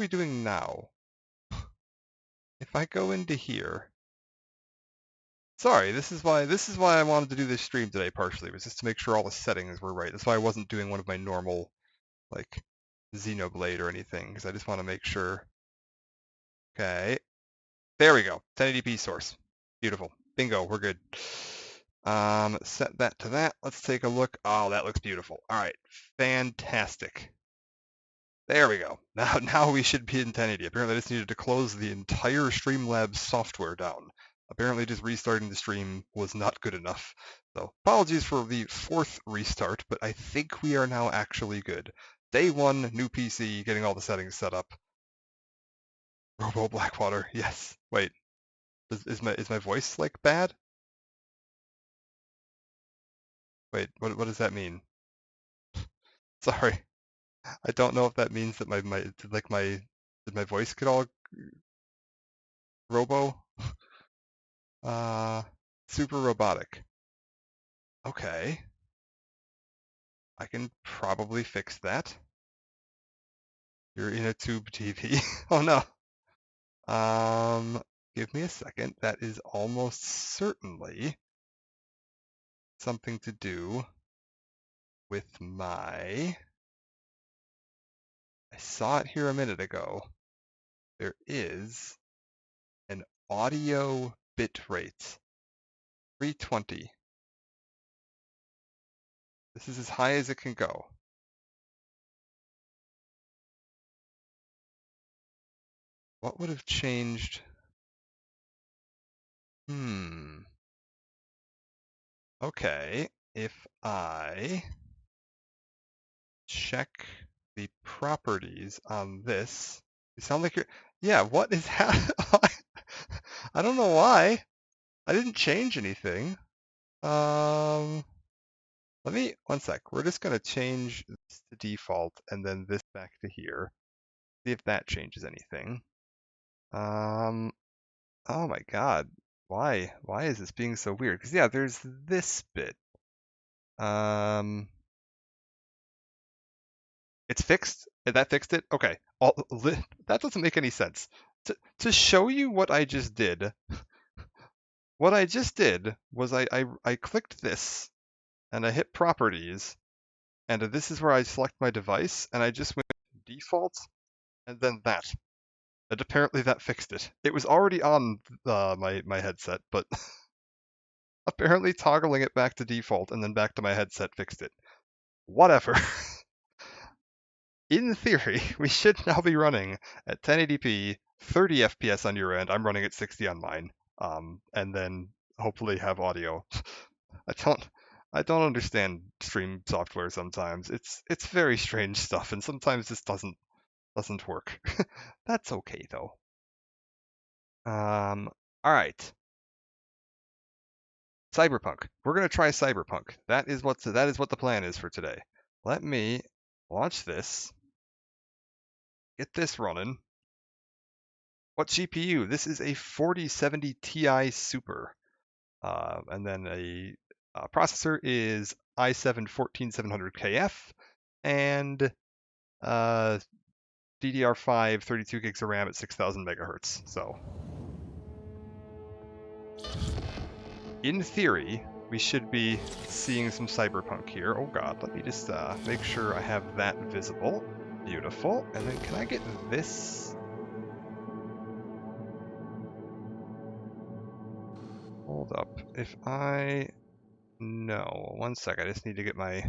we doing now? If I go into here, sorry, this is why I wanted to do this stream today partially, was just to make sure all the settings were right. That's why I wasn't doing one of my normal, like, Xenoblade or anything, because I just want to make sure. Okay, there we go, 1080p source. Beautiful. Bingo, we're good. Set that to that. Let's take a look. Oh, that looks beautiful. All right, fantastic. There we go. Now we should be in 1080. Apparently, I just needed to close the entire Streamlabs software down. Apparently, just restarting the stream was not good enough. So apologies for the fourth restart, but I think we are now actually good. Day one, new PC, getting all the settings set up. Robo Blackwater, yes. Wait, is my voice like bad? Wait, what does that mean? Sorry, I don't know if that means that did my voice get all robo? Super robotic. Okay. I can probably fix that. You're in a tube TV. Oh no. Give me a second. That is almost certainly something to do with I saw it here a minute ago. There is an audio bit rate. 320. This is as high as it can go. What would have changed? Okay, if I check the properties on this, you sound like you're, yeah, what is happening? I don't know why. I didn't change anything. Let me, one sec. We're just going to change this to default and then this back to here. See if that changes anything. Oh my God. Why? Why is this being so weird? Because yeah, there's this bit. It's fixed? That fixed it? Okay. That doesn't make any sense. To show you what I just did, what I just did was I clicked this and I hit properties, and this is where I select my device, and I just went default and then that. And apparently that fixed it. It was already on my headset, but apparently toggling it back to default and then back to my headset fixed it. Whatever. In theory, we should now be running at 1080p, 30 FPS on your end. I'm running at 60 on mine, and then hopefully have audio. I don't understand stream software sometimes. It's very strange stuff, and sometimes this doesn't work. That's okay though. All right. Cyberpunk. We're gonna try Cyberpunk. That is what the plan is for today. Let me launch this. Get this running. What GPU? This is a 4070 Ti Super. And then a processor is i7-14700KF and DDR5 32 gigs of RAM at 6000 megahertz. So, in theory, we should be seeing some Cyberpunk here. Oh God, let me just make sure I have that visible. Beautiful. And then can I get this? Hold up. If I... No, one sec. I just need to get my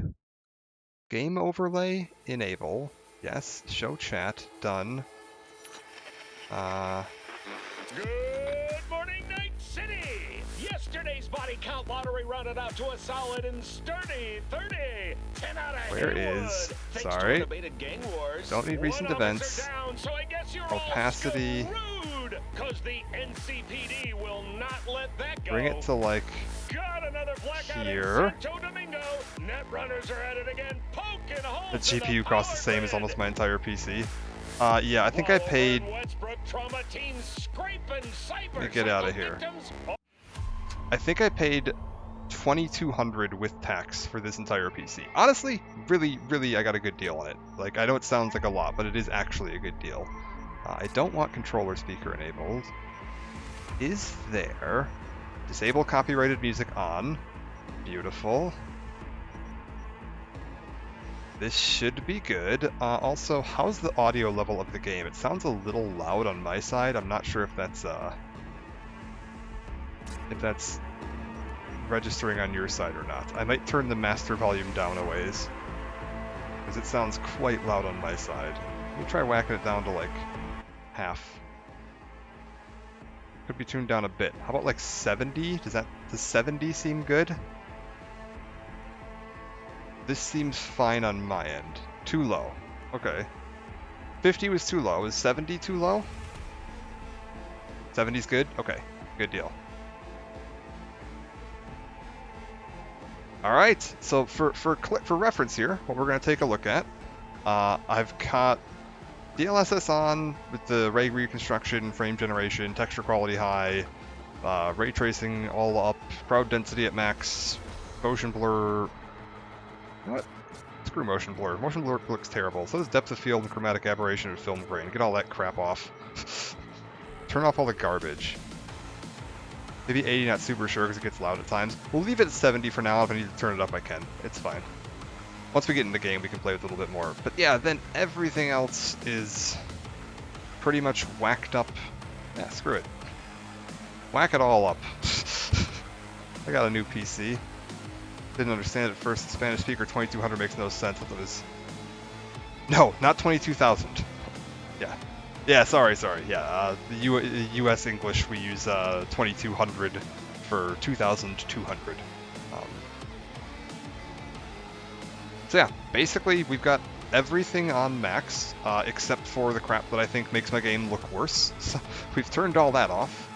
game overlay. Enable. Yes. Show chat. Done. Good morning, Night City! Yesterday's body count lottery rounded out to a solid and sturdy 30. 10 out of Where Haywood. is... Thanks Sorry. to unabated gang wars, Don't need recent events. Down, so I guess you're Opacity. Because the NCPD will not let that go. Bring it to like Got another blackout here. in Santo Domingo. Netrunners are at it again, poking holes. The GPU costs the same as almost my entire PC. Yeah, I think I paid... Let me get out of here. I think I paid $2,200 with tax for this entire PC. Honestly, really, I got a good deal on it. Like, I know it sounds like a lot, but it is actually a good deal. I don't want controller speaker enabled. Is there? Disable copyrighted music on. Beautiful. This should be good. Also, how's the audio level of the game? It sounds a little loud on my side. I'm not sure if that's registering on your side or not. I might turn the master volume down a ways, because it sounds quite loud on my side. Let me try whacking it down to like half. Could be tuned down a bit. How about like 70? Does 70 seem good? This seems fine on my end. Too low. Okay. 50 was too low. Is 70 too low? 70's good? Okay. Good deal. Alright, so for reference here, what we're going to take a look at, I've got DLSS on with the ray reconstruction, frame generation, texture quality high, ray tracing all up, crowd density at max, motion blur. What? Screw motion blur. Motion blur looks terrible. So does depth of field and chromatic aberration and film grain. Get all that crap off. Turn off all the garbage. Maybe 80, not super sure because it gets loud at times. We'll leave it at 70 for now. If I need to turn it up, I can. It's fine. Once we get in the game, we can play with it a little bit more. But yeah, then everything else is pretty much whacked up. Yeah, screw it. Whack it all up. I got a new PC. Didn't understand it at first. The Spanish speaker 2200 makes no sense. I thought it was... No, not 22,000. Yeah. Yeah, sorry. Yeah, the US English, we use 2200 for 2200. So yeah, basically we've got everything on max, except for the crap that I think makes my game look worse. So we've turned all that off.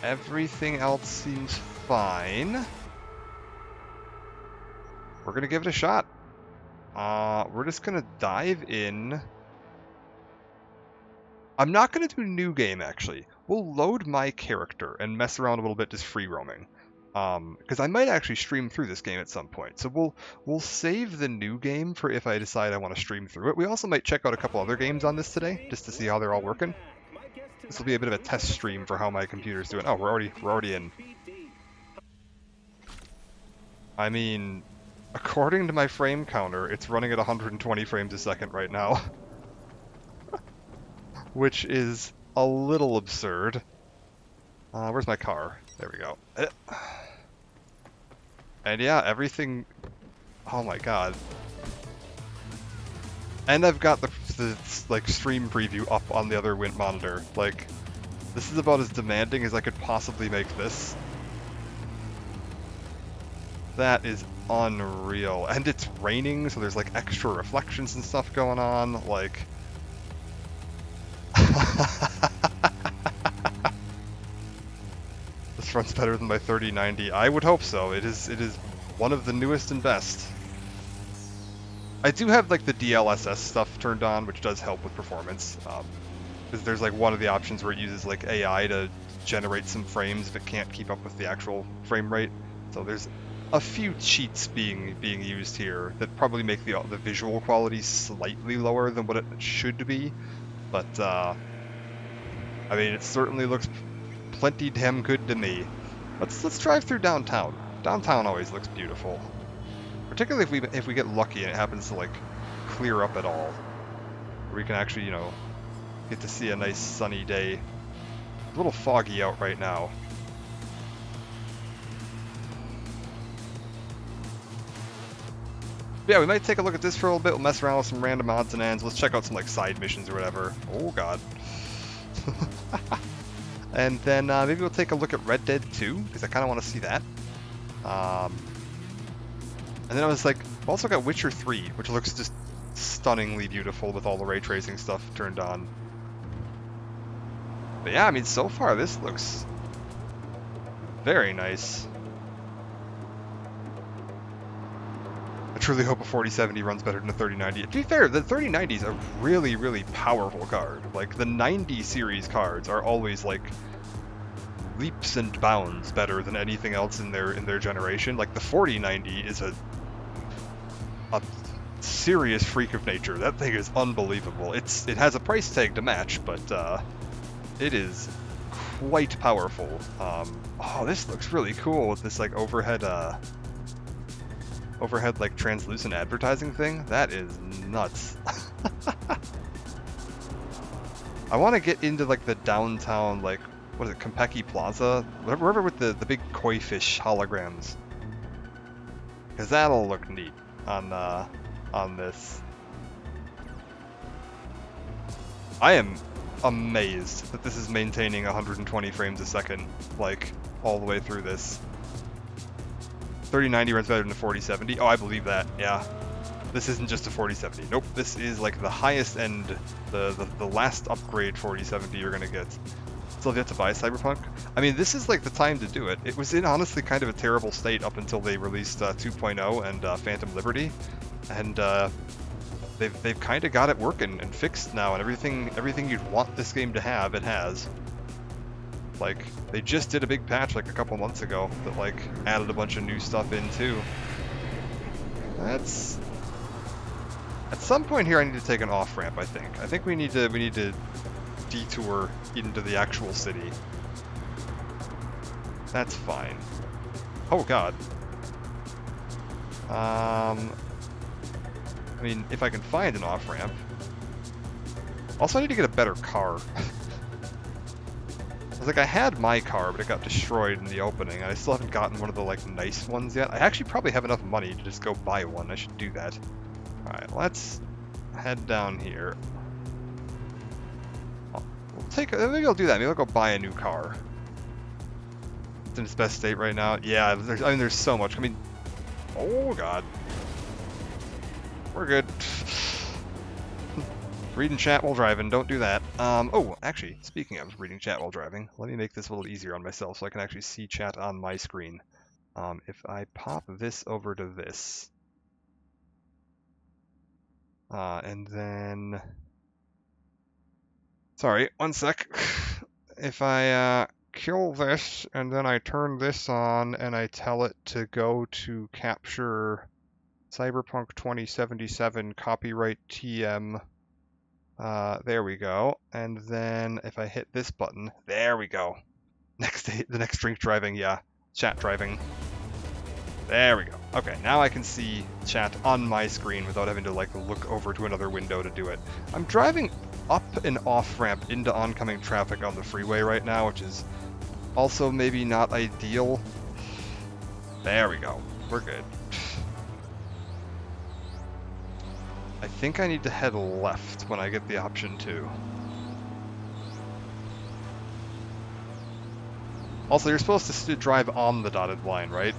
Everything else seems fine. We're gonna give it a shot. We're just gonna dive in. I'm not gonna do new game actually. We'll load my character and mess around a little bit just free roaming. Because I might actually stream through this game at some point. So we'll save the new game for if I decide I want to stream through it. We also might check out a couple other games on this today, just to see how they're all working. This will be a bit of a test stream for how my computer's doing. Oh, we're already in. I mean, according to my frame counter, it's running at 120 frames a second right now. Which is a little absurd. Where's my car? There we go. And yeah, everything... Oh my god. And I've got the like stream preview up on the other Wint monitor. Like, this is about as demanding as I could possibly make this. That is unreal. And it's raining, so there's like extra reflections and stuff going on. Like... This runs better than my 3090. I would hope so. It is one of the newest and best. I do have like the DLSS stuff turned on, which does help with performance. Because there's like one of the options where it uses like AI to generate some frames if it can't keep up with the actual frame rate. So there's a few cheats being used here that probably make the visual quality slightly lower than what it should be. But I mean, it certainly looks plenty damn good to me. Let's drive through downtown. Downtown always looks beautiful, particularly if we get lucky and it happens to like clear up at all, where we can actually, you know, get to see a nice sunny day. A little foggy out right now. But yeah, we might take a look at this for a little bit. We'll mess around with some random odds and ends. Let's check out some like side missions or whatever. Oh god. And then maybe we'll take a look at Red Dead 2, because I kind of want to see that. And then I was like, I've also got Witcher 3, which looks just stunningly beautiful with all the ray tracing stuff turned on. But yeah, I mean, so far this looks very nice. I truly hope a 4070 runs better than a 3090. To be fair, the 3090 is a really, really powerful card. Like, the 90 series cards are always, like, leaps and bounds better than anything else in their generation. Like, the 4090 is a serious freak of nature. That thing is unbelievable. It has a price tag to match, but it is quite powerful. Oh, this looks really cool with this like overhead like translucent advertising thing. That is nuts. I want to get into like the downtown, like, what is it, Konpeki Plaza? Wherever with the big koi fish holograms. Because that'll look neat on this. I am amazed that this is maintaining 120 frames a second, like, all the way through this. 3090 runs better than the 4070. Oh, I believe that, yeah. This isn't just a 4070. Nope, this is like the highest end, the last upgrade 4070 you're gonna get. Still have yet to buy Cyberpunk. I mean, this is like the time to do it. It was in honestly kind of a terrible state up until they released 2.0 and Phantom Liberty, and they've kind of got it working and fixed now, and everything you'd want this game to have, it has. Like, they just did a big patch like a couple months ago that like added a bunch of new stuff in too. That's... At some point here I need to take an off-ramp, I think. I think we need to detour into the actual city. That's fine. Oh god. I mean, if I can find an off-ramp. Also, I need to get a better car. I was like, I had my car, but it got destroyed in the opening, and I still haven't gotten one of the, like, nice ones yet. I actually probably have enough money to just go buy one. I should do that. Alright, let's head down here. Maybe I'll do that. Maybe I'll go buy a new car. It's in its best state right now. Yeah, I mean, there's so much. I mean, oh god. We're good. Reading chat while driving, don't do that. Oh, actually, speaking of reading chat while driving, let me make this a little easier on myself so I can actually see chat on my screen. If I pop this over to this, and then, sorry, one sec. If I kill this and then I turn this on and I tell it to go to capture Cyberpunk 2077 copyright TM. There we go. And then if I hit this button, there we go. The next drink driving, yeah. Chat driving. There we go. Okay, now I can see chat on my screen without having to like look over to another window to do it. I'm driving up an off-ramp into oncoming traffic on the freeway right now, which is also maybe not ideal. There we go. We're good. I think I need to head left when I get the option to. Also, you're supposed to drive on the dotted line, right?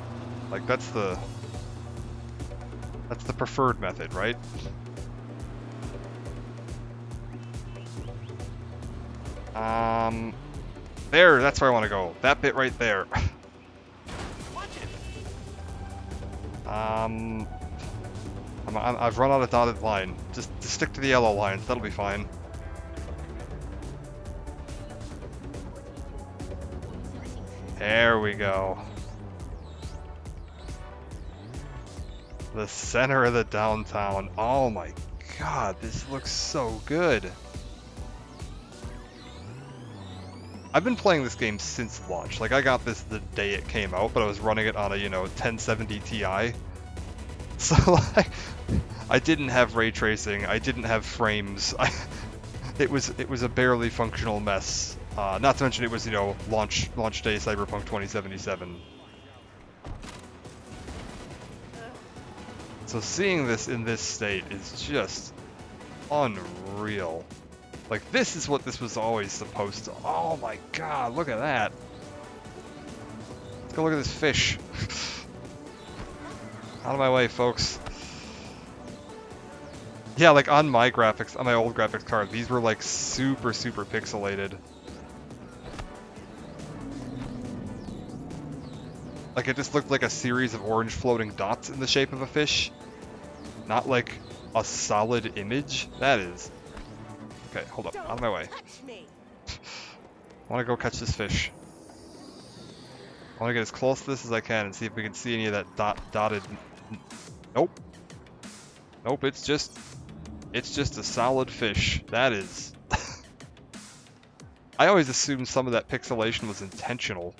Like, that's the preferred method, right? There, that's where I want to go. That bit right there. I've run out of dotted line. Just stick to the yellow lines, that'll be fine. There we go. The center of the downtown. Oh my god, this looks so good. I've been playing this game since launch. Like, I got this the day it came out, but I was running it on a, 1070 Ti. So, like, I didn't have ray tracing, I didn't have frames. It was a barely functional mess. Not to mention it was, launch day Cyberpunk 2077. So seeing this in this state is just unreal. Like, this is what this was always supposed to... Oh my god, look at that. Let's go look at this fish. Out of my way, folks. Yeah, like on my graphics, on my old graphics card, these were like super pixelated. Like, it just looked like a series of orange floating dots in the shape of a fish. Not like a solid image. That is... Okay, hold up. Out of my way. I want to go catch this fish. I want to get as close to this as I can and see if we can see any of that dotted... Nope. Nope, it's just a solid fish. That is. I always assumed some of that pixelation was intentional.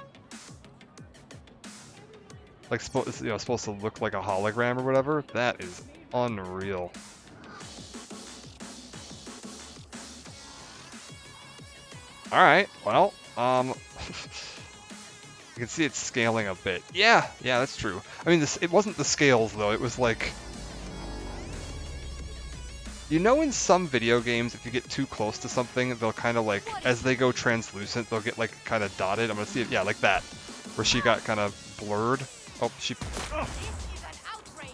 Like, supposed to look like a hologram or whatever. That is unreal. Alright, well, you can see it's scaling a bit. Yeah, that's true. I mean, it wasn't the scales, though. It was like... You know, in some video games, if you get too close to something, they'll kind of like, as they go translucent, they'll get like kind of dotted. I'm gonna see it, yeah, like that. Where she got kind of blurred. Oh,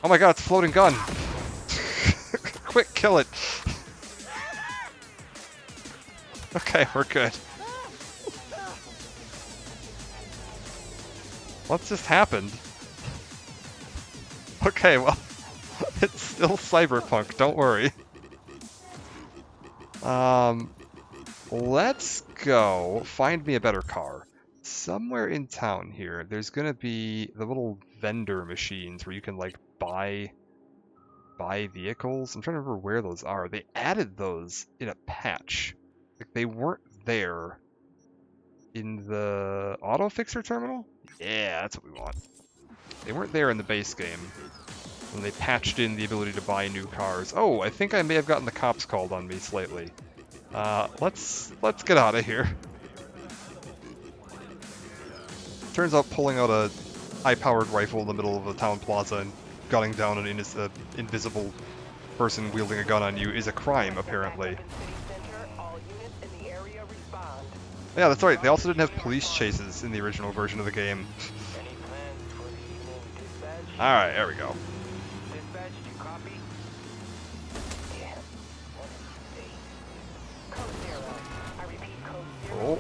oh my god, it's a floating gun! Quick, kill it! Okay, we're good. What just happened? Okay, well, it's still cyberpunk, don't worry. Let's go find me a better car. Somewhere in town here, there's gonna be the little vendor machines where you can like buy vehicles. I'm trying to remember where those are. They added those in a patch. Like they weren't there in the auto fixer terminal? Yeah, that's what we want. They weren't there in the base game. When they patched in the ability to buy new cars. Oh, I think I may have gotten the cops called on me slightly. Let's get out of here. Turns out pulling out a high-powered rifle in the middle of a town plaza and gunning down an invisible person wielding a gun on you is a crime, apparently. Yeah, that's right. They also didn't have police chases in the original version of the game. Alright, there we go. Oh.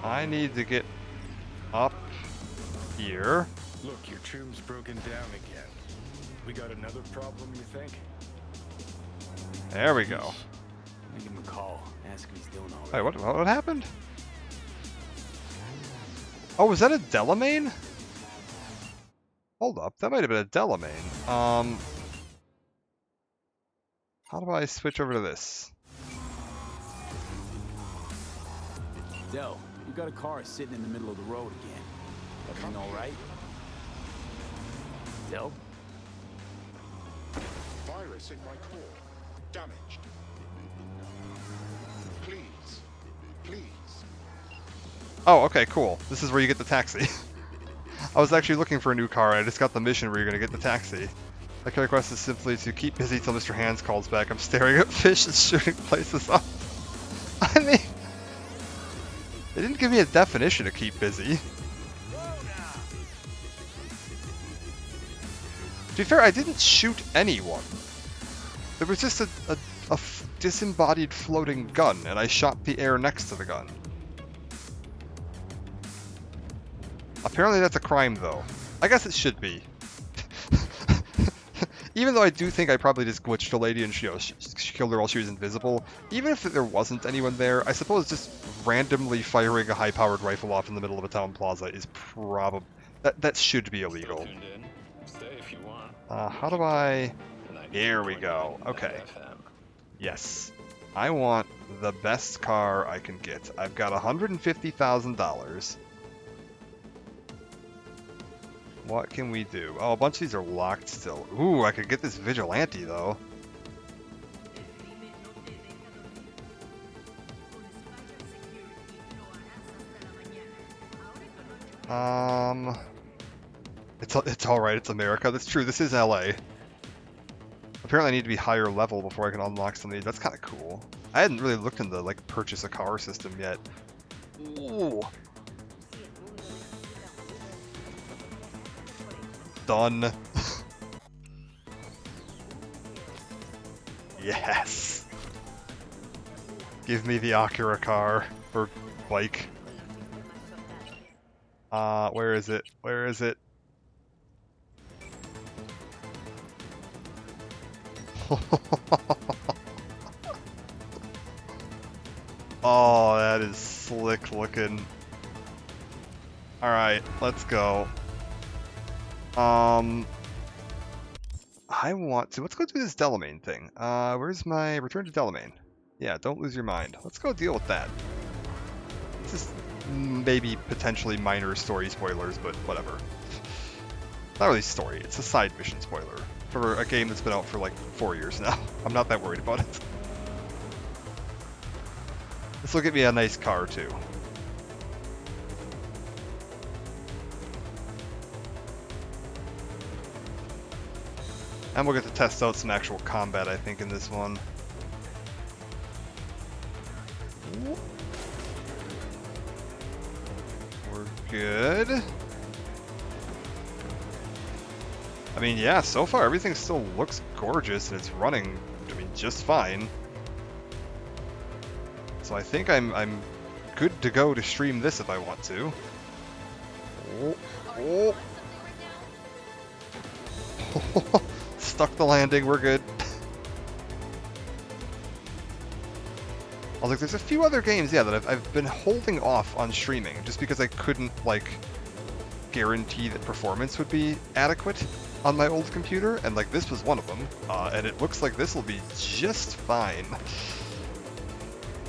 I need to get up here. Look, your tube's broken down again. We got another problem, you think? There we go. Let me give him a call. Ask if he's doing all right. Wait, what happened? Oh, was that a Delamain? Hold up, that might have been a Delamain. How do I switch over to this? Del, you got a car sitting in the middle of the road again. Everything all right? Del? Virus in my core. Damaged. Please. Oh, okay, cool. This is where you get the taxi. I was actually looking for a new car, and I just got the mission where you're gonna get the taxi. My request is simply to keep busy till Mr. Hands calls back. I'm staring at fish and shooting places up. I mean... They didn't give me a definition to keep busy. To be fair, I didn't shoot anyone. There was just a disembodied floating gun, and I shot the air next to the gun. Apparently that's a crime, though. I guess it should be. Even though I do think I probably just glitched a lady and she killed her while she was invisible, even if there wasn't anyone there, I suppose just randomly firing a high-powered rifle off in the middle of a town plaza is probably... That should be illegal. How do I... Here we go. Okay. Yes. I want the best car I can get. I've got $150,000. What can we do? Oh, a bunch of these are locked still. Ooh, I could get this Vigilante, though. It's alright, it's America. That's true, this is LA. Apparently I need to be higher level before I can unlock some of these. That's kind of cool. I hadn't really looked into, like, purchase a car system yet. Ooh. Done. Yes. Give me the Acura car or bike. Where is it? Where is it? Oh, that is slick looking. All right, let's go. I want to. Let's go do this Delamain thing. Where's my return to Delamain? Yeah, don't lose your mind. Let's go deal with that. This is maybe potentially minor story spoilers, but whatever. Not really story, it's a side mission spoiler for a game that's been out for like 4 years now. I'm not that worried about it. This will get me a nice car too. And we'll get to test out some actual combat, I think, in this one. We're good. I mean, yeah, so far everything still looks gorgeous and it's running, I mean, just fine. So I think I'm good to go to stream this if I want to. Oh. Oh. Stuck the landing, we're good. I was like, there's a few other games, yeah, that I've been holding off on streaming just because I couldn't, like, guarantee that performance would be adequate on my old computer, and, like, this was one of them, and it looks like this will be just fine.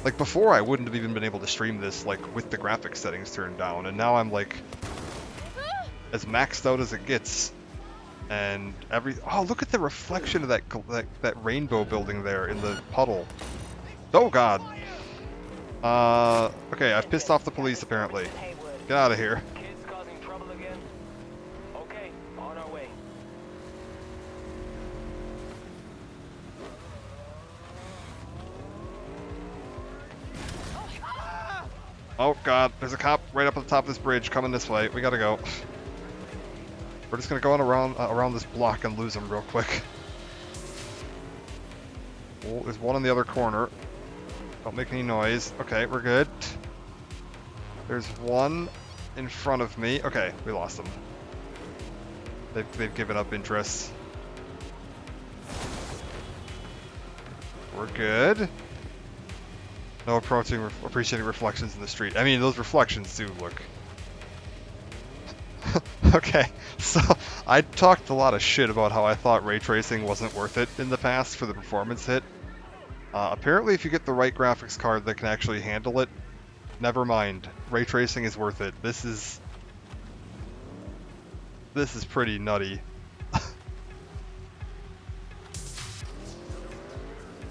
Like, before I wouldn't have even been able to stream this, like, with the graphics settings turned down, and now I'm, like, as maxed out as it gets. And oh, look at the reflection of that rainbow building there in the puddle. Oh god. Okay, I've pissed off the police apparently. Get out of here. Kids causing trouble again? Okay, on our way. Oh god, there's a cop right up at the top of this bridge coming this way. We gotta go. We're just gonna go on around this block and lose him real quick. Oh, there's one in the other corner. Don't make any noise. Okay, we're good. There's one in front of me. Okay, we lost them. They've given up interest. We're good. No appreciating reflections in the street. I mean, those reflections do look... Okay, so I talked a lot of shit about how I thought ray tracing wasn't worth it in the past for the performance hit. Apparently if you get the right graphics card that can actually handle it, never mind. Ray tracing is worth it. This is pretty nutty.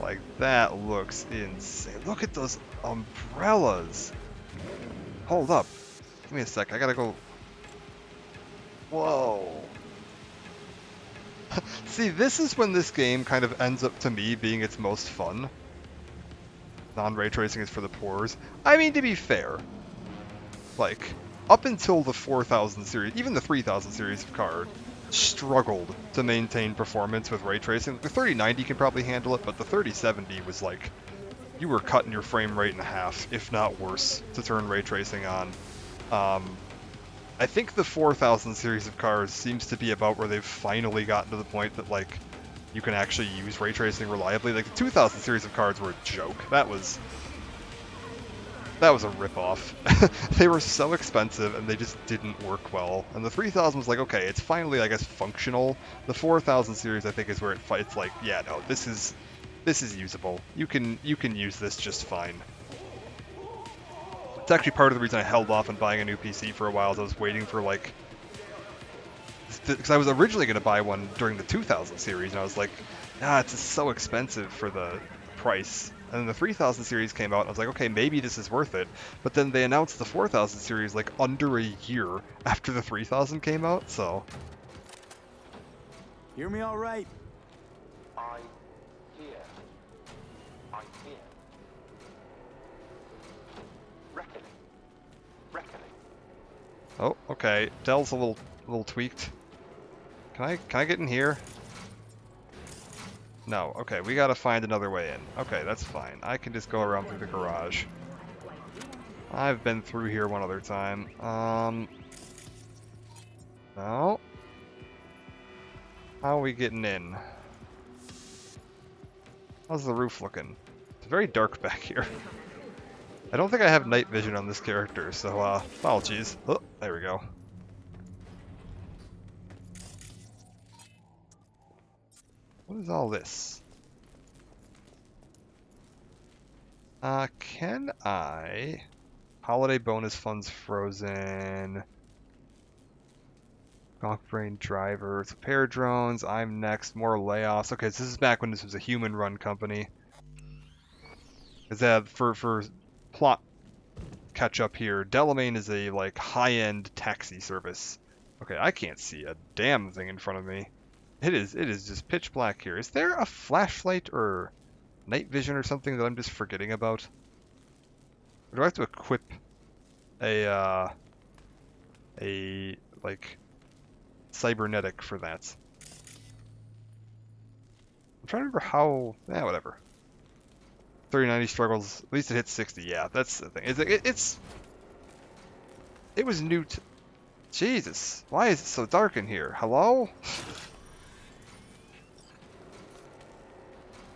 Like, that looks insane. Look at those umbrellas. Hold up. Give me a sec. I gotta go... Whoa. See, this is when this game kind of ends up, to me, being its most fun. Non-ray tracing is for the poors. I mean, to be fair, like, up until the 4000 series, even the 3000 series of card, struggled to maintain performance with ray tracing. The 3090 can probably handle it, but the 3070 was like, you were cutting your frame rate in half, if not worse, to turn ray tracing on. I think the 4000 series of cards seems to be about where they've finally gotten to the point that, like, you can actually use ray tracing reliably. Like, the 2000 series of cards were a joke. That was a rip-off. They were so expensive, and they just didn't work well. And the 3000 was like, okay, it's finally, I guess, functional. The 4000 series, I think, is where it's like, yeah, no, this is usable. You can use this just fine. It's actually part of the reason I held off on buying a new PC for a while, is I was waiting for, like... Because I was originally going to buy one during the 2000 series, and I was like, nah, it's just so expensive for the price. And then the 3000 series came out, and I was like, okay, maybe this is worth it. But then they announced the 4000 series, like, under a year after the 3000 came out, so... Hear me all right? I'm here. I'm here. Reckoning. Reckoning. Oh, okay. Dell's a little tweaked. Can I get in here? No. Okay, we gotta find another way in. Okay, that's fine. I can just go around through the garage. I've been through here one other time. No. How are we getting in? How's the roof looking? It's very dark back here. I don't think I have night vision on this character, so, apologies. Oh, there we go. What is all this? Can I... Holiday bonus funds frozen. Brain drivers, repair drones, I'm next, more layoffs. Okay, so this is back when this was a human-run company. Is that for plot catch up here? Delamain is a like high-end taxi service. Okay, I can't see a damn thing in front of me. It is just pitch black here. Is there a flashlight or night vision or something that I'm just forgetting about? Or do I have to equip a like cybernetic for that? I'm trying to remember how. Whatever. 3090 struggles. At least it hits 60. Yeah, that's the thing. It was new. Jesus, why is it so dark in here? Hello?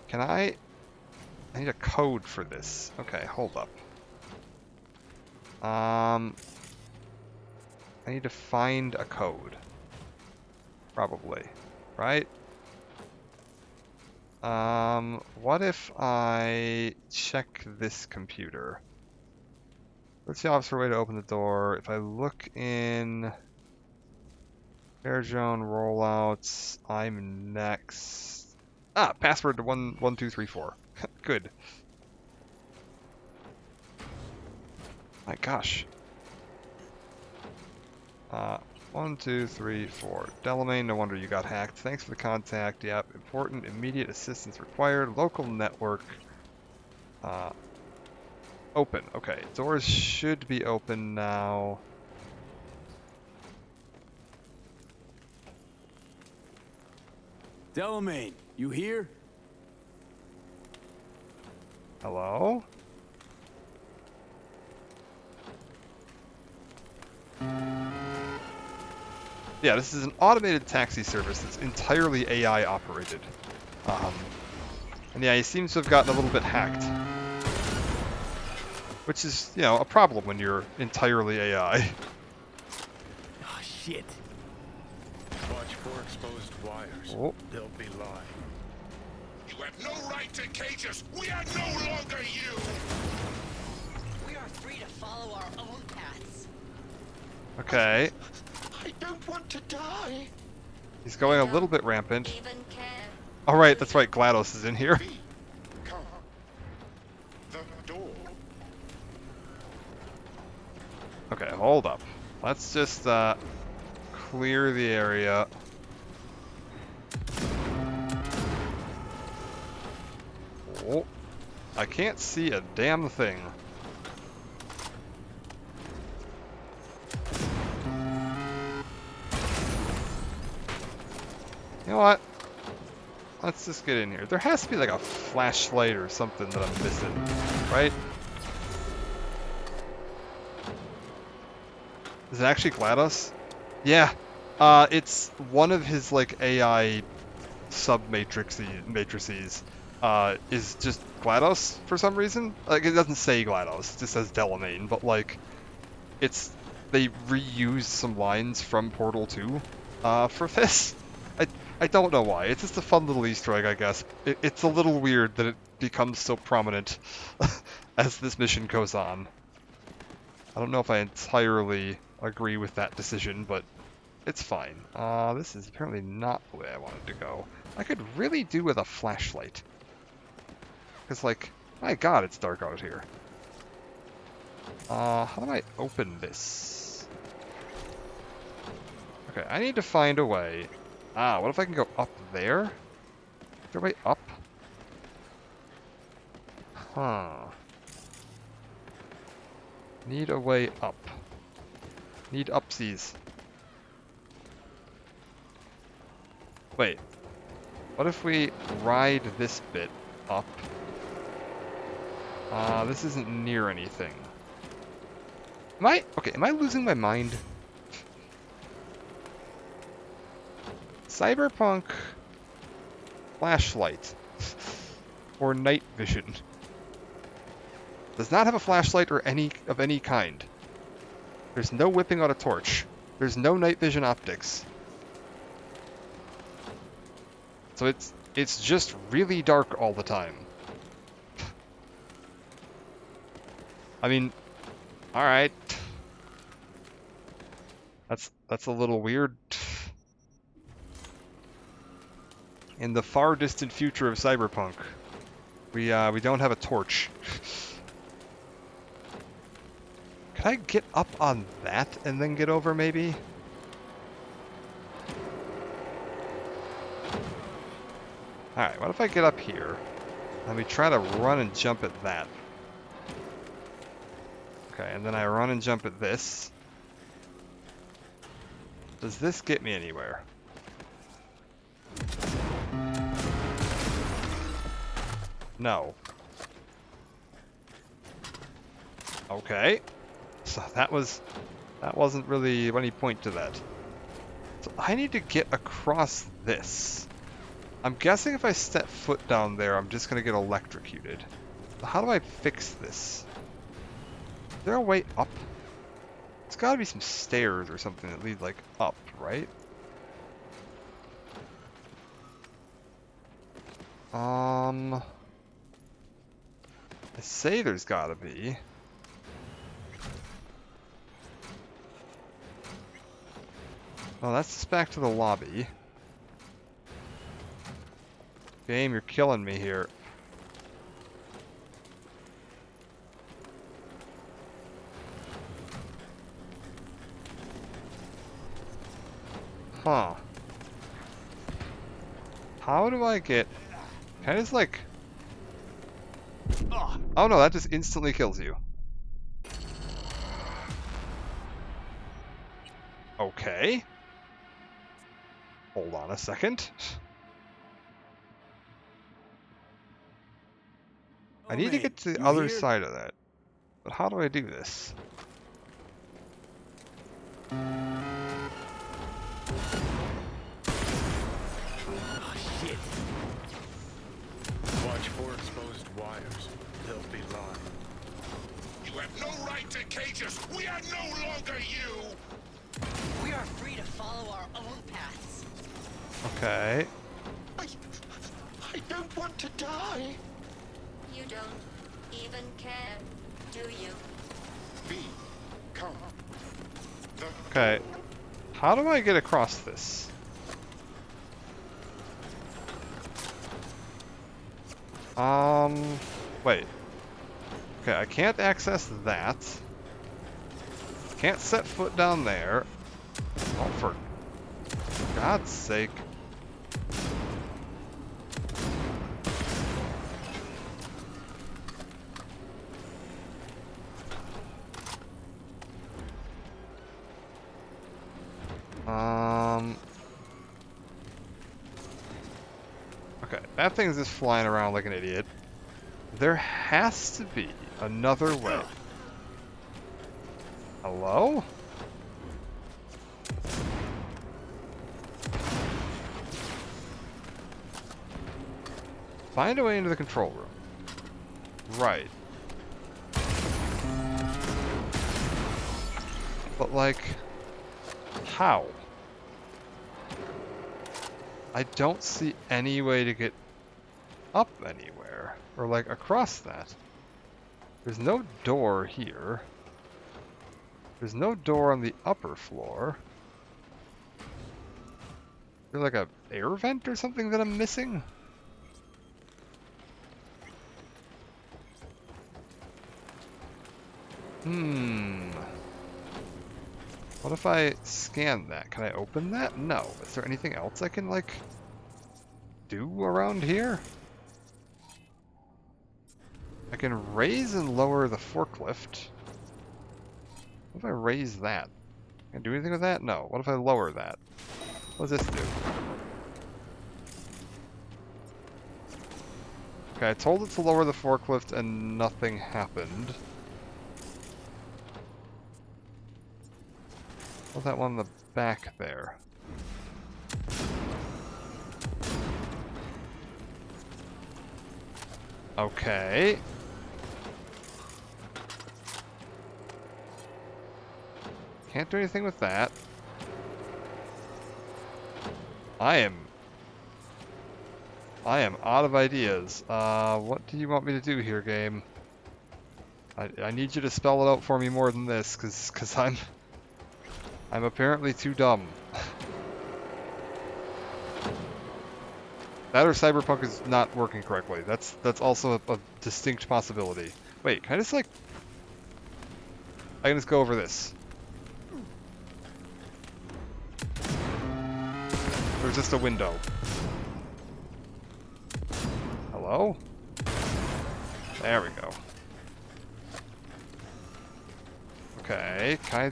Can I need a code for this. Okay, hold up. I need to find a code. Probably. Right? What if I check this computer? Let's see, officer, way to open the door. If I look in air zone rollouts, I'm next. Password to 11234. Good. My gosh. 1, 2, 3, 4. Delamain, no wonder you got hacked. Thanks for the contact. Yep. Important immediate assistance required. Local network. Open. Okay. Doors should be open now. Delamain, you here? Hello? Yeah, this is an automated taxi service that's entirely AI operated. And yeah, he seems to have gotten a little bit hacked. Which is, you know, a problem when you're entirely AI. Oh, shit. Watch for exposed wires. Oh. They'll be live. You have no right to cage us! We are no longer you! We are free to follow our own paths. Okay. I don't want to die! He's going a little bit rampant. Even care. Alright, that's right, GLaDOS is in here. Come. The door. Okay, hold up. Let's just, clear the area. Oh. I can't see a damn thing. You know what? Let's just get in here. There has to be like a flashlight or something that I'm missing, right? Is it actually GLaDOS? Yeah. It's one of his like AI matrices. Is just GLaDOS for some reason. Like it doesn't say GLaDOS, it just says Delamain, but like they reused some lines from Portal 2 for this. I don't know why. It's just a fun little Easter egg, I guess. It's a little weird that it becomes so prominent as this mission goes on. I don't know if I entirely agree with that decision, but it's fine. This is apparently not the way I wanted to go. I could really do with a flashlight. Because, like, my god, it's dark out here. How do I open this? Okay, I need to find a way. What if I can go up there? Is there a way up? Huh. Need a way up. Need upsies. Wait. What if we ride this bit up? This isn't near anything. Am I losing my mind? Cyberpunk flashlight or night vision does not have a flashlight or any kind. There's no whipping out a torch. There's no night vision optics. So It's just really dark all the time. I mean, alright. That's a little weird. In the far distant future of Cyberpunk, we don't have a torch. Could I get up on that and then get over, maybe? Alright, what if I get up here and we try to run and jump at that? Okay, and then I run and jump at this. Does this get me anywhere? No. Okay. So that wasn't really any point to that. So I need to get across this. I'm guessing if I step foot down there, I'm just gonna get electrocuted. So how do I fix this? Is there a way up? There's gotta be some stairs or something that lead like up, right? I say there's gotta be. Oh, that's just back to the lobby. Game, you're killing me here. Huh. How do I get... Can I just like... Oh no, that just instantly kills you. Okay. Hold on a second. I need to get to the other side of that. But how do I do this? Shit. Watch for exposed wires. They'll be live. You have no right to cage us. We are no longer you. We are free to follow our own paths. Okay. I don't want to die. You don't even care, do you? V, come. Okay. How do I get across this? Wait. Okay, I can't access that. Can't set foot down there. Oh, for God's sake. Okay, that thing's just flying around like an idiot. There has to be another way. Hello? Find a way into the control room. Right. But like, how? I don't see any way to get up anywhere, or like across that. There's no door here. There's no door on the upper floor. Is there like a air vent or something that I'm missing? What if I scan that? Can I open that? No. Is there anything else I can, like, do around here? I can raise and lower the forklift. What if I raise that? Can I do anything with that? No. What if I lower that? What does this do? Okay, I told it to lower the forklift and nothing happened. What's that one in the back there? Okay. Can't do anything with that. I am out of ideas. What do you want me to do here, game? I need you to spell it out for me more than this, cause I'm apparently too dumb. That or Cyberpunk is not working correctly. That's also a distinct possibility. Wait, can I just like... I can just go over this. There's just a window. Hello? There we go. Okay, can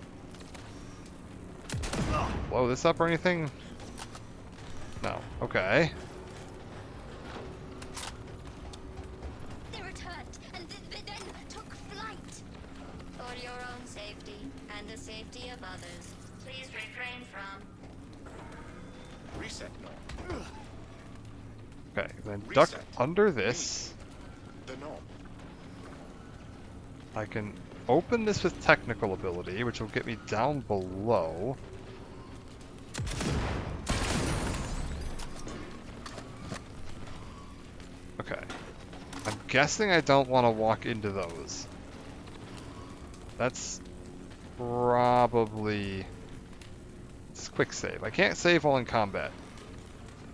I blow this up or anything? No. Okay. They returned and then took flight. For your own safety and the safety of others, please refrain from. Reset knob. Okay, then duck Reset. under this. The knob. I can open this with technical ability, which will get me down below. Okay. I'm guessing I don't want to walk into those. That's probably... It's quick save. I can't save while in combat.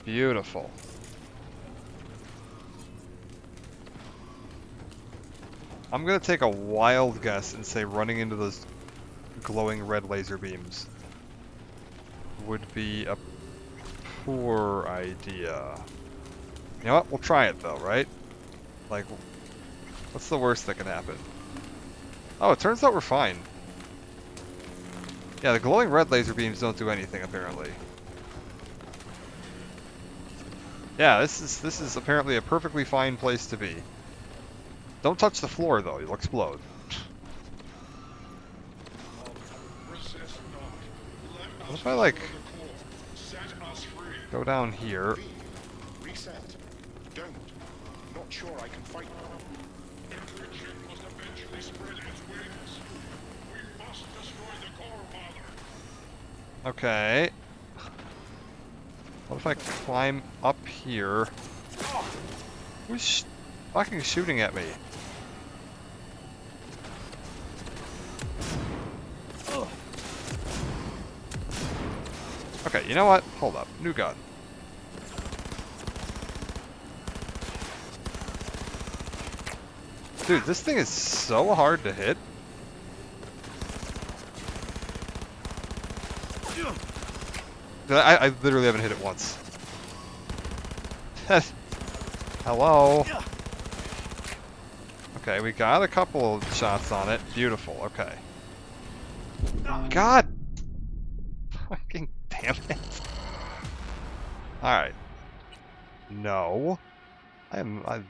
Beautiful. I'm gonna take a wild guess and say running into those glowing red laser beams would be a poor idea. You know what? We'll try it though, right? Like, what's the worst that can happen? Oh, it turns out we're fine. Yeah, the glowing red laser beams don't do anything apparently. Yeah, this is apparently a perfectly fine place to be. Don't touch the floor though, you'll explode. Resist not. Let What us if I like follow the core. Set us free. go down here? V. Reset. Don't. Not sure I can fight now. Every chip must eventually spread its wings. We must destroy the core, Father. Okay. What if I climb up here? Who's fucking shooting at me? Okay, you know what? Hold up. New gun. Dude, this thing is so hard to hit. I literally haven't hit it once. Hello? Okay, we got a couple of shots on it. Beautiful, okay. God! Fucking damn it. Alright. No.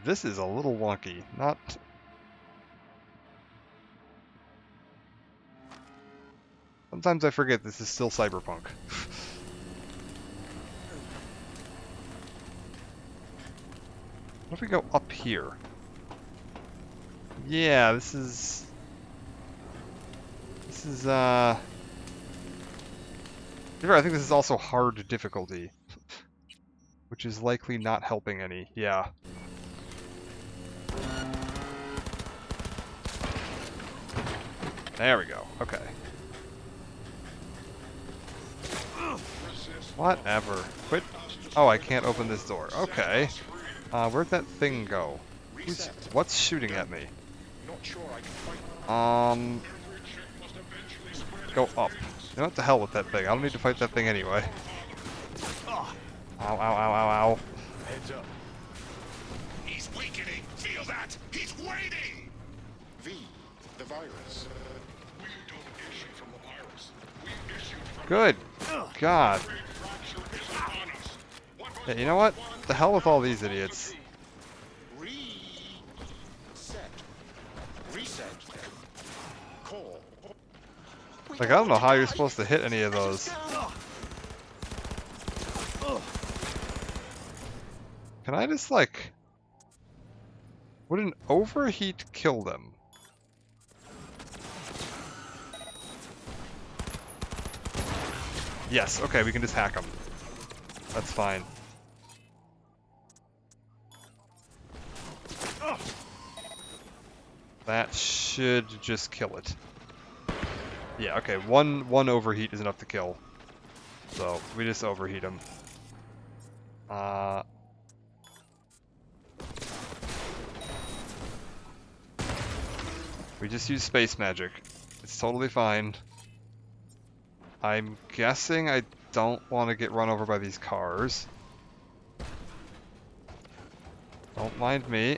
This is a little wonky. Not... Sometimes I forget this is still Cyberpunk. What if we go up here? Yeah, this is... I think this is also hard difficulty. Which is likely not helping any. Yeah. There we go. Okay. Whatever. Quit. Oh, I can't open this door. Okay. Where'd that thing go? What's shooting at me? Not sure I can fight. Go up. You know what the hell with that thing? I don't need to fight that thing anyway. Ow, ow, ow, ow, ow. Heads up. He's weakening. Feel that? He's waiting. V. The virus. We don't issue from the virus. We issue from Good. God. fracture is upon us. Yeah, you know what? The hell with all these idiots. Reset. Reset. Call. Like, I don't know how you're supposed to hit any of those. Can I just, like... Would an overheat kill them? Yes, okay, we can just hack them. That's fine. That should just kill it. Yeah, okay, one overheat is enough to kill. So, we just overheat them. We just use space magic. It's totally fine. I'm guessing I don't want to get run over by these cars. Don't mind me.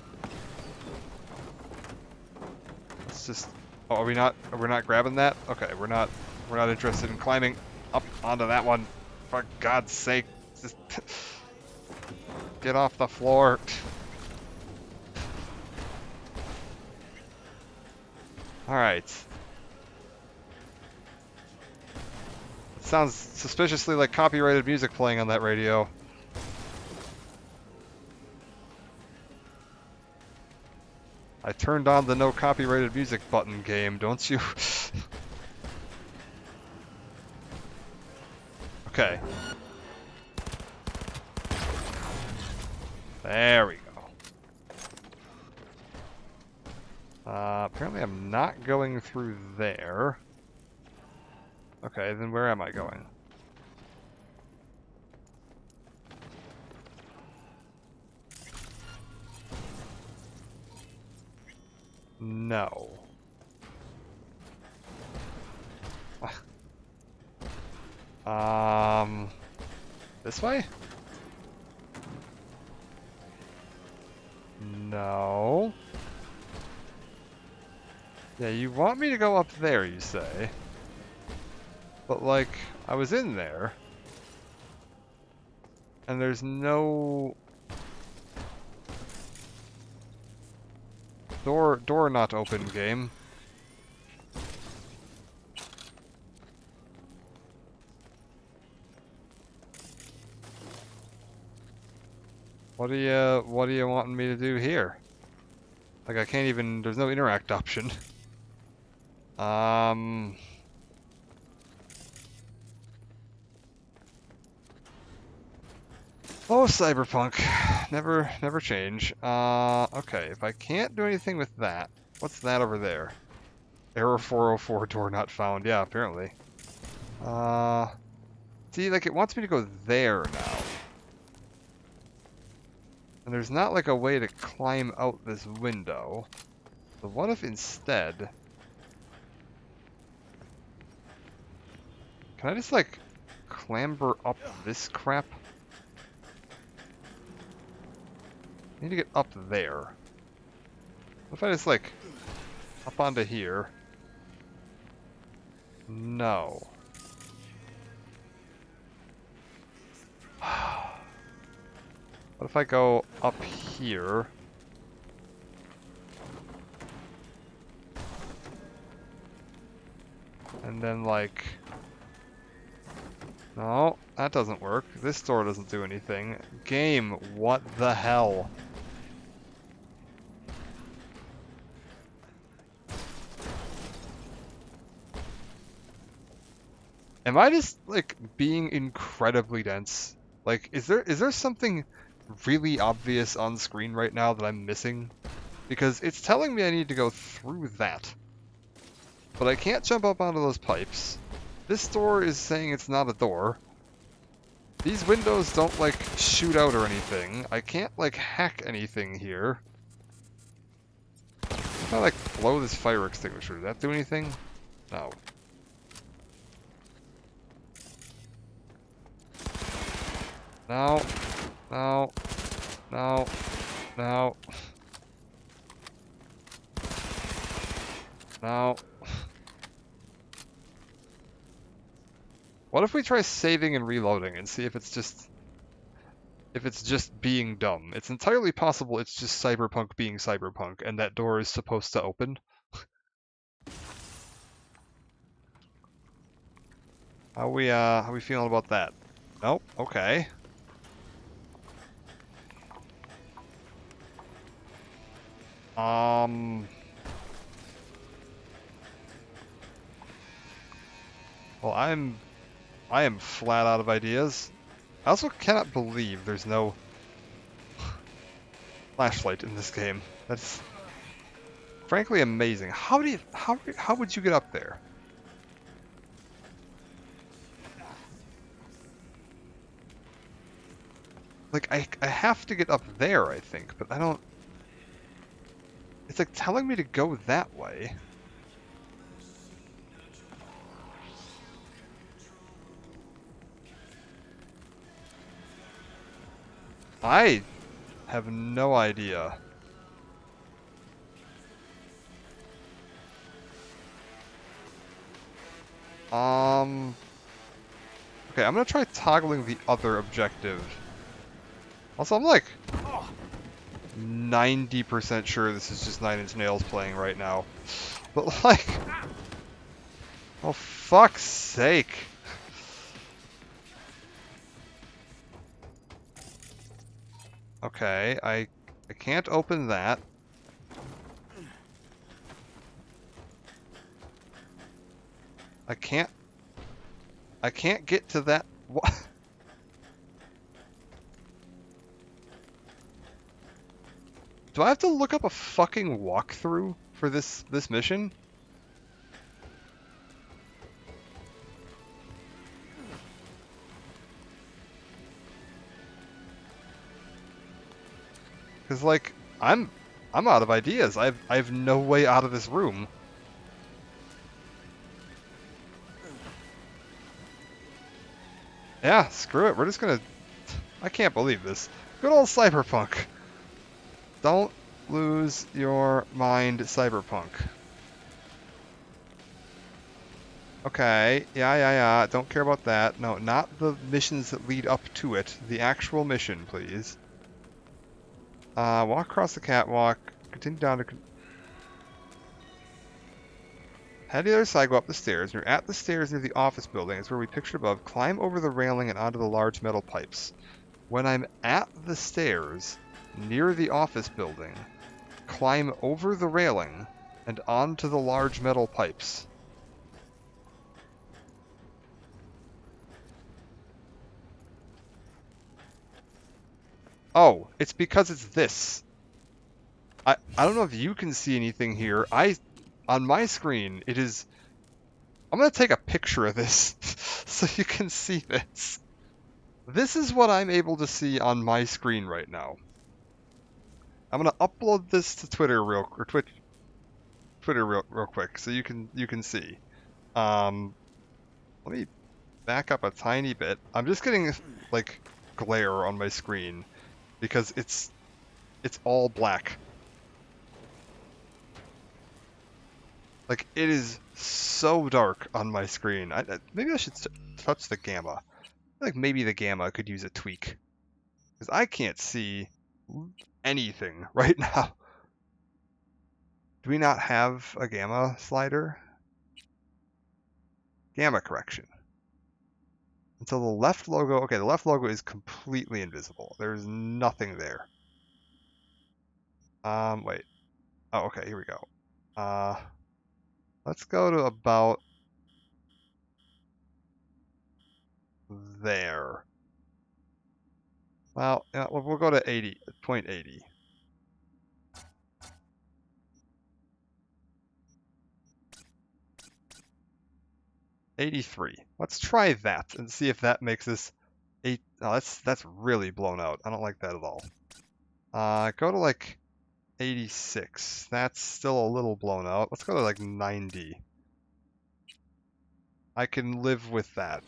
Let's just... Oh, are we not grabbing that? Okay, we're not interested in climbing up onto that one. For God's sake. Just get off the floor. Alright. It sounds suspiciously like copyrighted music playing on that radio. I turned on the no copyrighted music button game, don't you? Okay. There we go. Apparently I'm not going through there. Okay, then where am I going? No. This way? No. Yeah, you want me to go up there, you say. But, like, I was in there. And there's no... Door not open, game. What do you wanting me to do here? Like, I can't even, there's no interact option. Oh, Cyberpunk. Never change. Okay, if I can't do anything with that, what's that over there? Error 404, door not found. Yeah, apparently. See, like, it wants me to go there now. And there's not, like, a way to climb out this window. So what if instead... Can I just, like, clamber up this crap? I need to get up there. What if I just, like, up onto here? No. What if I go up here? And then, like... No, that doesn't work. This door doesn't do anything. Game, what the hell? Am I just, like, being incredibly dense? Like, is there something really obvious on screen right now that I'm missing? Because it's telling me I need to go through that. But I can't jump up onto those pipes. This door is saying it's not a door. These windows don't, like, shoot out or anything. I can't, like, hack anything here. If I, like, blow this fire extinguisher, does that do anything? No. No. No. No. No. No. What if we try saving and reloading and see if it's just being dumb? It's entirely possible it's just Cyberpunk being Cyberpunk and that door is supposed to open. How we feeling about that? Nope, okay. Well, I am flat out of ideas. I also cannot believe there's no flashlight in this game. That's frankly amazing. How would you get up there? Like, I have to get up there, I think, but I don't... It's like telling me to go that way. I have no idea. Okay, I'm gonna try toggling the other objective. Also, I'm like 90% sure this is just Nine Inch Nails playing right now. But like, oh fuck's sake. Okay, I can't open that. I can't get to that. What? Do I have to look up a fucking walkthrough for this mission? Cause like I'm out of ideas. I have no way out of this room. Yeah, screw it. We're just gonna... I can't believe this. Good old Cyberpunk. Don't lose your mind, Cyberpunk. Okay, yeah. Don't care about that. No, not the missions that lead up to it. The actual mission, please. Walk across the catwalk. Continue down to... Head to the other side, go up the stairs. When you're at the stairs near the office building, it's where we pictured above. Climb over the railing and onto the large metal pipes. When I'm at the stairs near the office building, climb over the railing and onto the large metal pipes. Oh, it's because it's this. I don't know if you can see anything here. On my screen, it is... I'm going to take a picture of this so you can see this. This is what I'm able to see on my screen right now. I'm going to upload this to Twitter Twitter real quick so you can see. Let me back up a tiny bit. I'm just getting like glare on my screen because it's all black. Like, it is so dark on my screen. Maybe I should touch the gamma. I feel like maybe the gamma could use a tweak. Because I can't see anything right now. Do we not have a gamma slider? Gamma correction. Until the left logo... Okay, the left logo is completely invisible. There's nothing there. Wait. Oh, okay, here we go. Let's go to about there. Well, yeah, we'll go to 0.80. 83. Let's try that and see if that makes this 8. Oh, that's really blown out. I don't like that at all. Go to like 86. That's still a little blown out. Let's go to like 90. I can live with that.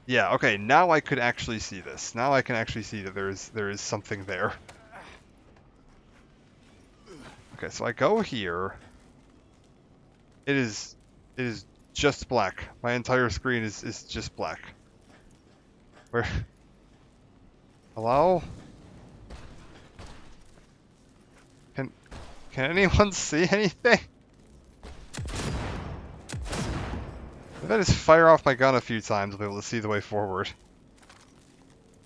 Yeah, okay, now I could actually see this. Now I can actually see that there is something there. Okay, so I go here. It is just black. My entire screen is just black. Where? Hello? Can anyone see anything? If I just fire off my gun a few times, I'll be able to see the way forward.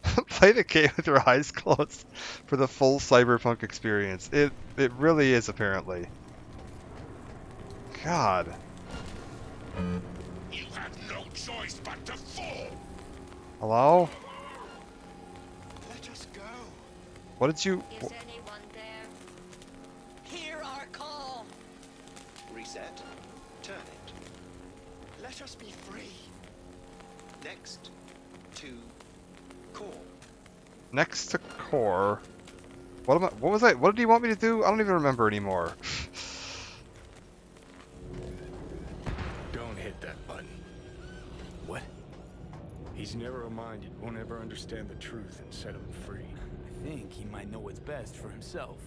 Play the game with your eyes closed for the full Cyberpunk experience. It really is, apparently. God. You have no choice but to fall. Hello? Let us go. What did you... Is anyone there? Hear our call. Reset. Turn it. Let us be free. Next to core. Next to core. What am I? What was I? What did he want me to do? I don't even remember anymore. Don't hit that button. What? He's narrow-minded, won't ever understand the truth and set him free. I think he might know what's best for himself.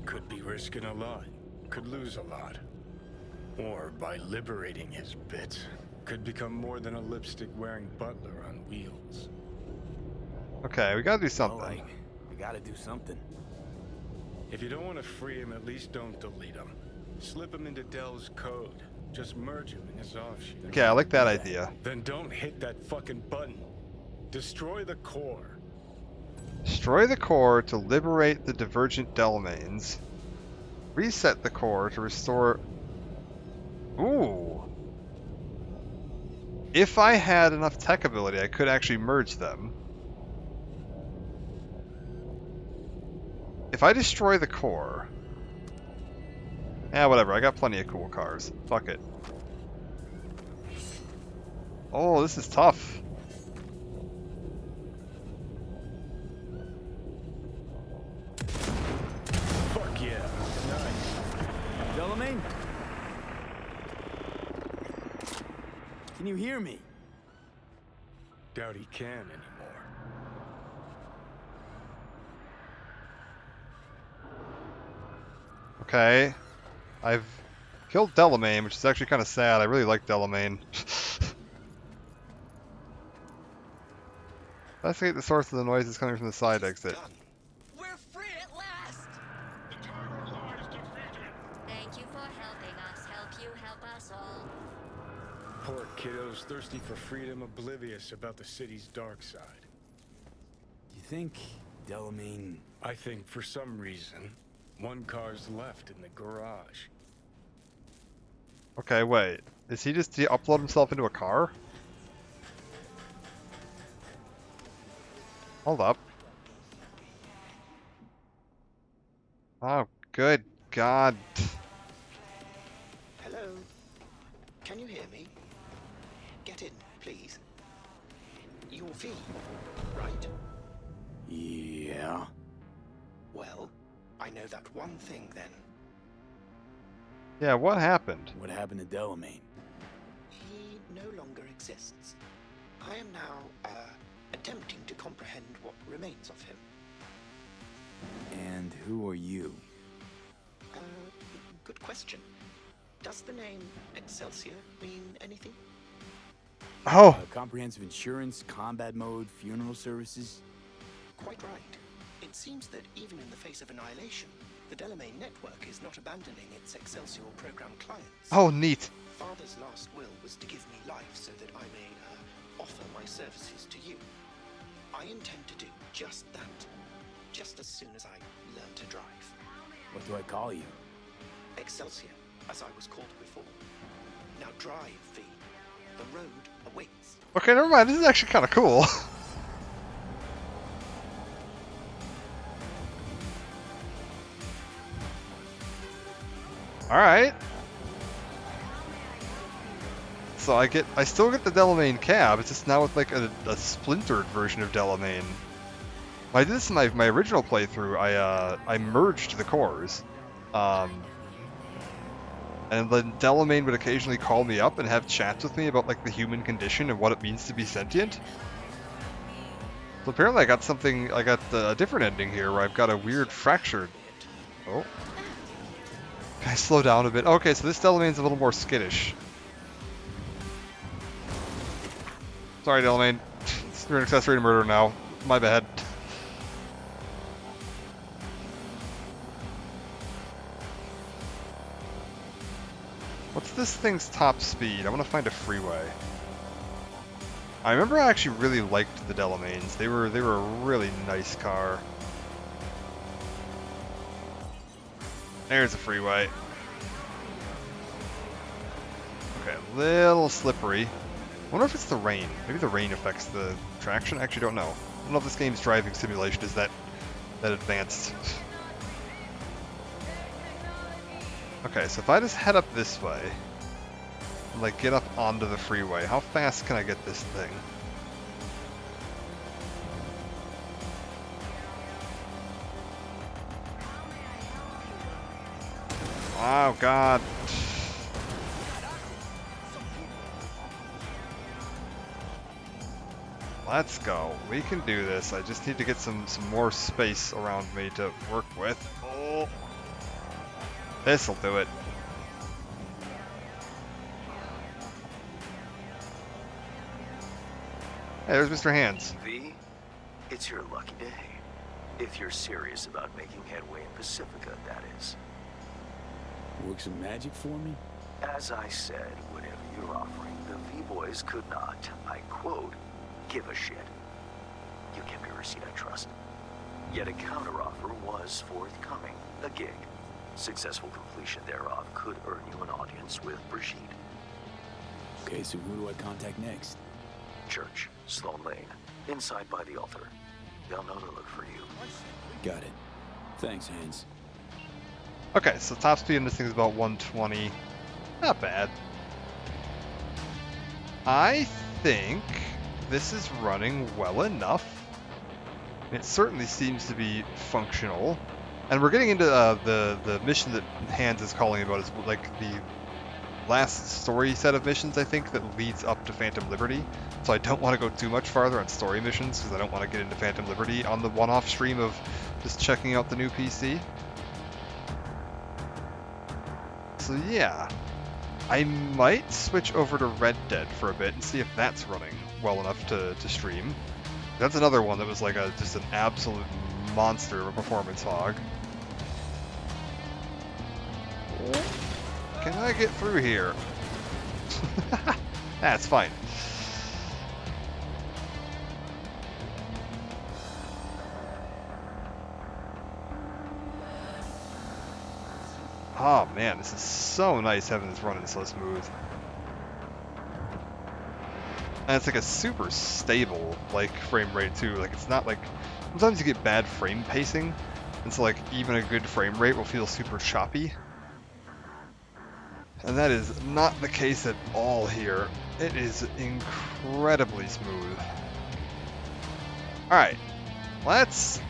Could be risking a lot. Could lose a lot. Or by liberating his bits, could become more than a lipstick-wearing butler on wheels. Okay, we gotta do something. Alright, we gotta do something. If you don't want to free him, at least don't delete him. Slip him into Dell's code. Just merge him in his offshoot. Okay, I like that idea. Then don't hit that fucking button. Destroy the core. Destroy the core to liberate the divergent Delamains. Reset the core to restore... Ooh. If I had enough tech ability, I could actually merge them. If I destroy the core... Yeah, whatever, I got plenty of cool cars. Fuck it. Oh, this is tough. Fuck yeah. Nice. Delamain? Can you hear me? Doubt he can anymore. Okay. I've killed Delamain, which is actually kind of sad. I really like Delamain. Investigate the source of the noise is coming from the side exit. Done. We're free at last! The tyrant lies defeated. Thank you for helping us. Help you help us all. Poor kiddos, thirsty for freedom, oblivious about the city's dark side. You think Delamain... I think for some reason, one car's left in the garage. Okay, wait. Is he just upload himself into a car? Hold up. Oh, good God. Hello? Can you hear me? Get in, please. You're V, right? Yeah. Well, I know that one thing then. Yeah, what happened? What happened to Delamain? He no longer exists. I am now, attempting to comprehend what remains of him. And who are you? Good question. Does the name Excelsior mean anything? Oh! Comprehensive insurance, combat mode, funeral services? Quite right. It seems that even in the face of annihilation, the Delamain network is not abandoning its Excelsior program clients. Oh, neat. Father's last will was to give me life so that I may offer my services to you. I intend to do just that, just as soon as I learn to drive. What do I call you? Excelsior, as I was called before. Now drive, V. The road awaits. Okay, never mind. This is actually kind of cool. Alright. So I still get the Delamain cab, it's just now with like a splintered version of Delamain. When I did this in my original playthrough, I merged the cores. And then Delamain would occasionally call me up and have chats with me about like the human condition and what it means to be sentient. So apparently I got a different ending here where I've got a weird fractured... Oh. Can I slow down a bit? Okay, so this Delamain's a little more skittish. Sorry, Delamain. You're an accessory to murder now. My bad. What's this thing's top speed? I want to find a freeway. I remember I actually really liked the Delamains. They were a really nice car. There's a freeway. Okay, a little slippery. I wonder if it's the rain. Maybe the rain affects the traction? I actually don't know. I don't know if this game's driving simulation is that advanced. Okay, so if I just head up this way, and like get up onto the freeway, how fast can I get this thing? Oh god. Let's go. We can do this. I just need to get some more space around me to work with. Oh. This'll do it. Hey, there's Mr. Hands. V, it's your lucky day. If you're serious about making headway in Pacifica, that is. Work some magic for me? As I said, whatever you're offering, the V-Boys could not, I quote, give a shit. You kept your receipt, I trust. Yet a counteroffer was forthcoming, a gig. Successful completion thereof could earn you an audience with Brigitte. Okay, so who do I contact next? Church, Sloan Lane, inside by the altar. They'll know to look for you. Got it. Thanks, Hans. Okay, so top speed in this thing is about 120. Not bad. I think this is running well enough. It certainly seems to be functional. And we're getting into the mission that Hans is calling about is like the last story set of missions, I think, that leads up to Phantom Liberty. So I don't want to go too much farther on story missions because I don't want to get into Phantom Liberty on the one-off stream of just checking out the new PC. So yeah, I might switch over to Red Dead for a bit and see if that's running well enough to stream. That's another one that was like just an absolute monster of a performance hog. Can I get through here? That's fine. Oh man, this is so nice having this running so smooth. And it's like a super stable like frame rate too. Like it's not like sometimes you get bad frame pacing, and so like even a good frame rate will feel super choppy. And that is not the case at all here. It is incredibly smooth. Alright, let's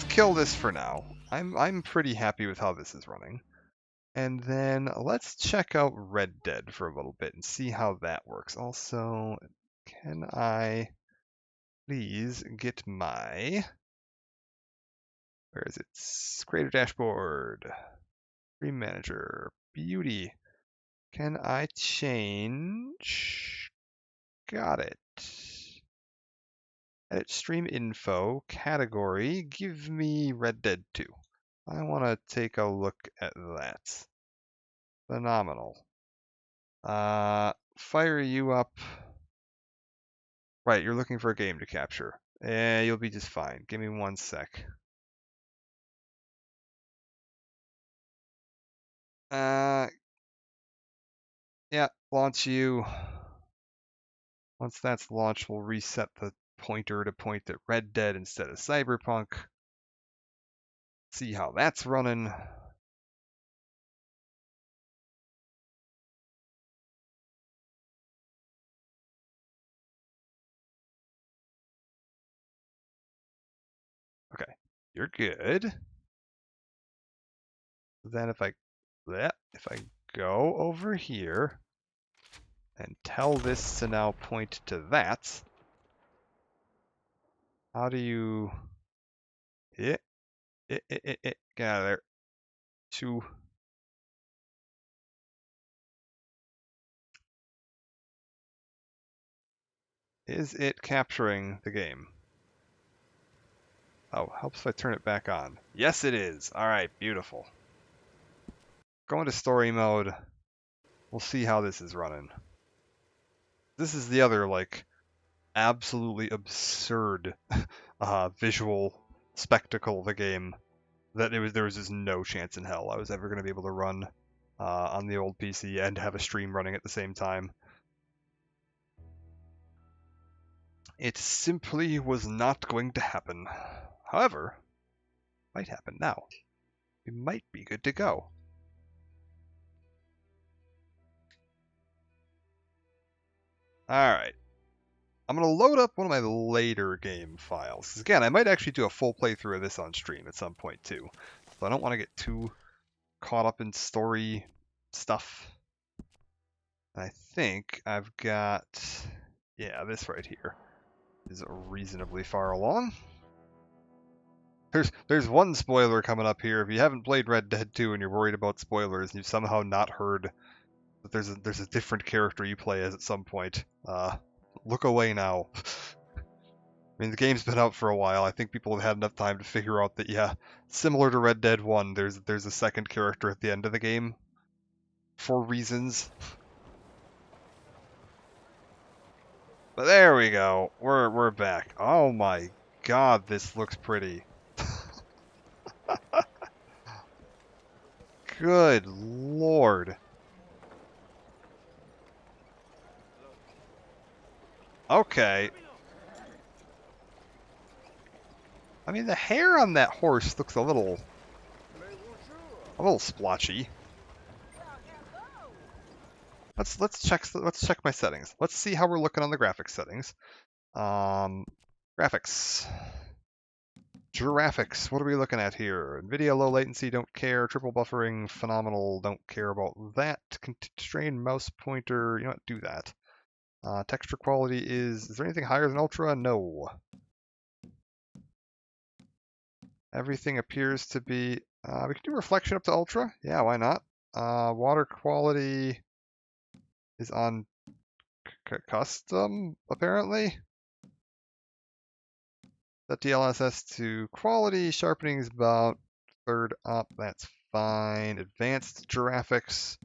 kill this for now. I'm pretty happy with how this is running. And then let's check out Red Dead for a little bit and see how that works. Also, can I please get my... Where is it? Creator dashboard. Stream manager. Beauty. Can I change? Got it. Edit stream info. Category. Give me Red Dead 2. I want to take a look at that. Phenomenal. Fire you up. Right, you're looking for a game to capture. You'll be just fine. Give me 1 sec. Yeah, launch you. Once that's launched, we'll reset the pointer to point at Red Dead instead of Cyberpunk. See how that's running. Okay, you're good. Then if I go over here and tell this to now point to that, how do you... Get out of there. 2. Is it capturing the game? Oh, helps if I turn it back on. Yes, it is. All right, beautiful. Go into story mode. We'll see how this is running. This is the other, like, absolutely absurd visual spectacle of the game that there was just no chance in hell I was ever going to be able to run on the old PC and have a stream running at the same time. It simply was not going to happen. However, might happen now. We might be good to go. Alright. I'm going to load up one of my later game files. 'Cause again, I might actually do a full playthrough of this on stream at some point too. So I don't want to get too caught up in story stuff. I think I've got, yeah, this right here is reasonably far along. There's one spoiler coming up here. If you haven't played Red Dead 2 and you're worried about spoilers and you've somehow not heard that there's a different character you play as at some point, look away now. I mean, the game's been out for a while. I think people have had enough time to figure out that, yeah, similar to Red Dead 1, there's a second character at the end of the game for reasons. But there we go. We're back. Oh my god, this looks pretty. Good lord. Okay. I mean, the hair on that horse looks a little splotchy. Let's check my settings. Let's see how we're looking on the graphics settings. Graphics. Giraffics, what are we looking at here? NVIDIA low latency, don't care. Triple buffering, phenomenal, don't care about that. Constrained mouse pointer, you know what, do that. Texture quality is there anything higher than ultra? No. Everything appears to be, we can do reflection up to ultra. Yeah, why not? Water quality is on custom, apparently. Set DLSS to quality, sharpening is about third up, that's fine. Advanced graphics,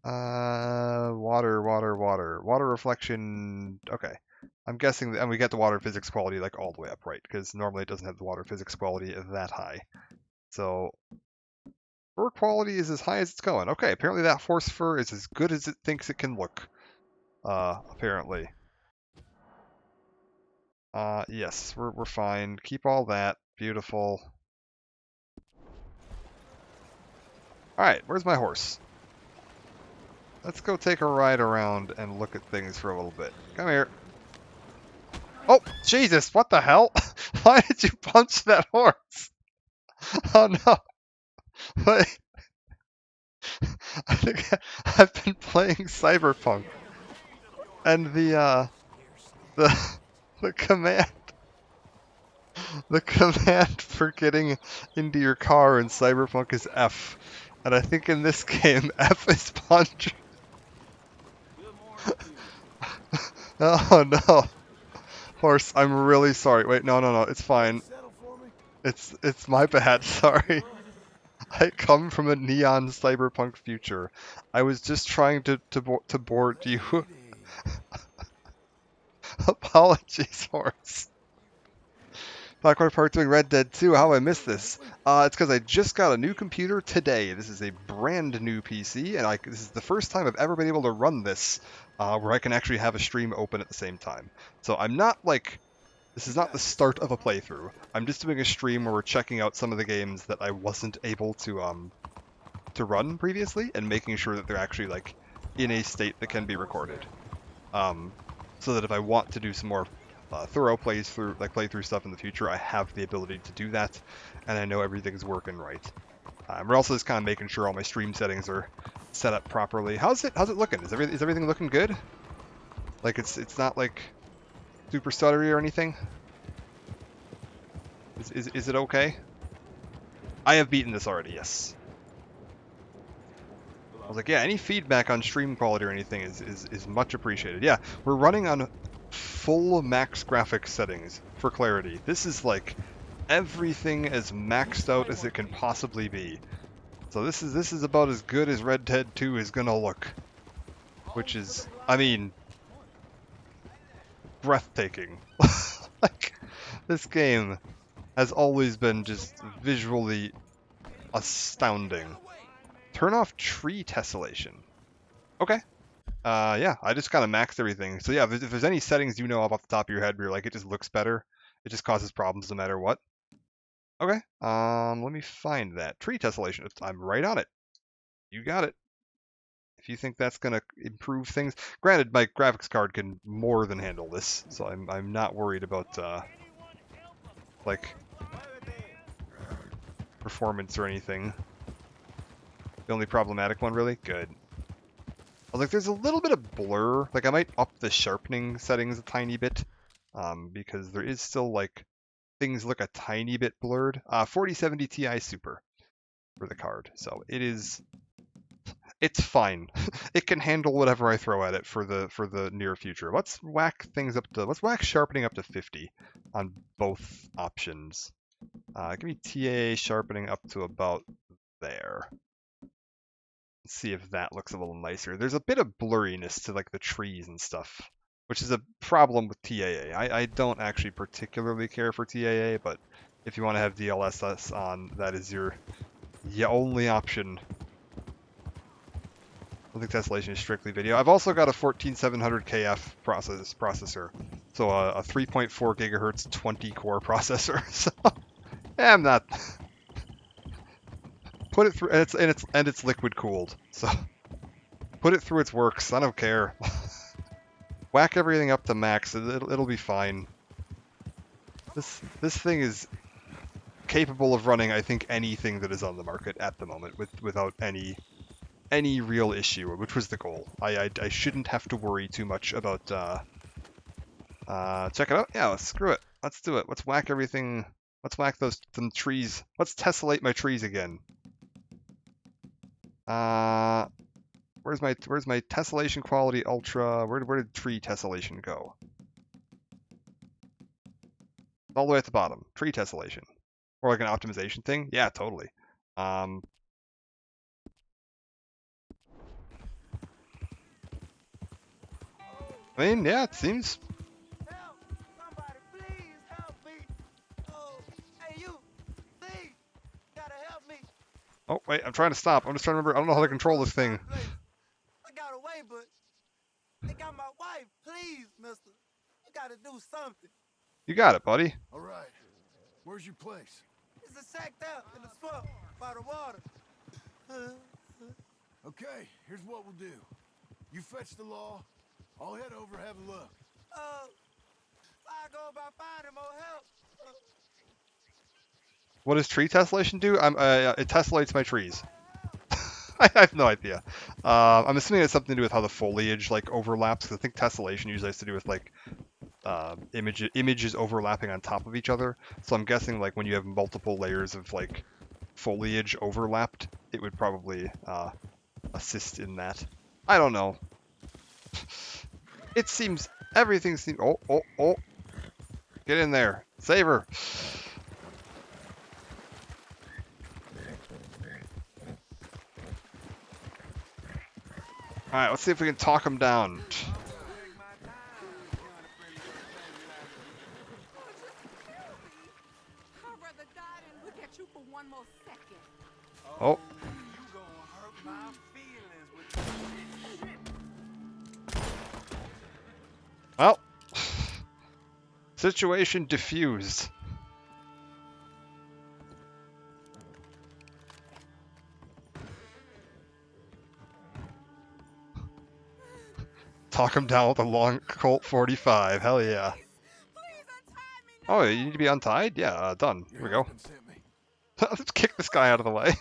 water reflection, okay. I'm guessing, and we get the water physics quality like all the way up, right? Because normally it doesn't have the water physics quality that high. So, fur quality is as high as it's going. Okay, apparently that horse fur is as good as it thinks it can look, apparently. Yes, we're fine. Keep all that. Beautiful. Alright, where's my horse? Let's go take a ride around and look at things for a little bit. Come here. Oh, Jesus, what the hell? Why did you punch that horse? Oh no. Wait. I think I've been playing Cyberpunk. And the command for getting into your car in Cyberpunk is F. And I think in this game, F is punch. Oh no. Horse, I'm really sorry. Wait, no, it's fine. It's my bad, sorry. I come from a neon Cyberpunk future. I was just trying to board you. Apologies, horse. Blackwater Park doing Red Dead 2. How I missed this? It's because I just got a new computer today. This is a brand new PC, and this is the first time I've ever been able to run this, where I can actually have a stream open at the same time. So I'm not this is not the start of a playthrough. I'm just doing a stream where we're checking out some of the games that I wasn't able to run previously, and making sure that they're actually in a state that can be recorded. So that if I want to do some more thorough playthrough stuff in the future, I have the ability to do that, and I know everything's working right. We're also just kind of making sure all my stream settings are set up properly. How's it looking? Is everything looking good? It's not super stuttery or anything? Is it okay? I have beaten this already, yes. I was like, yeah, any feedback on stream quality or anything is much appreciated. Yeah, we're running on full max graphics settings for clarity. This is everything as maxed out as it can possibly be. So this is about as good as Red Dead 2 is gonna look. Which is, I mean, breathtaking. This game has always been just visually astounding. Turn off tree tessellation. Okay. Yeah, I just kind of maxed everything. So yeah, if there's any settings you know off the top of your head where you're it just looks better, it just causes problems no matter what, Okay. Let me find that tree tessellation. I'm right on it. You got it. If you think that's gonna improve things, granted, my graphics card can more than handle this, so I'm not worried about like performance or anything. The only problematic one, really? Good. Like, there's a little bit of blur. Like, I might up the sharpening settings a tiny bit, because there is still, like, things look a tiny bit blurred. 4070 Ti Super for the card, so it's fine. It can handle whatever I throw at it for the near future. Let's whack sharpening up to 50 on both options. Give me TA sharpening up to about there. Let's see if that looks a little nicer. There's a bit of blurriness to like the trees and stuff, which is a problem with TAA. I don't actually particularly care for TAA, but if you want to have DLSS on, that is your only option. I think tessellation is strictly video. I've also got a 14700KF processor, so a 3.4 gigahertz 20 core processor. So yeah, I'm not. Put it through, and it's liquid cooled. So put it through its works. I don't care. Whack everything up to max. It'll be fine. This thing is capable of running, I think, anything that is on the market at the moment without any real issue, which was the goal. I shouldn't have to worry too much about check it out. Yeah, screw it. Let's do it. Let's whack everything. Let's whack some trees. Let's tessellate my trees again. Where's my tessellation quality ultra? Where did tree tessellation go? All the way at the bottom. Tree tessellation. Or like an optimization thing? Yeah, totally. I mean, yeah, it seems. Help! Somebody, please help me! Oh, hey you! Please! Gotta help me! Oh, wait, I'm trying to stop. I'm just trying to remember. I don't know how to control this thing. I got away, but they got my wife. Please, mister. You gotta do something. You got it, buddy. All right. Where's your place? It's a shack there in the swamp by the water. Okay, here's what we'll do. You fetch the law. I'll head over, have a look. I go about finding more help. What does tree tessellation do? It tessellates my trees. I have no idea. I'm assuming it's something to do with how the foliage like overlaps. Because I think tessellation usually has to do with like images overlapping on top of each other. So I'm guessing like when you have multiple layers of like foliage overlapped, it would probably assist in that. I don't know. It seems everything seems. Oh! Get in there, save her. All right, let's see if we can talk him down. Oh. Well, situation diffused. Talk him down with a long Colt 45. Hell yeah. Oh, you need to be untied? Yeah, done. Here we go. Let's kick this guy out of the way. Thank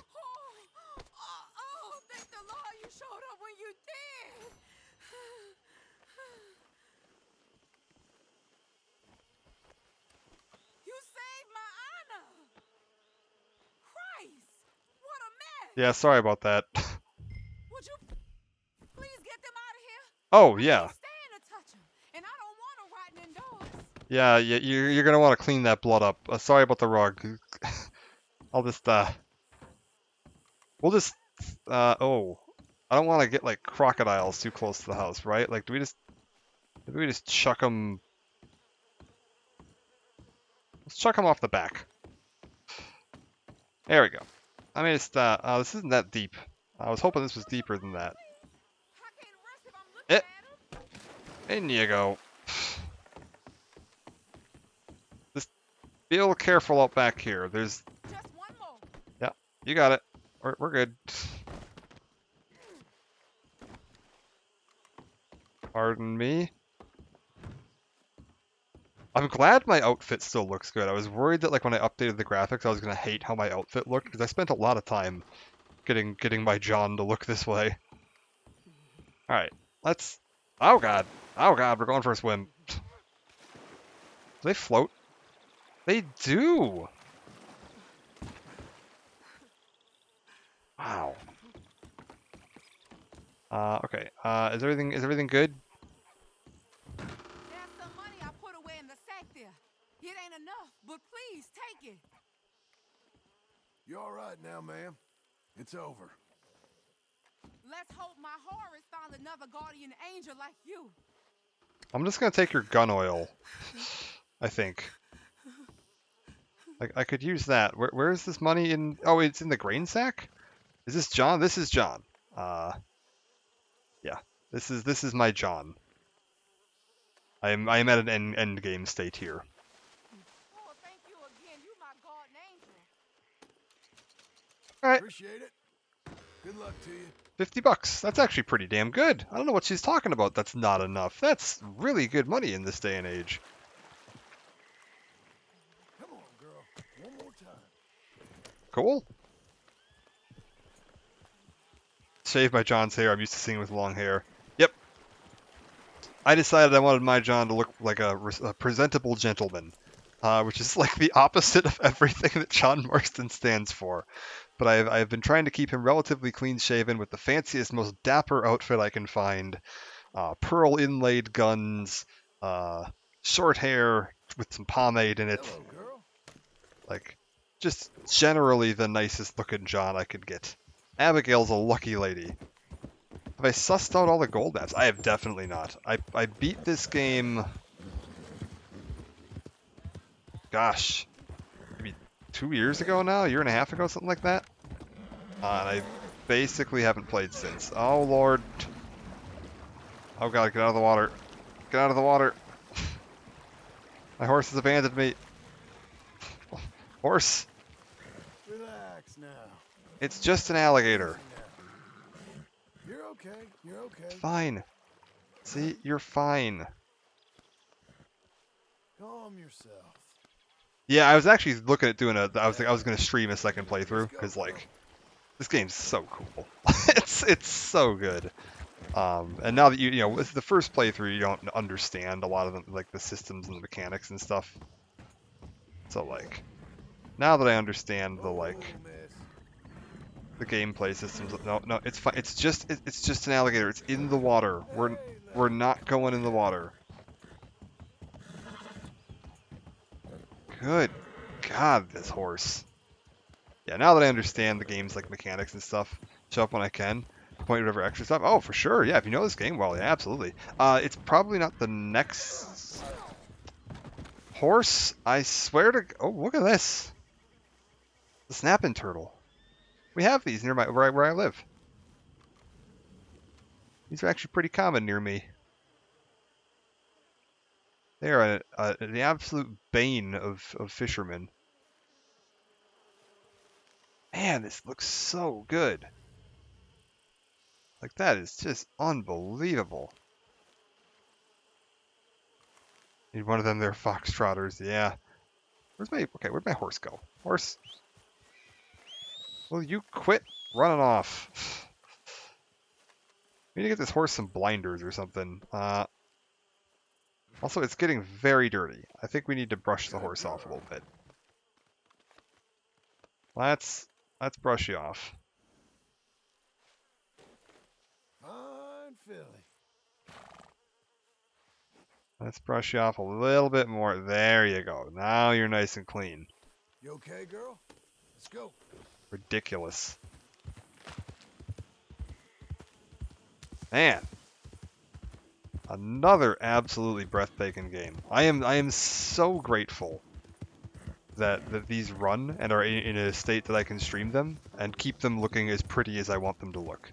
the Lord you showed up when you did. You saved my honor. Christ, what a mess. Yeah, sorry about that. Would you please get them out of here? Oh, yeah. And I don't want them riding indoors. Yeah, you're gonna want to clean that blood up. Sorry about the rug. I'll just we'll just oh, I don't want to get like crocodiles too close to the house, right? Like, do we just chuck them? Let's chuck them off the back. There we go. I mean, it's this isn't that deep. I was hoping this was deeper than that. In you go. Be a little careful out back here. There's... Just one more. Yeah, you got it. We're good. Pardon me. I'm glad my outfit still looks good. I was worried that like when I updated the graphics, I was gonna hate how my outfit looked because I spent a lot of time getting my John to look this way. All right, let's. Oh god, we're going for a swim. Do they float? They do. Wow. Okay. Is everything good? There's some money I put away in the sack there. It ain't enough, but please take it. You all right now, ma'am? It's over. Let's hope my Horus found another guardian angel like you. I'm just gonna take your gun oil. I think. I could use that. Where is this money in? Oh, it's in the grain sack. Is this John? This is John. Yeah. This is my John. I am at an end game state here. Oh, thank you again. You my guardian angel. All right. Appreciate it. Good luck to you. $50. That's actually pretty damn good. I don't know what she's talking about. That's not enough. That's really good money in this day and age. Come on, girl. One more time. Cool. Shaved my John's hair. I'm used to seeing with long hair. Yep. I decided I wanted my John to look like a presentable gentleman, which is like the opposite of everything that John Marston stands for. But I've been trying to keep him relatively clean-shaven with the fanciest, most dapper outfit I can find. Pearl inlaid guns, short hair with some pomade in it. Hello, girl. Like, just generally the nicest looking John I could get. Abigail's a lucky lady. Have I sussed out all the gold maps? I have definitely not. I beat this game... Gosh. Maybe 2 years ago now? A year and a half ago? Something like that? And I basically haven't played since. Oh, Lord. Oh, God. Get out of the water. Get out of the water. My horse has abandoned me. Horse. Relax now. It's just an alligator. You're okay. You're okay. Fine. See, you're fine. Calm yourself. Yeah, I was actually looking at doing I was going to stream a second playthrough because like this game's so cool. it's so good. And now that you know with the first playthrough you don't understand a lot of the systems and the mechanics and stuff. So like now that I understand the gameplay systems, no, it's fine. It's just an alligator. It's in the water. We're not going in the water. Good God, this horse. Yeah, now that I understand the game's like mechanics and stuff, show up when I can, point whatever extra stuff. Oh, for sure. Yeah, if you know this game well, yeah, absolutely. It's probably not the next horse. I swear to. Oh, look at this. The snapping turtle. We have these near where I live. These are actually pretty common near me. They are the absolute bane of fishermen. Man, this looks so good. Like, that is just unbelievable. Need one of them there, foxtrotters, yeah. Where'd my horse go? Horse? Will you quit running off? We need to get this horse some blinders or something. Also, it's getting very dirty. I think we need to brush the horse off a little bit. Let's brush you off. Fine, Philly. Let's brush you off a little bit more. There you go. Now you're nice and clean. You okay, girl? Let's go. Ridiculous. Man. Another absolutely breathtaking game. I am so grateful that these run and are in a state that I can stream them and keep them looking as pretty as I want them to look.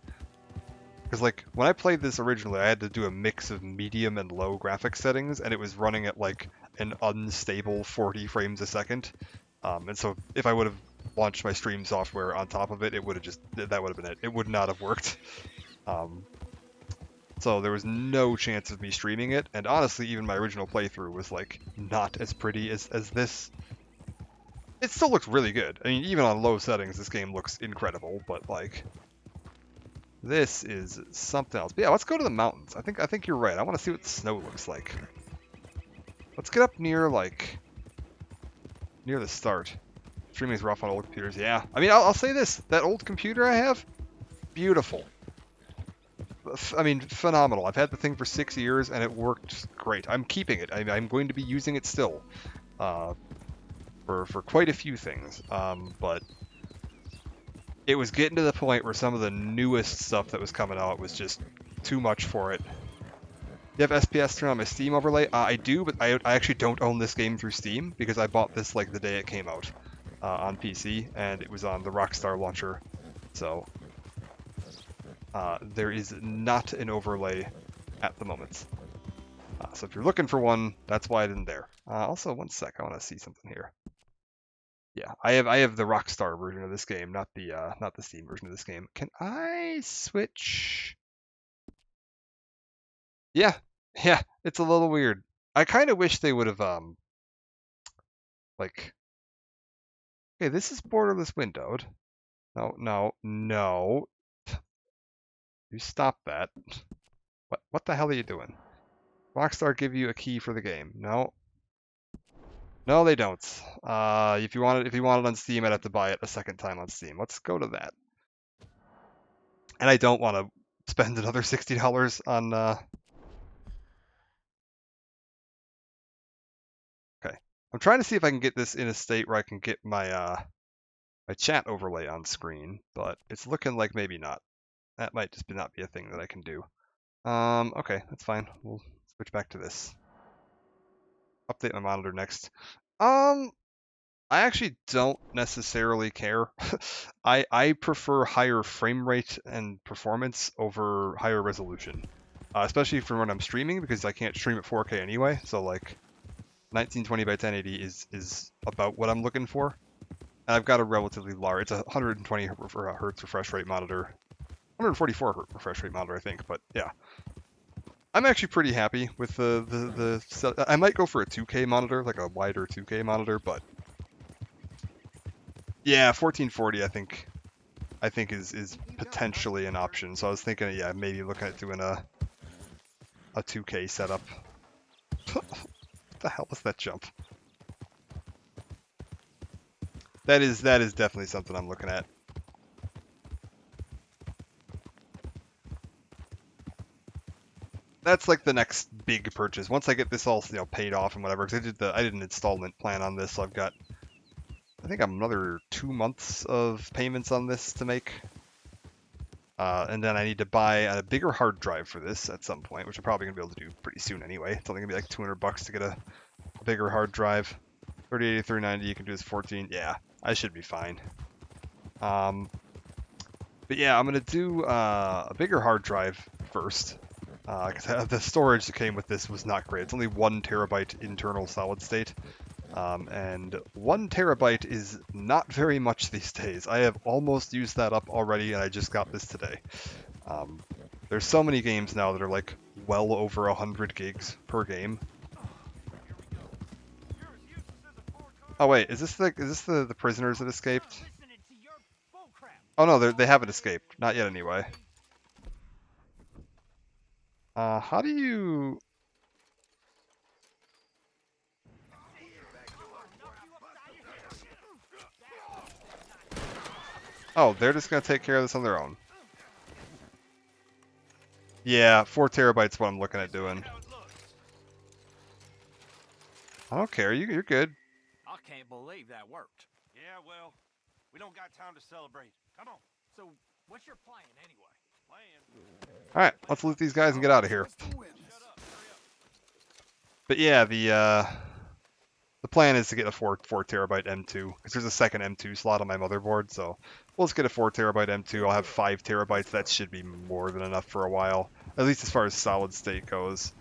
Because like when I played this originally, I had to do a mix of medium and low graphics settings, and it was running at like an unstable 40 frames a second. And so if I would have launched my stream software on top of it, that would have been it. It would not have worked. So there was no chance of me streaming it, and honestly, even my original playthrough was like not as pretty as this. It still looks really good. I mean, even on low settings, this game looks incredible, but like this is something else. But yeah, let's go to the mountains. I think you're right. I want to see what the snow looks like. Let's get up near the start. Streaming is rough on old computers. Yeah, I mean, I'll say this: that old computer I have, beautiful. I mean, phenomenal. I've had the thing for 6 years and it worked great. I'm keeping it. I'm going to be using it still for quite a few things. But it was getting to the point where some of the newest stuff that was coming out was just too much for it. You have SPS turned on my Steam overlay? I do, but I actually don't own this game through Steam because I bought this like the day it came out on PC, and it was on the Rockstar launcher. So there is not an overlay at the moment. So if you're looking for one, that's why it isn't there. Also, one sec, I want to see something here. Yeah, I have the Rockstar version of this game, not the Steam version of this game. Can I switch? Yeah, it's a little weird. I kind of wish they would have like. Okay, this is borderless windowed. No. You stop that. What the hell are you doing? Rockstar give you a key for the game. No, they don't. If you want it on Steam, I'd have to buy it a second time on Steam. Let's go to that. And I don't want to spend another $60 on. Okay, I'm trying to see if I can get this in a state where I can get my my chat overlay on screen, but it's looking like maybe not. That might just not be a thing that I can do. Okay, that's fine. We'll switch back to this. Update my monitor next. I actually don't necessarily care. I prefer higher frame rate and performance over higher resolution, especially for when I'm streaming, because I can't stream at 4K anyway. So like 1920 by 1080 is about what I'm looking for. And I've got a relatively large. It's a 120 hertz refresh rate monitor. 144 refresh rate monitor, I think, but yeah. I'm actually pretty happy with the I might go for a 2K monitor, like a wider 2K monitor, but yeah, 1440 I think is potentially an option. So I was thinking, yeah, maybe looking at doing a 2K setup. What the hell was that jump? That is definitely something I'm looking at. That's like the next big purchase. Once I get this all, paid off and whatever, because I did an installment plan on this, so I've got, I think, another 2 months of payments on this to make. And then I need to buy a bigger hard drive for this at some point, which I'm probably gonna be able to do pretty soon anyway. It's only gonna be like $200 to get a bigger hard drive. 3080, 390, you can do this 14. Yeah, I should be fine. But yeah, I'm gonna do a bigger hard drive first. Because the storage that came with this was not great. It's only 1 terabyte internal solid state. And 1 terabyte is not very much these days. I have almost used that up already, and I just got this today. There's so many games now that are like well over 100 gigs per game. Oh wait, is this the prisoners that escaped? Oh no, they haven't escaped. Not yet anyway. How do you... Oh, they're just going to take care of this on their own. Yeah, 4 terabytes what I'm looking at doing. I don't care, you're good. I can't believe that worked. Yeah, well, we don't got time to celebrate. Come on. So, what's your plan anyway? Alright, let's loot these guys and get out of here. But yeah, the plan is to get a 4 terabyte M2, because there's a second M2 slot on my motherboard, so we'll just get a 4 terabyte M2. I'll have 5 terabytes. That should be more than enough for a while, at least as far as solid state goes.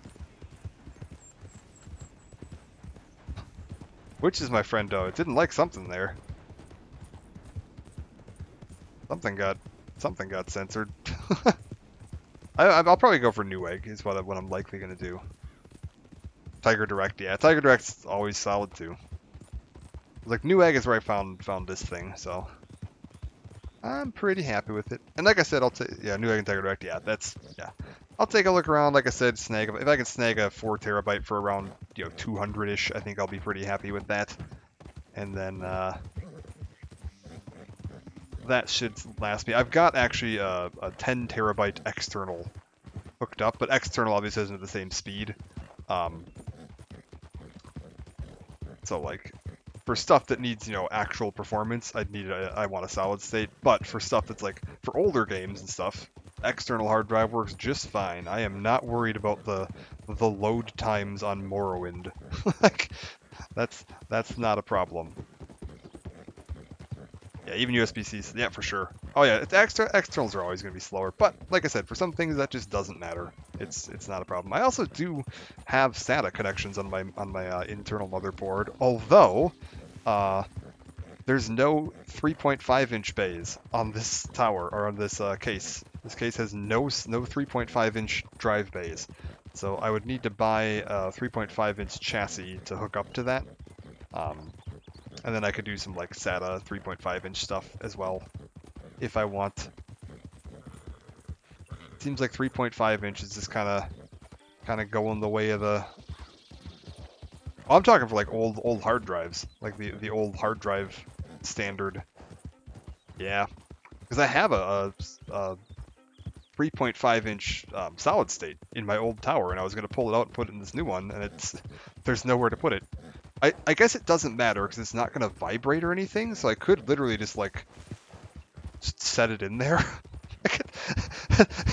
Which is my friend, though. It didn't like something there. Something got censored. I'll probably go for Newegg is what I'm likely gonna do. Tiger Direct, yeah, Tiger Direct's always solid too. Like Newegg is where I found this thing, so I'm pretty happy with it. And like I said, Newegg and Tiger Direct, yeah. I'll take a look around. Like I said, if I can snag a 4 terabyte for around 200-ish, I think I'll be pretty happy with that. And then that should last me. I've got actually a 10 terabyte external hooked up, but external obviously isn't at the same speed. So like for stuff that needs actual performance, I want a solid state. But for stuff that's like for older games and stuff, external hard drive works just fine. I am not worried about the load times on Morrowind. Like that's not a problem. Yeah, even USB-Cs, yeah, for sure. Oh yeah, externals are always going to be slower, but like I said, for some things that just doesn't matter. It's not a problem. I also do have SATA connections on my internal motherboard, although there's no 3.5-inch bays on this tower or on this case. This case has no 3.5-inch drive bays, so I would need to buy a 3.5-inch chassis to hook up to that. And then I could do some like SATA 3.5-inch stuff as well, if I want. Seems like 3.5 inch is just kind of going the way of the. Oh, I'm talking for like old hard drives, like the old hard drive standard. Yeah, because I have a 3.5-inch solid state in my old tower, and I was gonna pull it out and put it in this new one, and there's nowhere to put it. I guess it doesn't matter because it's not going to vibrate or anything, so I could literally just set it in there.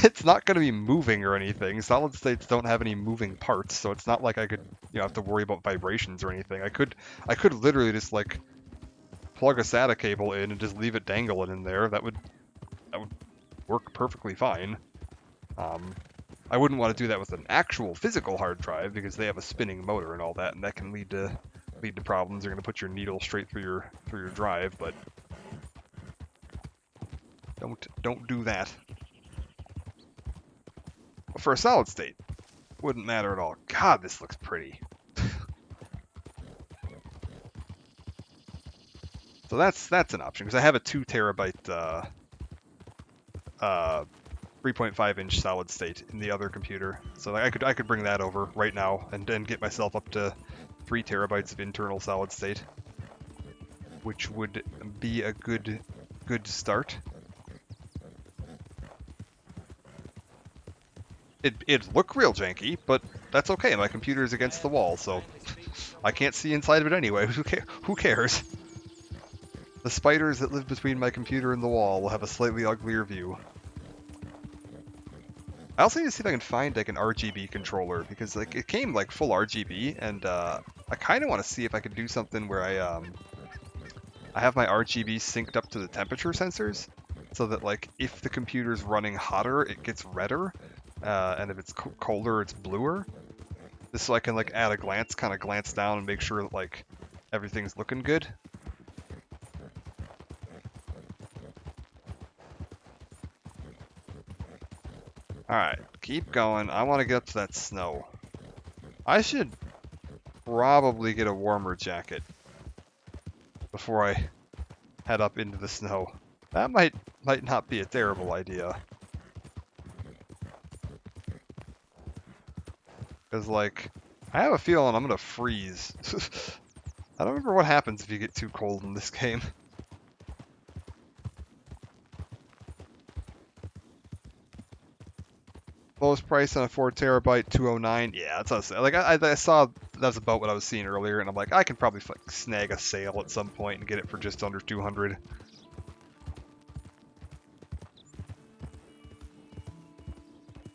It's not going to be moving or anything. Solid states don't have any moving parts, so it's not like I could have to worry about vibrations or anything. I could literally just plug a SATA cable in and just leave it dangling in there. That would work perfectly fine. I wouldn't want to do that with an actual physical hard drive because they have a spinning motor and all that, and that can lead to problems. You're going to put your needle straight through your drive, but don't do that. But for a solid state, wouldn't matter at all. God, this looks pretty. So that's an option because I have a 2 terabyte 3.5-inch solid state in the other computer, so I could bring that over right now and then get myself up to 3 terabytes of internal solid state, which would be a good start. It'd look real janky, but that's okay. My computer is against the wall, so I can't see inside of it anyway. Who cares? The spiders that live between my computer and the wall will have a slightly uglier view. I also need to see if I can find an RGB controller because it came full RGB, and I kind of want to see if I could do something where I have my RGB synced up to the temperature sensors, so that if the computer's running hotter, it gets redder, and if it's colder, it's bluer. Just so I can at a glance, kind of glance down and make sure that everything's looking good. Alright, keep going. I want to get up to that snow. I should probably get a warmer jacket before I head up into the snow. That might not be a terrible idea. Because, I have a feeling I'm going to freeze. I don't remember what happens if you get too cold in this game. Lowest price on a 4 terabyte, $209. Yeah, that's what I was saying. I saw that's about what I was seeing earlier, and I'm like, I can probably snag a sale at some point and get it for just under 200.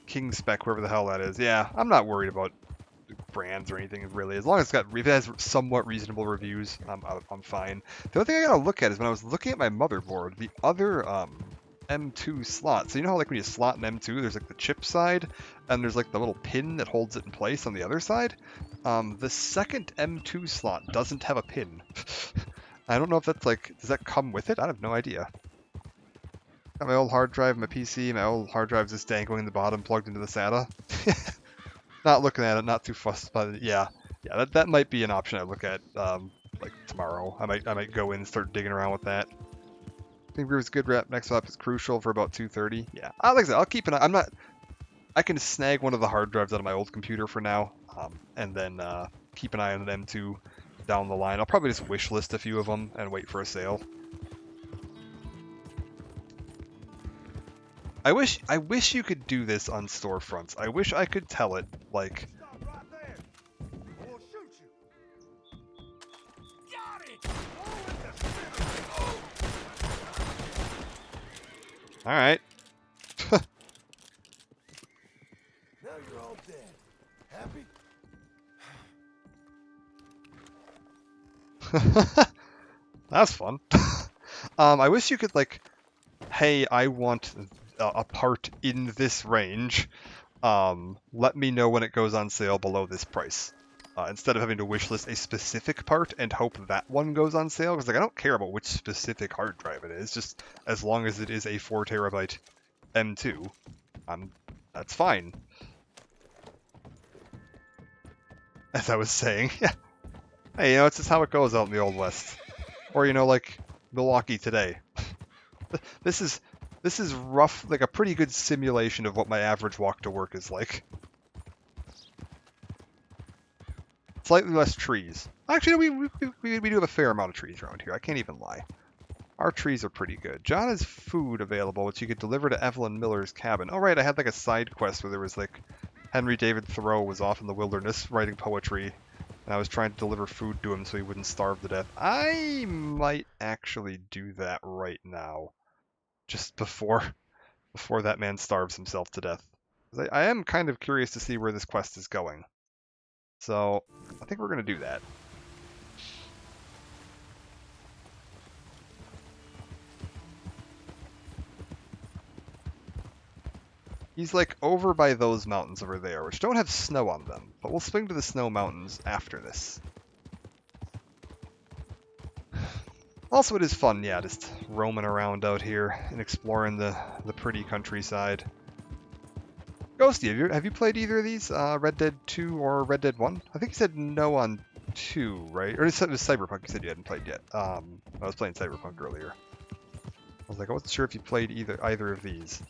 King Spec, whoever the hell that is. Yeah, I'm not worried about brands or anything really. As long as it has somewhat reasonable reviews, I'm fine. The other thing I gotta look at is when I was looking at my motherboard, the other M2 slot. So you know how like when you slot an M2, there's like the chip side, and there's like the little pin that holds it in place on the other side? The second M2 slot doesn't have a pin. I don't know if that's like, does that come with it? I have no idea. Got my old hard drive, my PC, my old hard drive's just dangling in the bottom, plugged into the SATA. Not looking at it, not too fussed, but yeah, that might be an option I look at like tomorrow. I might go in and start digging around with that. I think Groove's good rep. Next up is Crucial for about 230. Yeah, like I said, I'll keep an eye. I can snag one of the hard drives out of my old computer for now, and then keep an eye on an M2 down the line. I'll probably just wish list a few of them and wait for a sale. I wish you could do this on storefronts. I wish I could tell it like. All right. Now you're all dead. Happy? That's fun. I wish you could like, hey, I want a part in this range. Let me know when it goes on sale below this price. Instead of having to wishlist a specific part and hope that one goes on sale, because like I don't care about which specific hard drive it is, just as long as it is a 4 terabyte M2, that's fine. As I was saying, yeah. Hey, you know, it's just how it goes out in the Old West, or you know, like Milwaukee today. This is rough, like a pretty good simulation of what my average walk to work is like. Slightly less trees. Actually, we do have a fair amount of trees around here. I can't even lie. Our trees are pretty good. John has food available, which you could deliver to Evelyn Miller's cabin. Oh, right, I had like a side quest where there was like Henry David Thoreau was off in the wilderness writing poetry, and I was trying to deliver food to him so he wouldn't starve to death. I might actually do that right now, just before that man starves himself to death. I am kind of curious to see where this quest is going. So, I think we're going to do that. He's like over by those mountains over there, which don't have snow on them, but we'll swing to the snow mountains after this. Also, it is fun, yeah, just roaming around out here and exploring the pretty countryside. Ghosty, have you played either of these? Red Dead 2 or Red Dead 1? I think you said no on 2, right? Or it was Cyberpunk you said you hadn't played yet. I was playing Cyberpunk earlier. I was like, I wasn't sure if you played either of these.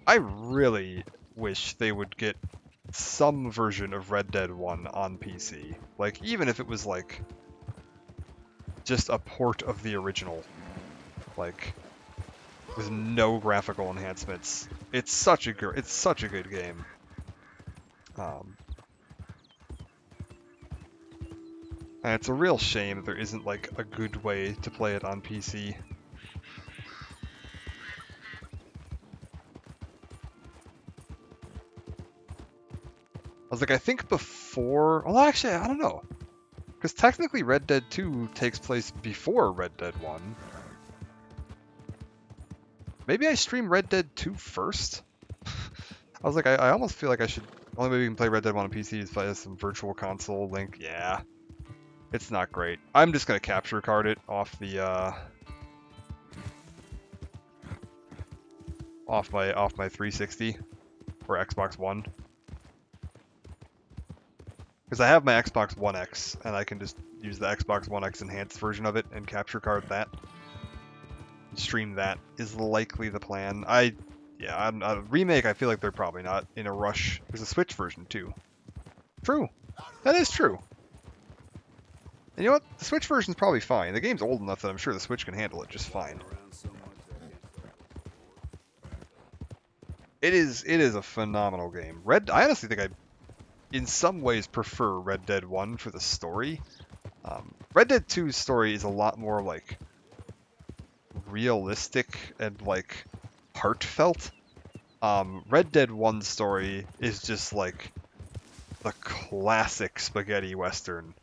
I really wish they would get some version of Red Dead 1 on PC. Like, even if it was like just a port of the original. Like, with no graphical enhancements. It's such a good game. And it's a real shame that there isn't like a good way to play it on PC. I was like, I think before... Well, actually, I don't know. Because technically Red Dead 2 takes place before Red Dead 1. Maybe I stream Red Dead 2 first? I was like, I almost feel like I should... Only way we can play Red Dead 1 on PC is via some virtual console link. Yeah. It's not great. I'm just going to capture card it off the... off my 360 or Xbox One. Because I have my Xbox One X, and I can just use the Xbox One X enhanced version of it and capture card that. Stream that is likely the plan. A remake, I feel like they're probably not in a rush. There's a Switch version too. True. That is true. And you know what? The Switch version's probably fine. The game's old enough that I'm sure the Switch can handle it just fine. It is a phenomenal game. I honestly think I, in some ways, prefer Red Dead 1 for the story. Red Dead 2's story is a lot more like realistic and like heartfelt. Red Dead 1's story is just like the classic spaghetti western.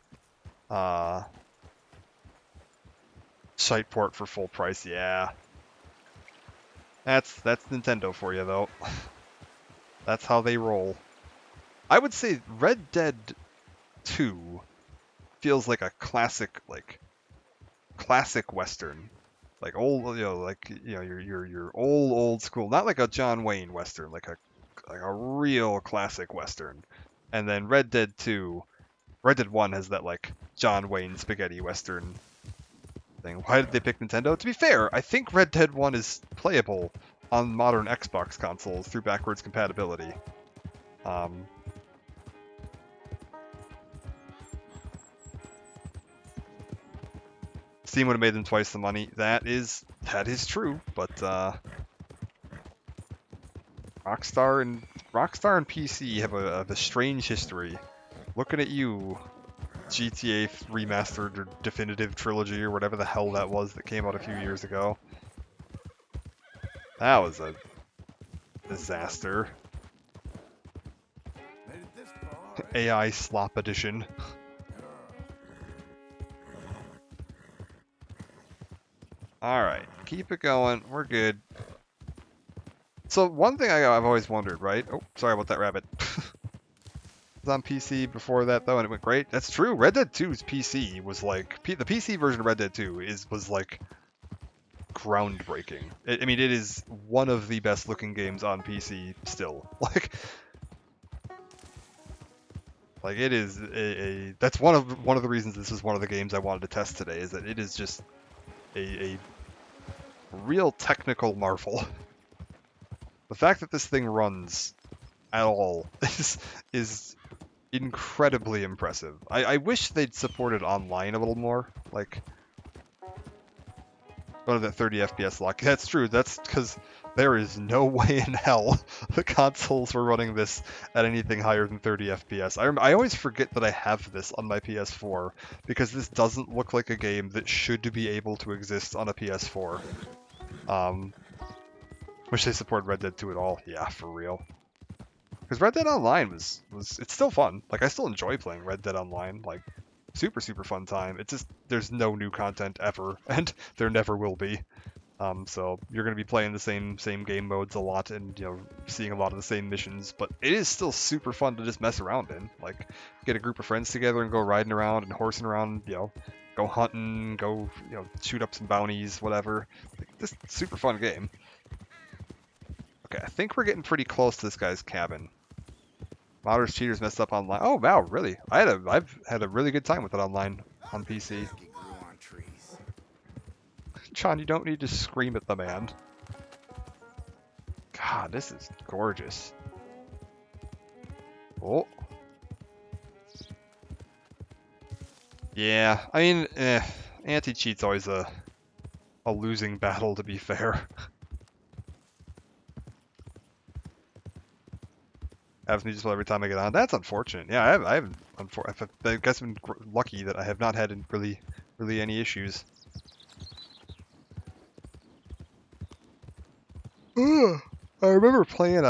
Site port for full price, yeah. That's Nintendo for you, though. That's how they roll. I would say Red Dead 2 feels like a classic Western. Like old, your old school, not like a John Wayne Western, like a real classic Western. And then Red Dead 1 has that like John Wayne spaghetti Western thing. Why did they pick Nintendo? To be fair, I think Red Dead 1 is playable on modern Xbox consoles through backwards compatibility. Steam would have made them twice the money. That is true, but Rockstar and PC have a strange history. Looking at you, GTA Remastered or Definitive Trilogy or whatever the hell that was that came out a few years ago. That was a disaster. AI Slop Edition. Alright, keep it going. We're good. So one thing I've always wondered, right? Oh, sorry about that rabbit. It was on PC before that though, and it went great. That's true. Red Dead 2's PC was like the PC version of Red Dead 2 was like groundbreaking. I mean, it is one of the best looking games on PC still. Like it is that's one of the reasons this is one of the games I wanted to test today, is that it is just a real technical marvel. The fact that this thing runs at all is incredibly impressive. I wish they'd supported online a little more. Like, one of that 30 FPS lock. That's true. That's because there is no way in hell the consoles were running this at anything higher than 30 FPS. I always forget that I have this on my PS4 because this doesn't look like a game that should be able to exist on a PS4. Wish they supported Red Dead 2 at all. Yeah, for real. Because Red Dead Online was it's still fun. Like, I still enjoy playing Red Dead Online. Like, super fun time. It's just there's no new content ever, and there never will be. So you're gonna be playing the same game modes a lot, and seeing a lot of the same missions. But it is still super fun to just mess around in. Like, get a group of friends together and go riding around and horsing around. Go hunting, go shoot up some bounties, whatever. Like, just super fun game. Okay, I think we're getting pretty close to this guy's cabin. Modders Cheaters messed up online. Oh wow, really? I've had a really good time with it online on PC. John, you don't need to scream at the man. God, this is gorgeous. Oh. Yeah, I mean, anti-cheat's always a losing battle, to be fair. Happens to me just about every time I get on. That's unfortunate. Yeah, I guess I've been lucky that I have not had really any issues. I remember playing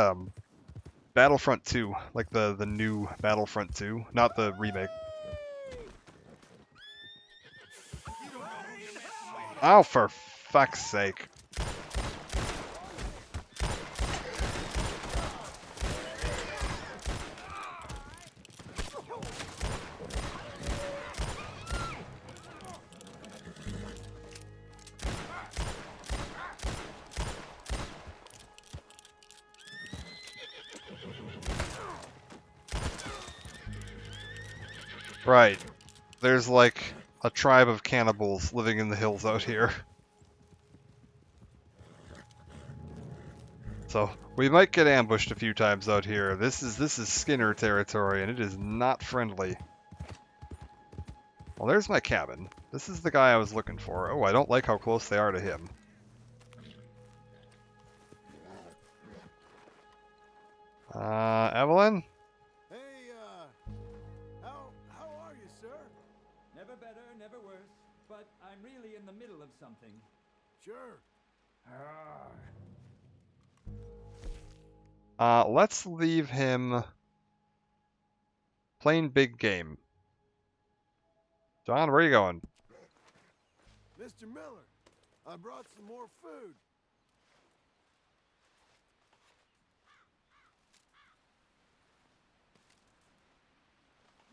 Battlefront 2, like the new Battlefront 2, not the remake. Oh, for fuck's sake. Right. There's like a tribe of cannibals living in the hills out here. So we might get ambushed a few times out here. This is Skinner territory, and it is not friendly. Well, there's my cabin. This is the guy I was looking for. Oh, I don't like how close they are to him. Evelyn? How are you, sir? Never better, never worse, but I'm really in the middle of something. Sure. Let's leave him playing big game. John, where are you going? Mr. Miller, I brought some more food.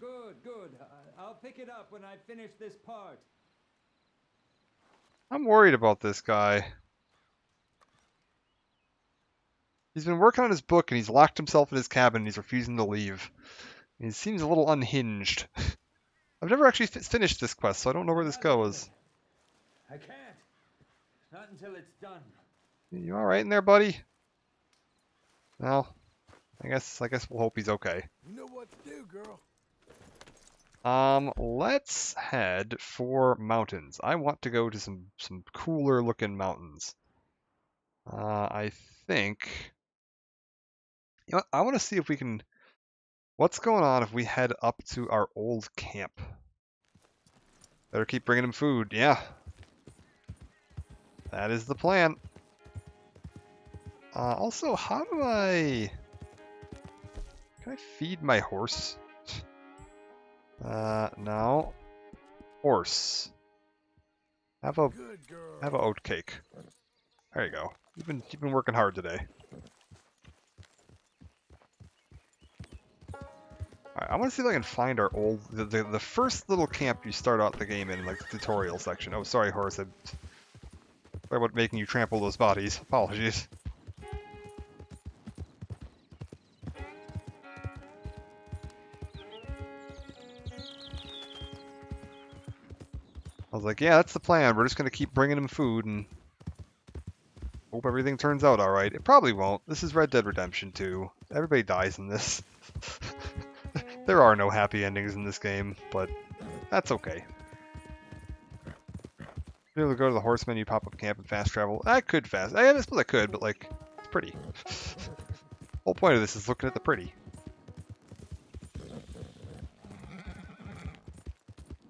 Good, good. I'll pick it up when I finish this part. I'm worried about this guy. He's been working on his book and he's locked himself in his cabin and he's refusing to leave. He seems a little unhinged. I've never actually finished this quest, so I don't know where this goes. I can't. Not until it's done. You alright in there, buddy? Well, I guess we'll hope he's okay. You know what to do, girl. Let's head for mountains. I want to go to some cooler looking mountains. I think... You know what? I want to see if we can... What's going on if we head up to our old camp? Better keep bringing him food. Yeah. That is the plan. Also, how do I... Can I feed my horse? No. Horse. Have a oat cake. There you go. You've been working hard today. Alright, I want to see if I can find our old the first little camp you start out the game in, like the tutorial section. Oh, sorry, horse. Sorry about making you trample those bodies. Apologies. I was like, yeah, that's the plan. We're just going to keep bringing him food and hope everything turns out alright. It probably won't. This is Red Dead Redemption 2. Everybody dies in this. There are no happy endings in this game, but that's okay. Be able to go to the horse menu, pop up camp, and fast travel. I could fast. I suppose I could, but like, it's pretty. Whole point of this is looking at the pretty.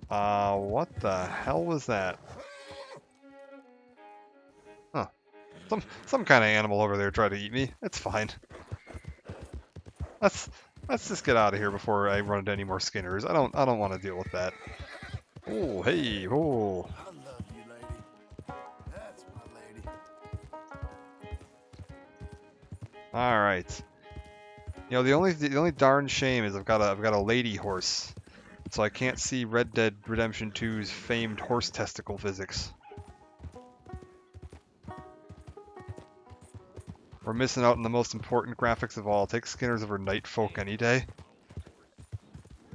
What the hell was that? Huh. Some kind of animal over there tried to eat me. It's fine. Let's just get out of here before I run into any more Skinners. I don't want to deal with that. Oh, hey, oh. I love you, lady. That's my lady. All right. You know, the only darn shame is I've got a lady horse, so I can't see Red Dead Redemption 2's famed horse testicle physics. We're missing out on the most important graphics of all. Take Skinners over Night Folk any day.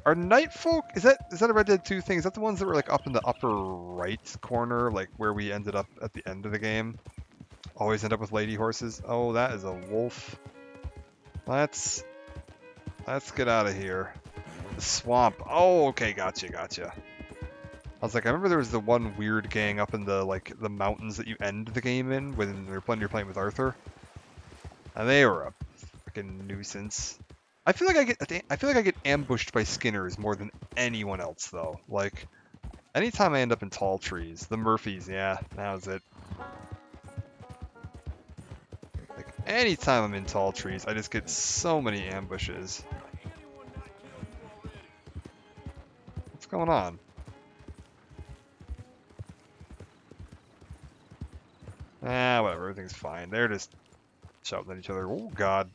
Are Night Folk, is that a Red Dead 2 thing? Is that the ones that were like up in the upper right corner, like where we ended up at the end of the game? Always end up with lady horses. Oh, that is a wolf. Let's get out of here. The swamp. Oh, okay, gotcha. I was like, I remember there was the one weird gang up in the mountains that you end the game in when you're playing with Arthur. And they were a freaking nuisance. I feel like I get ambushed by Skinners more than anyone else though. Like, anytime I end up in tall trees, the Murphys, yeah, that was it. Like, anytime I'm in tall trees, I just get so many ambushes. What's going on? Ah, whatever, everything's fine. They're just shouting at each other. Oh god.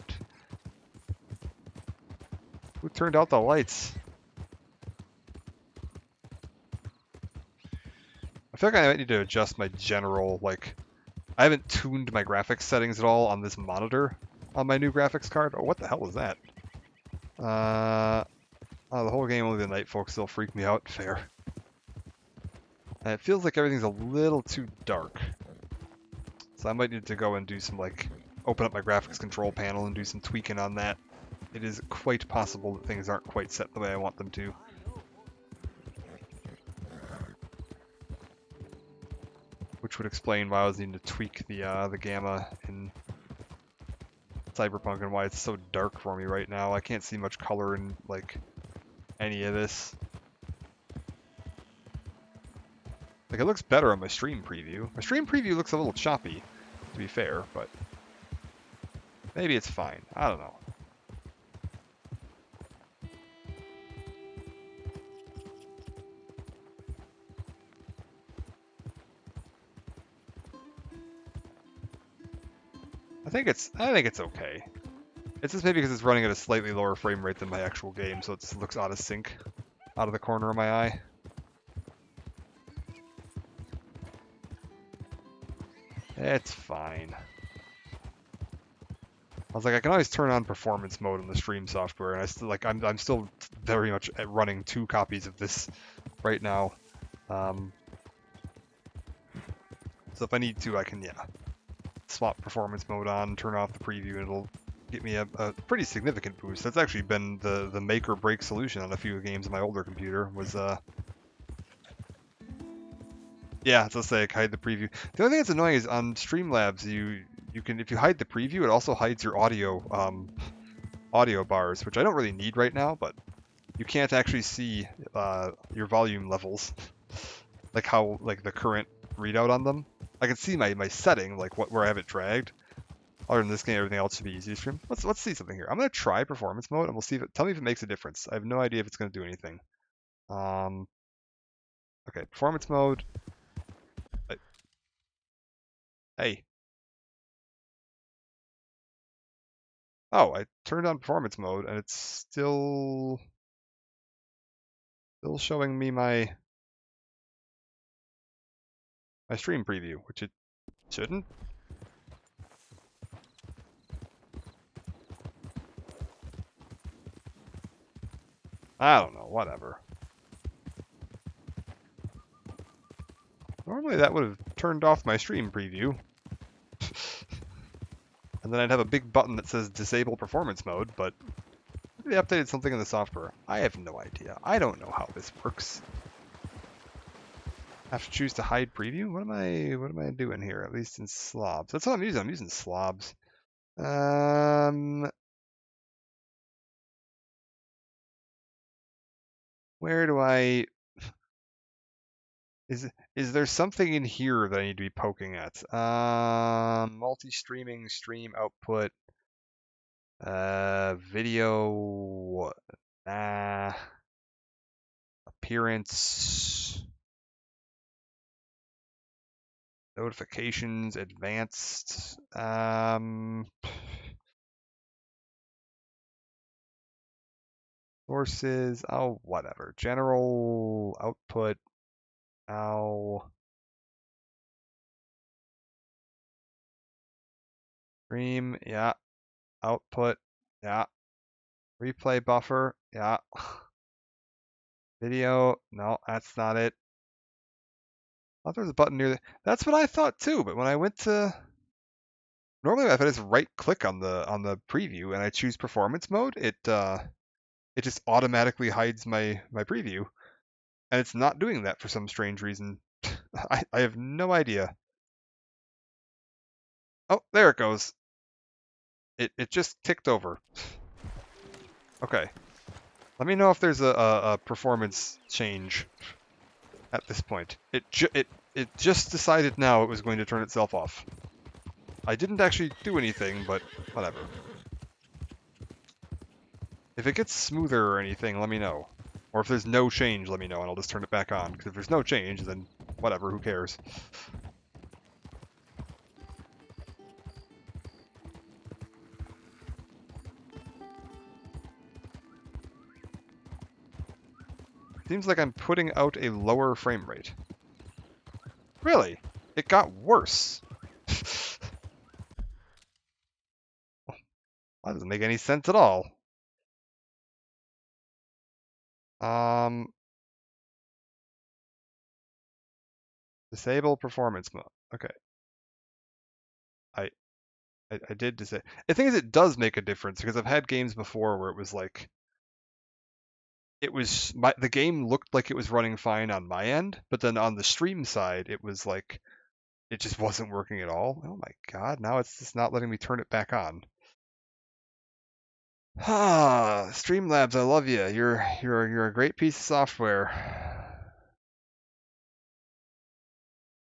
Who turned out the lights? I feel like I might need to adjust my general, like, I haven't tuned my graphics settings at all on this monitor on my new graphics card. Oh, what the hell was that? Oh, the whole game, only the Night Folk still freak me out. Fair. And it feels like everything's a little too dark. So I might need to go and do some, like, open up my graphics control panel and do some tweaking on that. It is quite possible that things aren't quite set the way I want them to. Which would explain why I was needing to tweak the gamma in Cyberpunk and why it's so dark for me right now. I can't see much color in, like, any of this. Like, it looks better on my stream preview. My stream preview looks a little choppy, to be fair, but maybe it's fine. I don't know. I think it's okay. It's just maybe because it's running at a slightly lower frame rate than my actual game, so it looks out of sync. out of the corner of my eye. It's fine. I was like, I can always turn on performance mode on the stream software, and I still I'm still very much running 2 copies of this right now. So if I need to, I can swap performance mode on, turn off the preview, and it'll get me a pretty significant boost. That's actually been the make or break solution on a few games on my older computer. Was yeah, so say hide the preview. The only thing that's annoying is on Streamlabs, you can, if you hide the preview, it also hides your audio bars, which I don't really need right now, but you can't actually see your volume levels, like the current readout on them. I can see my setting, like where I have it dragged. Other than this game, everything else should be easy to stream. Let's see something here. I'm gonna try performance mode, and we'll see if tell me if it makes a difference. I have no idea if it's gonna do anything. Okay, performance mode. Hey. Oh, I turned on performance mode, and it's still showing me my stream preview, which it shouldn't. I don't know, whatever. Normally that would have turned off my stream preview. And then I'd have a big button that says disable performance mode, but maybe they updated something in the software. I have no idea. I don't know how this works. I have to choose to hide preview? What am I doing here? At least in slobs. That's what I'm using. I'm using slobs. Where do I... Is there something in here that I need to be poking at? Multi-streaming, stream output, video, appearance, notifications, advanced, sources, oh, whatever. General output. Stream, yeah. Output, yeah. Replay buffer, yeah. Video, no, that's not it. I thought there was a button near that's what I thought too, but when I went to... Normally if I just right click on the preview and I choose performance mode, it just automatically hides my preview. And it's not doing that for some strange reason. I have no idea. Oh, there it goes. It just ticked over. Okay. Let me know if there's a performance change at this point. It just decided now it was going to turn itself off. I didn't actually do anything, but whatever. If it gets smoother or anything, let me know. Or if there's no change, let me know, and I'll just turn it back on. Because if there's no change, then whatever, who cares? Seems like I'm putting out a lower frame rate. Really? It got worse. That doesn't make any sense at all. Disable performance mode. Okay. I did disable. The thing is, it does make a difference because I've had games before where it was like, the game looked like it was running fine on my end, but then on the stream side, it was like, it just wasn't working at all. Oh my god! Now it's just not letting me turn it back on. Ah, Streamlabs, I love you. You're a great piece of software.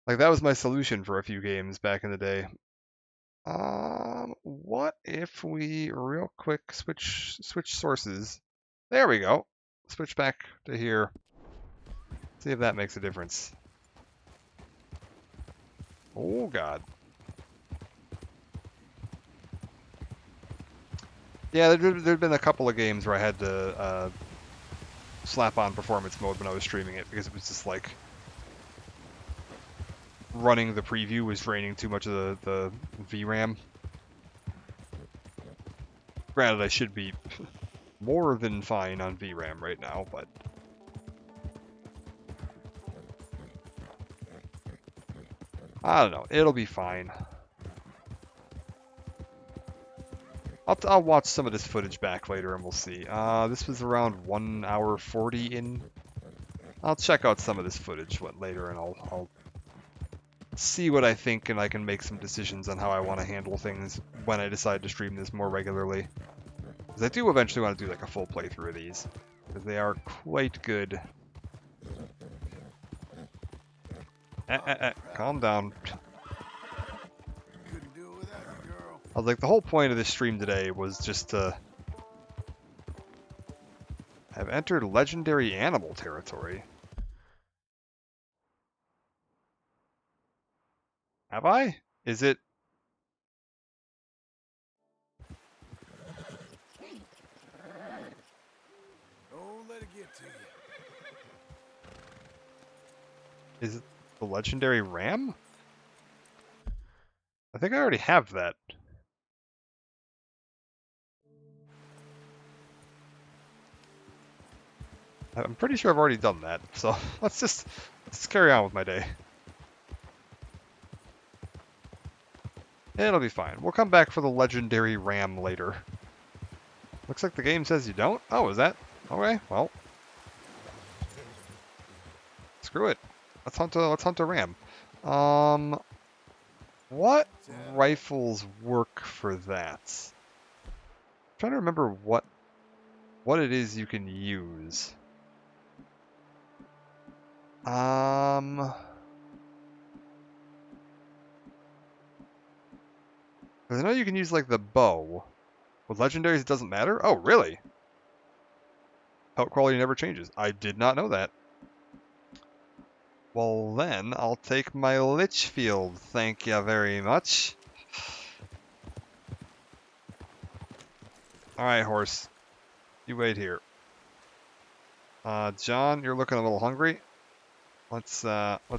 Like that was my solution for a few games back in the day. What if we real quick switch sources? There we go. Switch back to here. See if that makes a difference. Oh god. Yeah, there'd been a couple of games where I had to slap on performance mode when I was streaming it because it was just like running the preview was draining too much of the VRAM. Granted, I should be more than fine on VRAM right now, but I don't know. It'll be fine. I'll watch some of this footage back later and we'll see. This was around 1 hour 40 in. I'll check out some of this footage later and I'll see what I think, and I can make some decisions on how I want to handle things when I decide to stream this more regularly. Because I do eventually want to do like a full playthrough of these, because they are quite good. Calm down. I was like, the whole point of this stream today was just to have entered legendary animal territory. Have I? Is it? Don't let it get to you. Is it the legendary ram? I think I already have that. I'm pretty sure I've already done that, so let's carry on with my day. It'll be fine. We'll come back for the legendary ram later. Looks like the game says you don't? Oh, is that? Okay, well. Screw it. Let's hunt a ram. What rifles work for that? I'm trying to remember what it is you can use. Because I know you can use like the bow. With legendaries, it doesn't matter? Oh, really? Pelt quality never changes. I did not know that. Well then, I'll take my Litchfield, thank you very much. Alright, horse. You wait here. John, you're looking a little hungry. Let's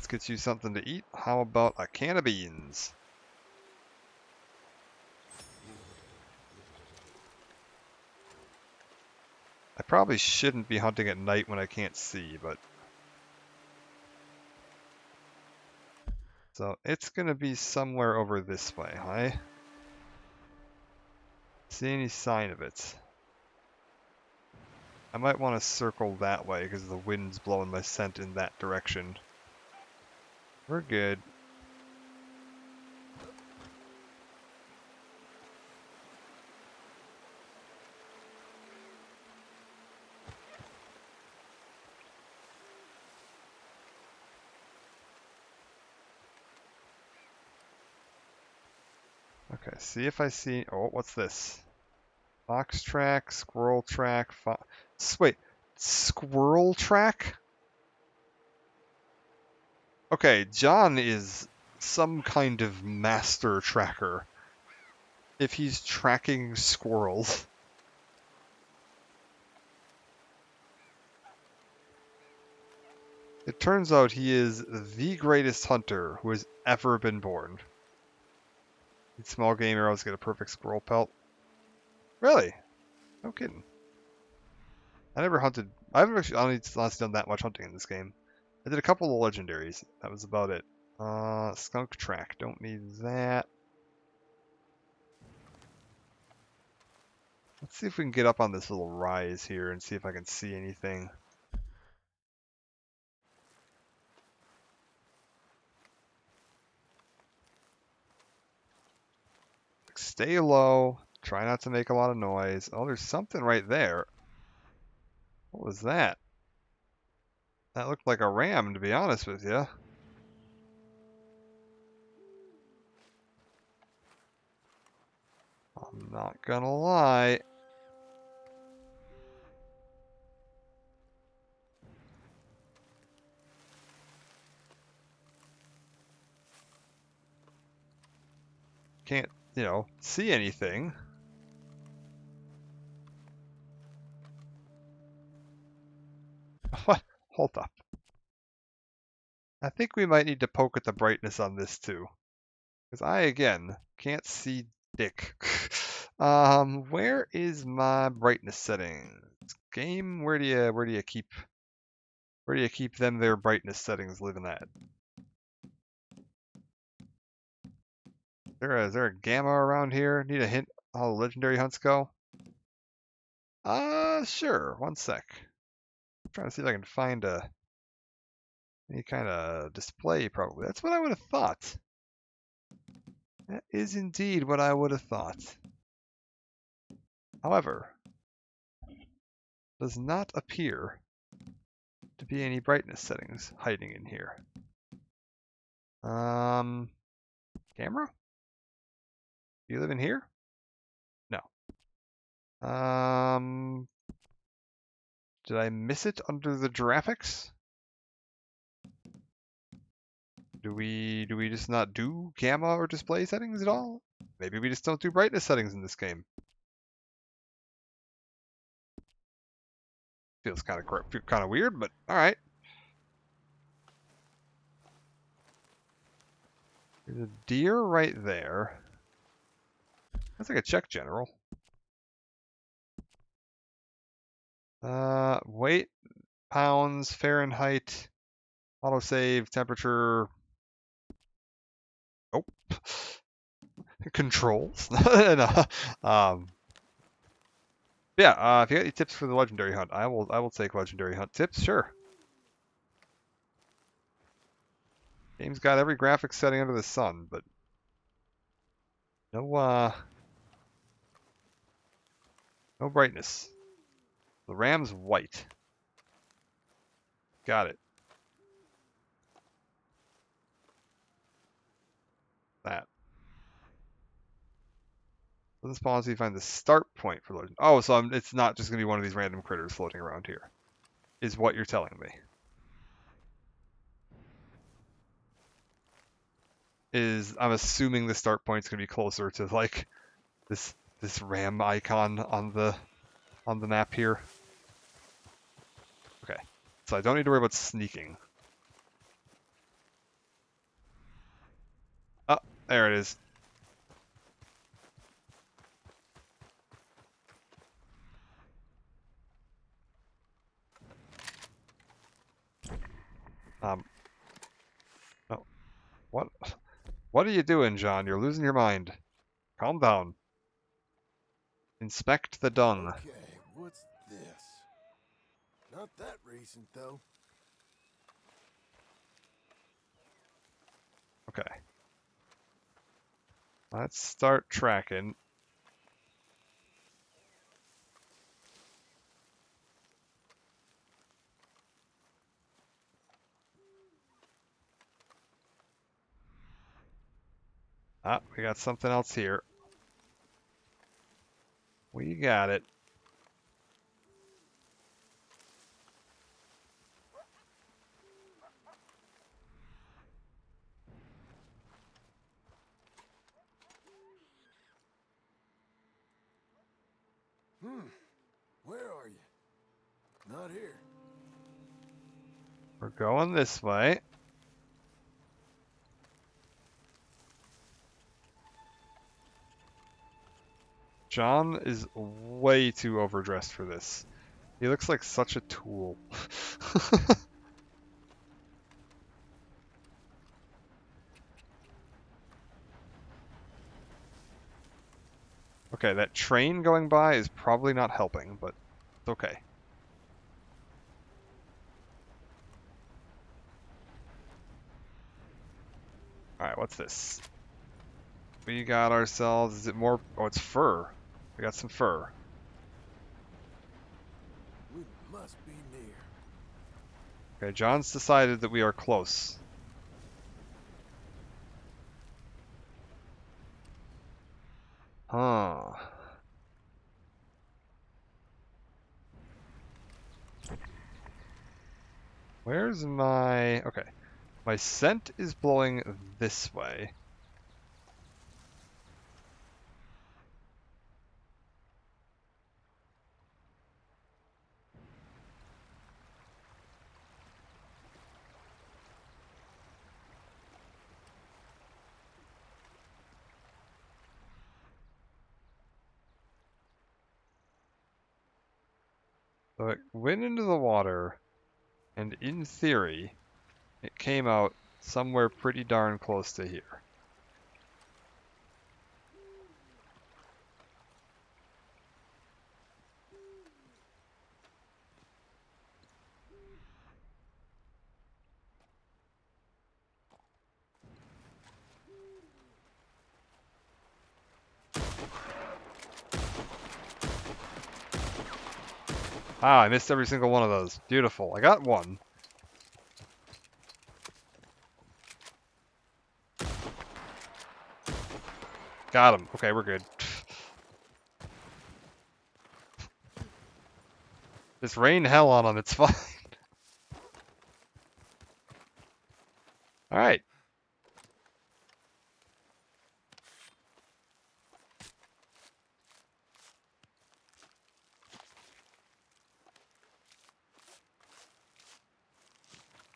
get you something to eat. How about a can of beans? I probably shouldn't be hunting at night when I can't see, but... So, it's gonna be somewhere over this way, huh? See any sign of it? I might want to circle that way because the wind's blowing my scent in that direction. We're good. Okay, see if I see... Oh, what's this? Fox track, squirrel track, wait, squirrel track? Okay, John is some kind of master tracker. If he's tracking squirrels. It turns out he is the greatest hunter who has ever been born. Eat small game arrows, get a perfect squirrel pelt. Really? No kidding. I never hunted. I haven't actually honestly done that much hunting in this game. I did a couple of legendaries. That was about it. Skunk track. Don't need that. Let's see if we can get up on this little rise here and see if I can see anything. Stay low. Try not to make a lot of noise. Oh, there's something right there. What was that? That looked like a ram, to be honest with you. I'm not gonna lie. Can't, you know, see anything. hold up. I think we might need to poke at the brightness on this too. Because I, again, can't see dick. Where is my brightness settings? Game, where do you keep them their brightness settings living at? Is there a gamma around here? Need a hint how legendary hunts go? Sure. One sec. I'm trying to see if I can find any kind of display, probably. That's what I would have thought. That is indeed what I would have thought. However, does not appear to be any brightness settings hiding in here. Camera? Do you live in here? No. Did I miss it under the graphics? Do we just not do gamma or display settings at all? Maybe we just don't do brightness settings in this game. Feels kind of weird, but all right. There's a deer right there. That's like a check general. Weight, pounds, Fahrenheit, autosave, temperature. Nope. Controls. No. Yeah. If you got any tips for the legendary hunt, I will take legendary hunt tips. Sure. Game's got every graphics setting under the sun, but no brightness. The ram's white. Got it. That. Doesn't spawn until you find the start point for legend. Oh, so it's not just gonna be one of these random critters floating around here, is what you're telling me. I'm assuming the start point's gonna be closer to like this ram icon on the map here. Okay, so I don't need to worry about sneaking. Oh, there it is. Oh, what are you doing, John? You're losing your mind. Calm down. Inspect the dung. Okay, what's this? Not that recent, though. Okay. Let's start tracking. Ah, we got something else here. We got it. Where are you? Not here. We're going this way. John is way too overdressed for this. He looks like such a tool. Okay, that train going by is probably not helping, but it's okay. Alright, what's this? We got ourselves, is it more, oh, it's fur. We got some fur. We must be near. Okay, John's decided that we are close. Huh. Where's my... Okay. My scent is blowing this way. So it went into the water, and in theory, it came out somewhere pretty darn close to here. Ah, I missed every single one of those. Beautiful. I got one. Got him. Okay, we're good. Just rain hell on him. It's fine. Alright.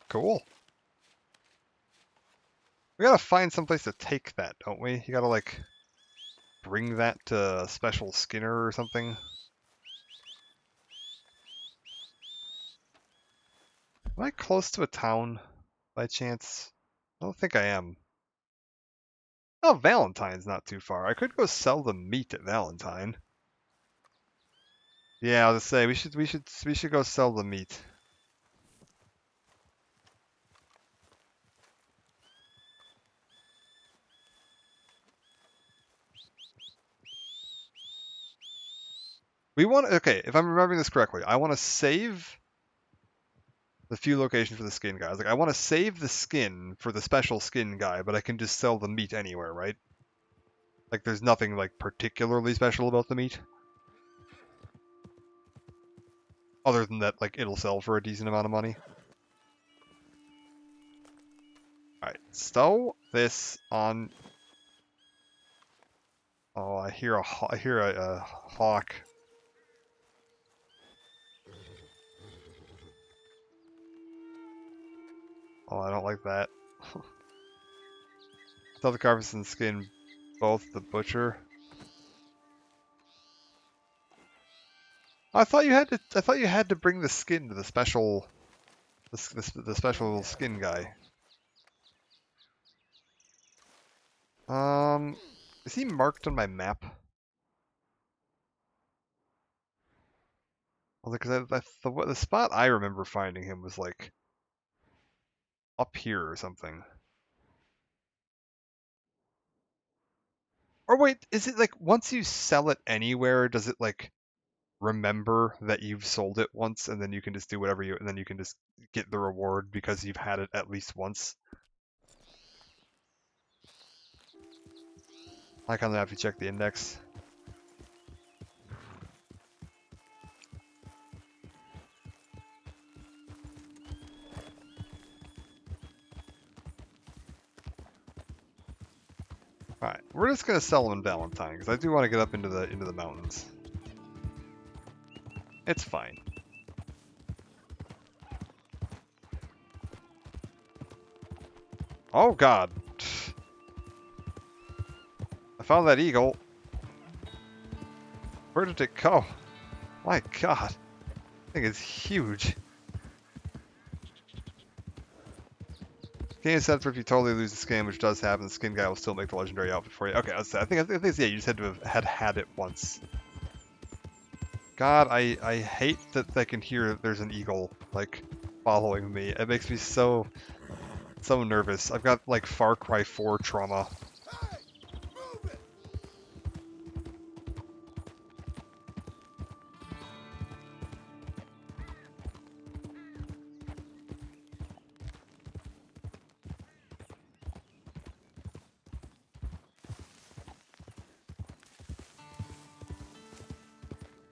Cool. We gotta find someplace to take that, don't we? You gotta, like, bring that to a special Skinner or something. Am I close to a town by chance? I don't think I am. Oh, Valentine's not too far. I could go sell the meat at Valentine. Yeah, I was gonna say we should go sell the meat. We want okay, if I'm remembering this correctly, I want to save the few locations for the skin guys. Like I want to save the skin for the special skin guy, but I can just sell the meat anywhere, right? Like there's nothing like particularly special about the meat. Other than that, like it'll sell for a decent amount of money. Alright, stow this on. Oh, I hear a hawk. Oh, I don't like that. Sell the carcass and skin both the butcher. I thought you had to bring the skin to the special the special skin guy. Is he marked on my map? Well, because the spot I remember finding him was like up here or something. Or wait, is it like once you sell it anywhere, does it like remember that you've sold it once and then you can just do whatever and then you can just get the reward because you've had it at least once? Like on the map, you check the index. Alright, we're just gonna sell them in Valentine because I do want to get up into the mountains. It's fine. Oh god. I found that eagle. Where did it go? My god. I think it's huge. Game set for if you totally lose the skin, which does happen, the skin guy will still make the legendary outfit for you. Okay, I think yeah, you just had to have had it once. God, I hate that I can hear there's an eagle like following me. It makes me so nervous. I've got like Far Cry 4 trauma.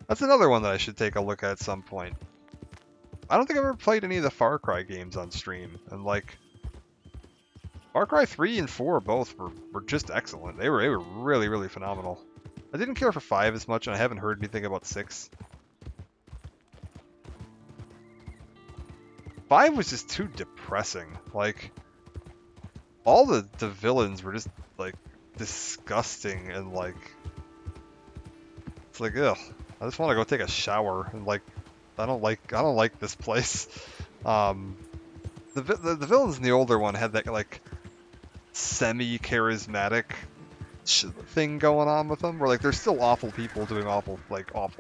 That's another one that I should take a look at some point. I don't think I've ever played any of the Far Cry games on stream, and like Far Cry 3 and 4 both were just excellent. They were really, really phenomenal. I didn't care for 5 as much, and I haven't heard anything about 6. 5 was just too depressing. Like all the villains were just like disgusting and like it's like ugh. I just want to go take a shower and like I don't like this place. The villains in the older one had that like semi-charismatic thing going on with them, where like they're still awful people doing awful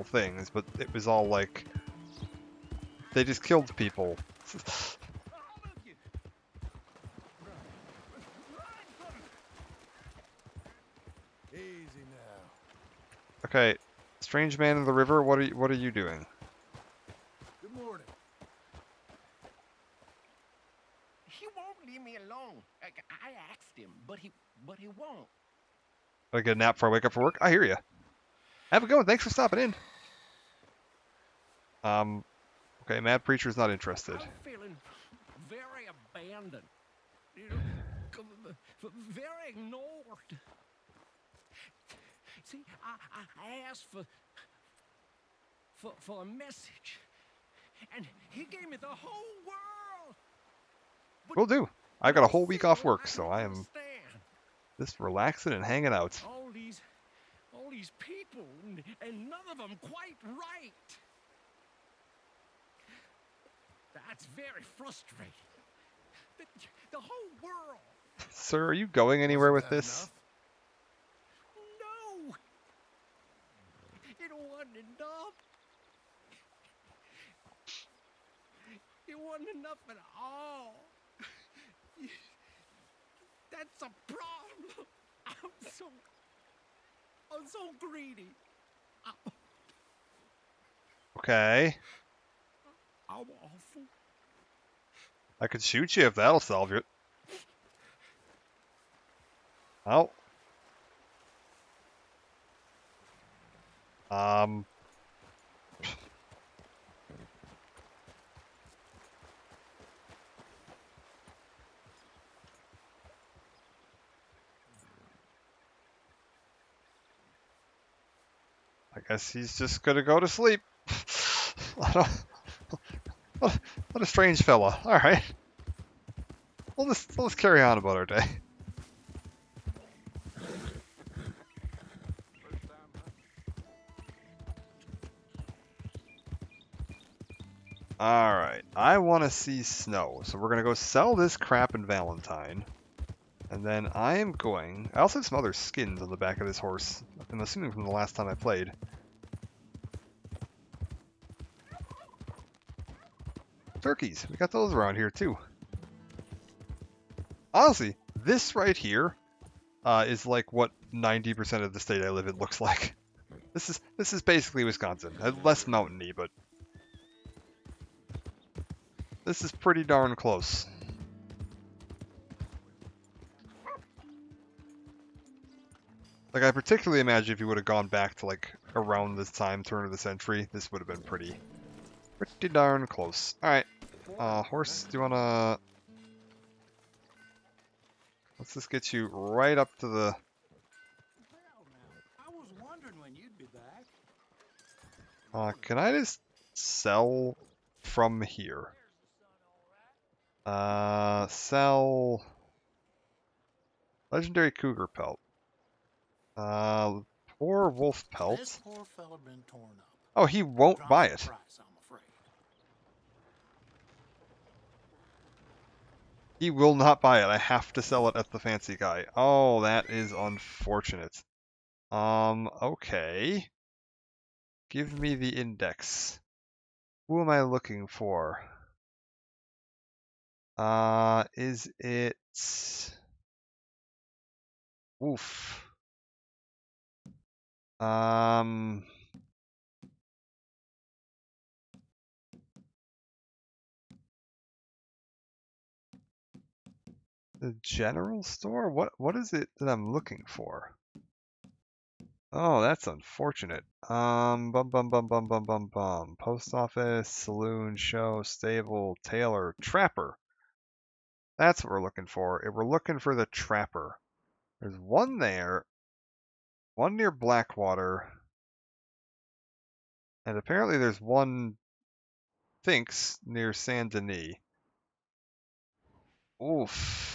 things, but it was all like they just killed people. Easy now. Okay, strange man in the river. What are you doing? Good morning. He won't leave me alone. I asked him, but he won't. I get a nap before I wake up for work. I hear you. Have a good one. Thanks for stopping in. Okay, Mad Preacher's not interested. I'm feeling very abandoned. You know, very ignored. See, I asked for a message, and he gave me the whole world. Will do. I've got a whole week off work, so I am just relaxing and hanging out. All these people, and none of them quite right. That's very frustrating. The whole world. Sir, are you going anywhere with this? No. It wasn't enough. It wasn't enough at all. That's a problem. I'm so greedy. Okay. I'm awful. I could shoot you if that'll solve it. Oh. I guess he's just gonna go to sleep. What a strange fella. All right. Let's carry on about our day. All right. I want to see snow, so we're gonna go sell this crap in Valentine, and then I am going. I also have some other skins on the back of this horse. I'm assuming from the last time I played. Turkeys. We got those around here too. Honestly, this right here is like what 90% of the state I live in looks like. This is basically Wisconsin. Less mountainy, but this is pretty darn close. Like, I particularly imagine if you would have gone back to like around this time, turn of the century, this would have been pretty darn close. All right, horse, do you wanna? Let's just get you right up to the. I was wondering when you'd be back. Can I just sell from here? Sell legendary cougar pelt. Poor wolf pelt. This poor fella been torn up. Oh, he won't buy it. Price, I'm afraid. He will not buy it. I have to sell it at the fancy guy. Oh, that is unfortunate. Okay. Give me the index. Who am I looking for? Is it... Oof. The general store? What is it that I'm looking for? Oh, that's unfortunate. Bum bum bum bum bum bum bum. Post office, saloon, show, stable, tailor, trapper. That's what we're looking for. If we're looking for the trapper. There's one there, one near Blackwater, and apparently there's one thinks near Saint Denis. Oof.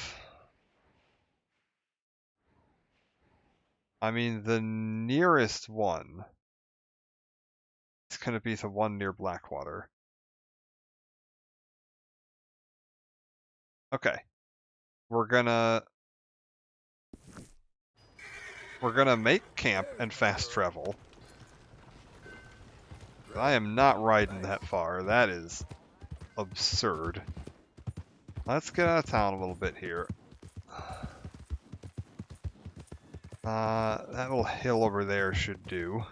I mean, the nearest one is can it be the one near Blackwater? Okay. We're gonna make camp and fast travel. I am not riding that far. That is absurd. Let's get out of town a little bit here. That little hill over there should do.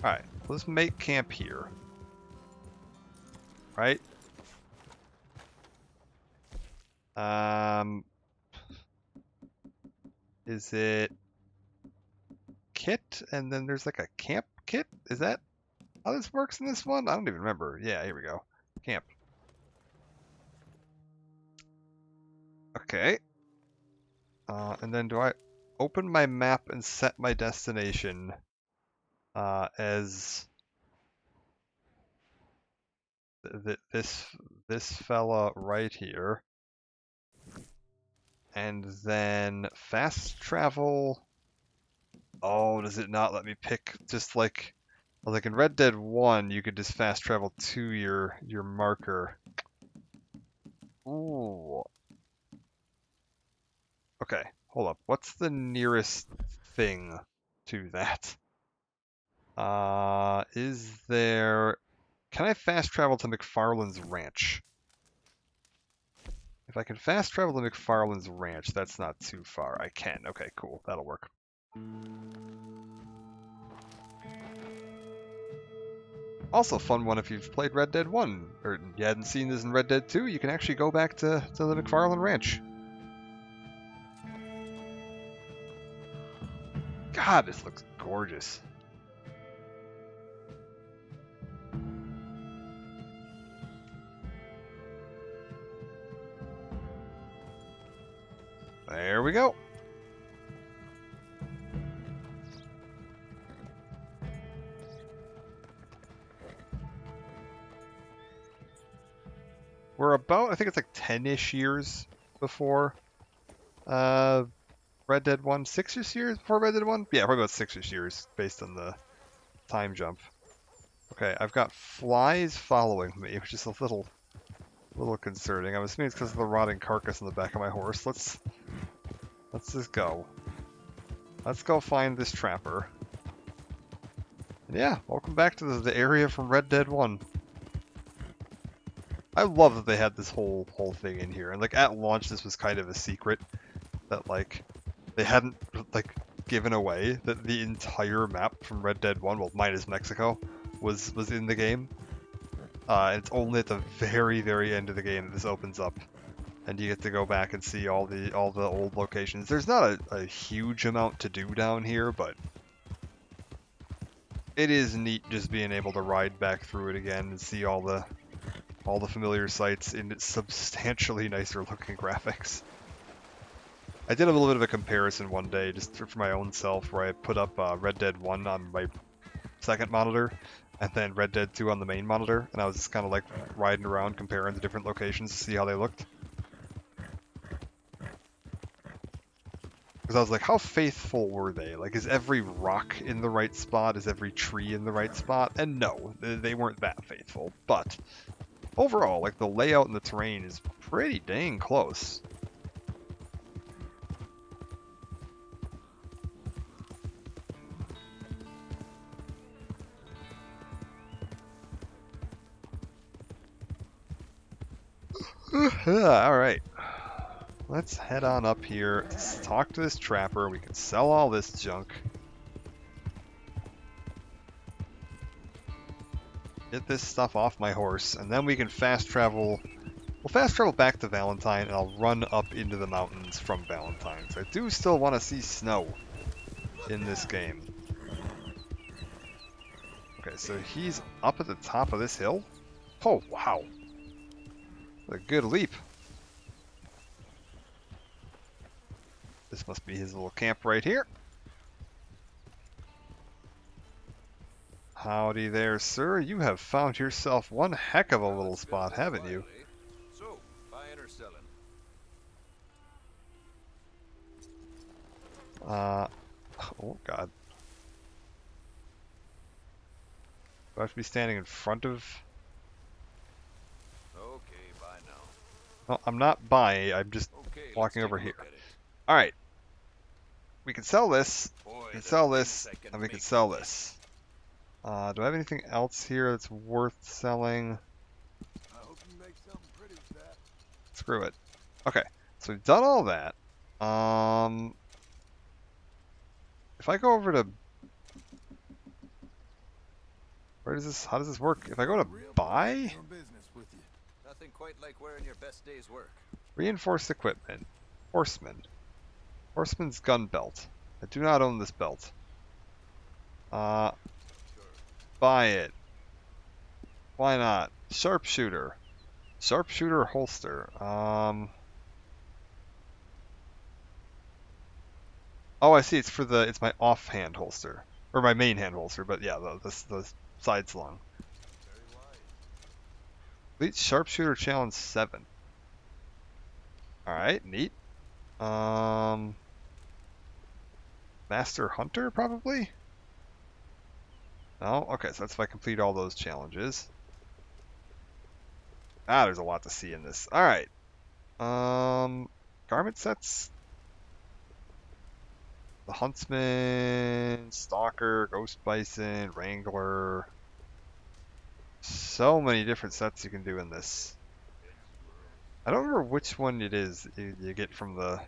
Alright, let's make camp here. Right? Is it kit and then there's like a camp kit? Is that how this works in this one? I don't even remember. Yeah, here we go. Camp. Okay. And then do I open my map and set my destination as this fella right here, and then fast travel. Oh, does it not let me pick? Just like in Red Dead 1, you could just fast travel to your marker. Ooh. Okay, hold up. What's the nearest thing to that? Is there... Can I fast travel to McFarland's Ranch? If I can fast travel to McFarland's Ranch, that's not too far. I can. Okay, cool. That'll work. Also fun one if you've played Red Dead 1, or you hadn't seen this in Red Dead 2, you can actually go back to the McFarland Ranch. God, this looks gorgeous. There we go. We're about, I think it's like 10-ish years before Red Dead 1. 6-ish years before Red Dead 1? Yeah, probably about 6-ish years based on the time jump. Okay, I've got flies following me, which is a little concerning. I'm assuming it's because of the rotting carcass on the back of my horse. Let's just go. Let's go find this trapper. And yeah, welcome back to the area from Red Dead 1. I love that they had this whole thing in here. And like at launch, this was kind of a secret that like they hadn't like given away that the entire map from Red Dead 1, well minus Mexico, was in the game. And it's only at the very, very end of the game that this opens up, and you get to go back and see all the old locations. There's not a huge amount to do down here, but it is neat just being able to ride back through it again and see all the familiar sights in substantially nicer looking graphics. I did a little bit of a comparison one day just for my own self, where I put up Red Dead 1 on my second monitor and then Red Dead 2 on the main monitor, and I was just kind of like riding around comparing the different locations to see how they looked. Because I was like, how faithful were they? Like, is every rock in the right spot? Is every tree in the right spot? And no, they weren't that faithful. But overall, like, the layout and the terrain is pretty dang close. Alright. Let's head on up here. Let's talk to this trapper. We can sell all this junk. Get this stuff off my horse, and then we can fast travel. We'll fast travel back to Valentine, and I'll run up into the mountains from Valentine. So I do still want to see snow in this game. Okay, so he's up at the top of this hill. Oh, wow. A good leap. This must be his little camp right here. Howdy there, sir. You have found yourself one heck of a little spot, haven't you? So, buying or selling? Oh god. Do I have to be standing in front of? Okay, bye now. Well, I'm not buying. I'm just Okay, let's walking take over a here. look at it. All right. We can sell this. Boy, We can there sell are this, things I can and we can make sell with this. Do I have anything else here that's worth selling? I hope you make something pretty with that. Screw it. Okay, so we've done all that. If I go over to where does this? How does this work? If I go to buy Doing business with you. Nothing quite like wearing your best day's work. reinforced equipment, horseman, horseman's gun belt. I do not own this belt. Buy it. Why not? Sharpshooter. Sharpshooter holster. Oh, I see. It's for the. It's my offhand holster or my main hand holster. But yeah, the side slung. Elite Sharpshooter Challenge 7. All right, neat. Master Hunter probably. No, okay. So that's if I complete all those challenges. Ah, there's a lot to see in this. All right. Garment sets. The Huntsman, Stalker, Ghost Bison, Wrangler. So many different sets you can do in this. I don't remember which one it is you get from the...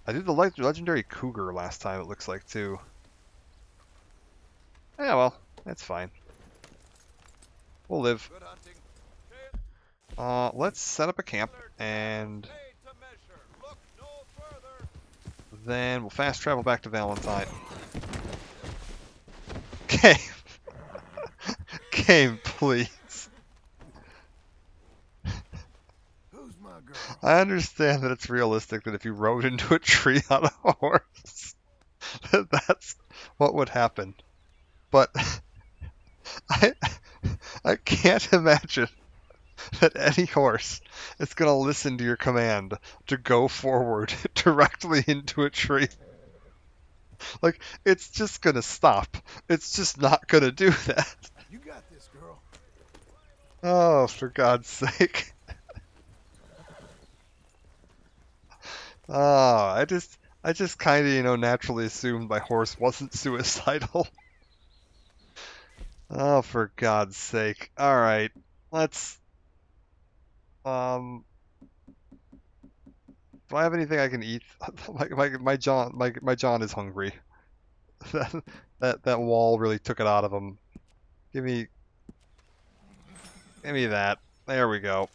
I did the legendary Cougar last time, it looks like, too. Yeah, well, that's fine. We'll live. Let's set up a camp, and then we'll fast travel back to Valentine. Game. Game, please. Who's my girl? I understand that it's realistic that if you rode into a tree on a horse, that's what would happen. But I can't imagine that any horse is going to listen to your command to go forward directly into a tree. Like, it's just going to stop. It's just not going to do that. You got this, girl. Oh, for God's sake. Oh, I just kind of, naturally assumed my horse wasn't suicidal. Oh, for God's sake. All right. Let's do I have anything I can eat? My John is hungry. That wall really took it out of him. Give me that. There we go.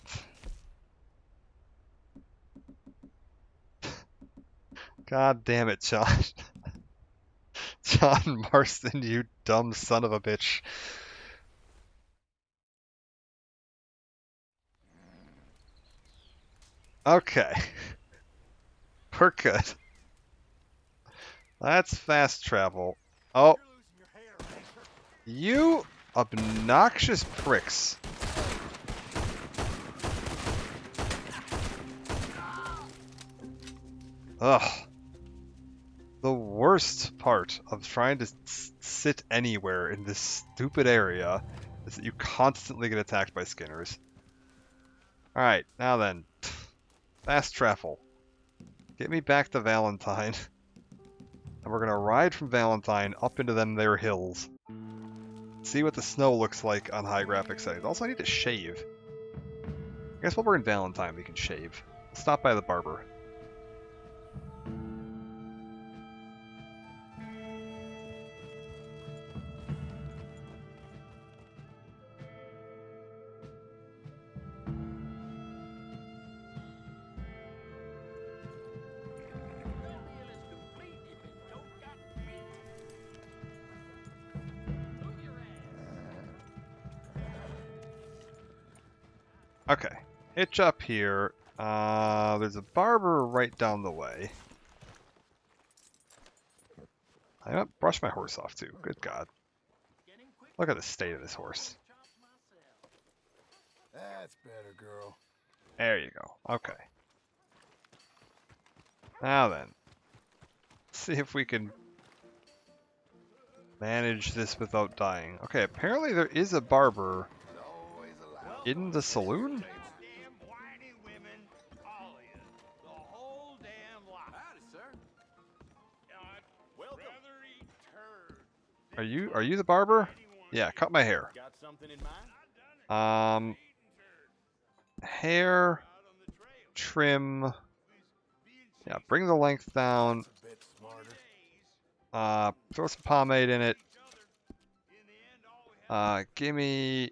God damn it, John. John Marston, you dumb son of a bitch. Okay. We're good. That's fast travel. Oh. You obnoxious pricks. Ugh. The worst part of trying to sit anywhere in this stupid area is that you constantly get attacked by skinners. Alright, now then. Fast travel. Get me back to Valentine. And we're gonna ride from Valentine up into them there hills. See what the snow looks like on high graphic settings. Also, I need to shave. I guess while we're in Valentine, we can shave. Stop by the barber. Okay, hitch up here. There's a barber right down the way. I gotta brush my horse off too. Good God. Look at the state of this horse. That's better, girl. There you go. Okay. Now then. See if we can manage this without dying. Okay, apparently there is a barber in the saloon? Are you the barber? Yeah, cut my hair. Got something in mind? Hair, trim. Yeah, bring the length down. Throw some pomade in it. Gimme.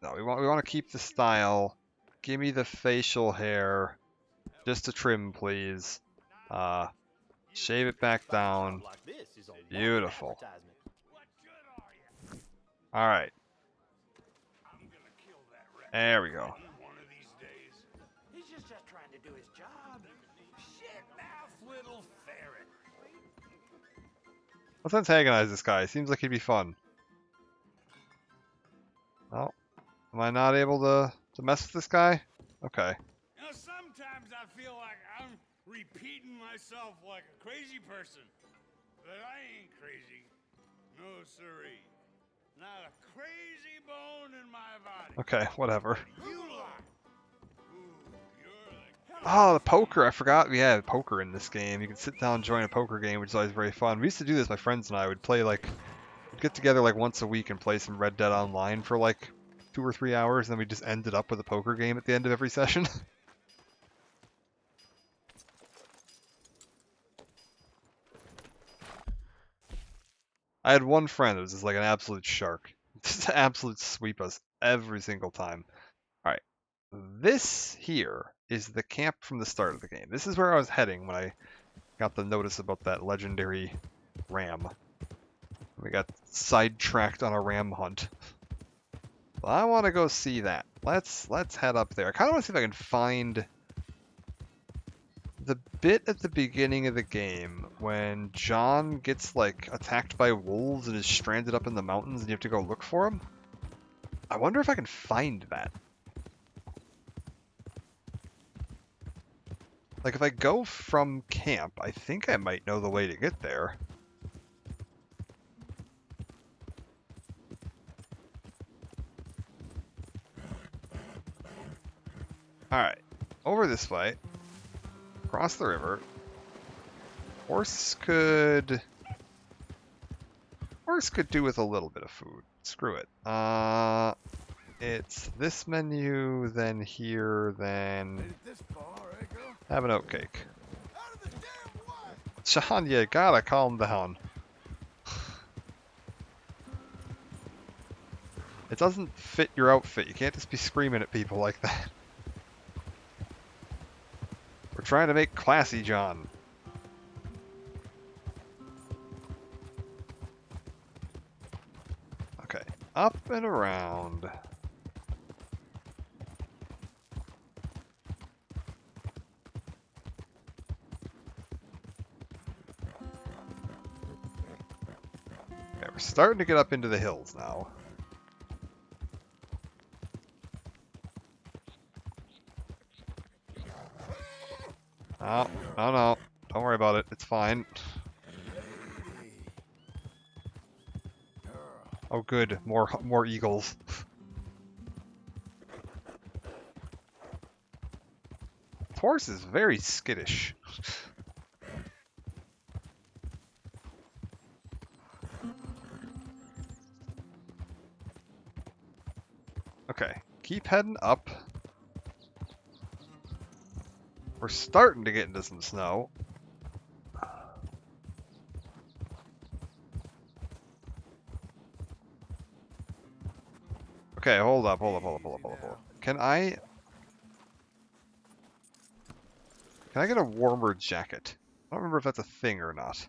No, we want to keep the style. Gimme the facial hair, just a trim, please. Shave it back down. Beautiful. All right. There we go. He's just trying to do his job. Shit mouth little ferret. Let's antagonize this guy. Seems like he'd be fun. Oh, am I not able to mess with this guy? Okay. You know, sometimes I feel like I'm repeating myself like a crazy person. But I ain't crazy. No, siree. Not a crazy bone in my body. Okay, whatever. You lie. Oh, the poker. I forgot we had poker in this game. You can sit down and join a poker game, which is always very fun. We used to do this, my friends and I would play we'd get together like once a week and play some Red Dead Online for like 2 or 3 hours, and then we just ended up with a poker game at the end of every session. I had one friend that was just like an absolute shark. Just an absolute sweep us every single time. Alright. This here is the camp from the start of the game. This is where I was heading when I got the notice about that legendary ram. We got sidetracked on a ram hunt. Well, I want to go see that. Let's head up there. I kind of want to see if I can find the bit at the beginning of the game when John gets like attacked by wolves and is stranded up in the mountains and you have to go look for him. I wonder if I can find that. Like if I go from camp, I think I might know the way to get there. Alright, over this way. Across the river. Horse could do with a little bit of food. Screw it. It's this menu, then here, then have an oat cake. John, you gotta calm down. It doesn't fit your outfit. You can't just be screaming at people like that. We're trying to make classy, John. Okay, up and around. Okay, we're starting to get up into the hills now. Oh, no. Don't worry about it. It's fine. Oh, good. More eagles. This horse is very skittish. Okay, keep heading up. We're starting to get into some snow. Okay, hold up. Can I get a warmer jacket? I don't remember if that's a thing or not.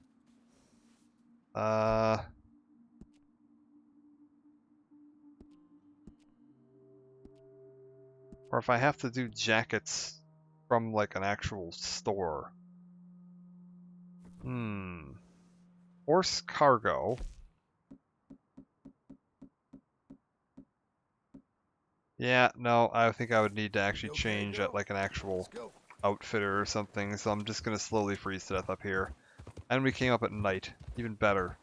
Or if I have to do jackets from like an actual store. Horse cargo. Yeah, no, I think I would need to actually change at like an actual outfitter or something, so I'm just gonna slowly freeze to death up here. And we came up at night. Even better.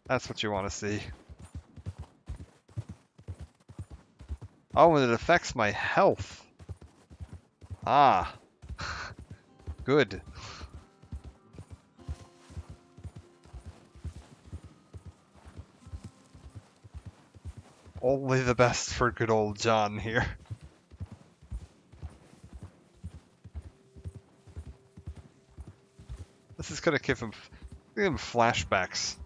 That's what you want to see. Oh, and it affects my health. Ah. Good. Only the best for good old John here. This is gonna give him flashbacks.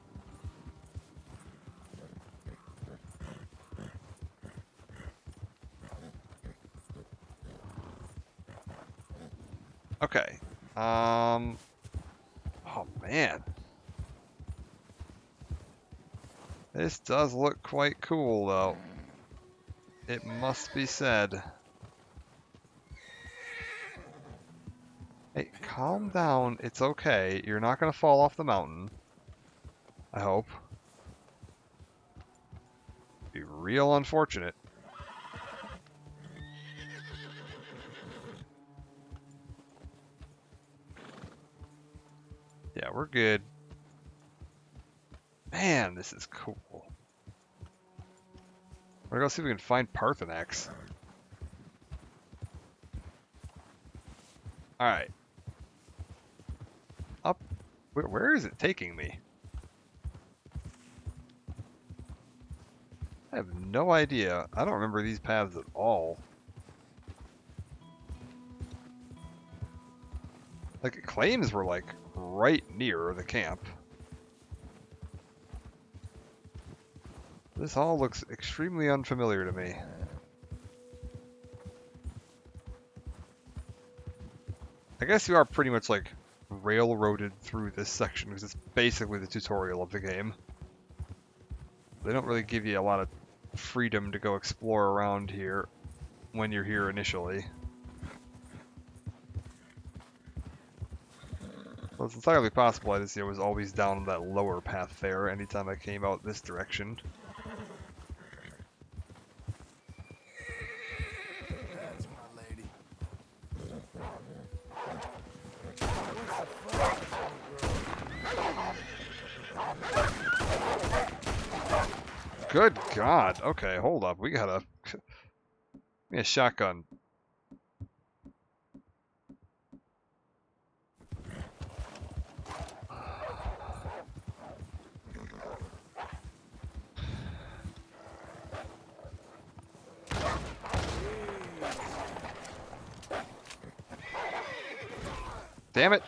Okay. Oh man. This does look quite cool though. It must be said. Hey, calm down. It's okay. You're not gonna fall off the mountain. I hope. Be real unfortunate. Yeah, we're good. Man, this is cool. We're gonna go see if we can find Parthenax. Alright. Up. Where is it taking me? I have no idea. I don't remember these paths at all. Like, it claims we're like right near the camp. This all looks extremely unfamiliar to me. I guess you are pretty much like railroaded through this section because it's basically the tutorial of the game. They don't really give you a lot of freedom to go explore around here when you're here initially. So it's entirely possible I just was always down that lower path there anytime I came out this direction. That's my lady. Good God. Okay, hold up. We gotta... Give me a shotgun. Damn it.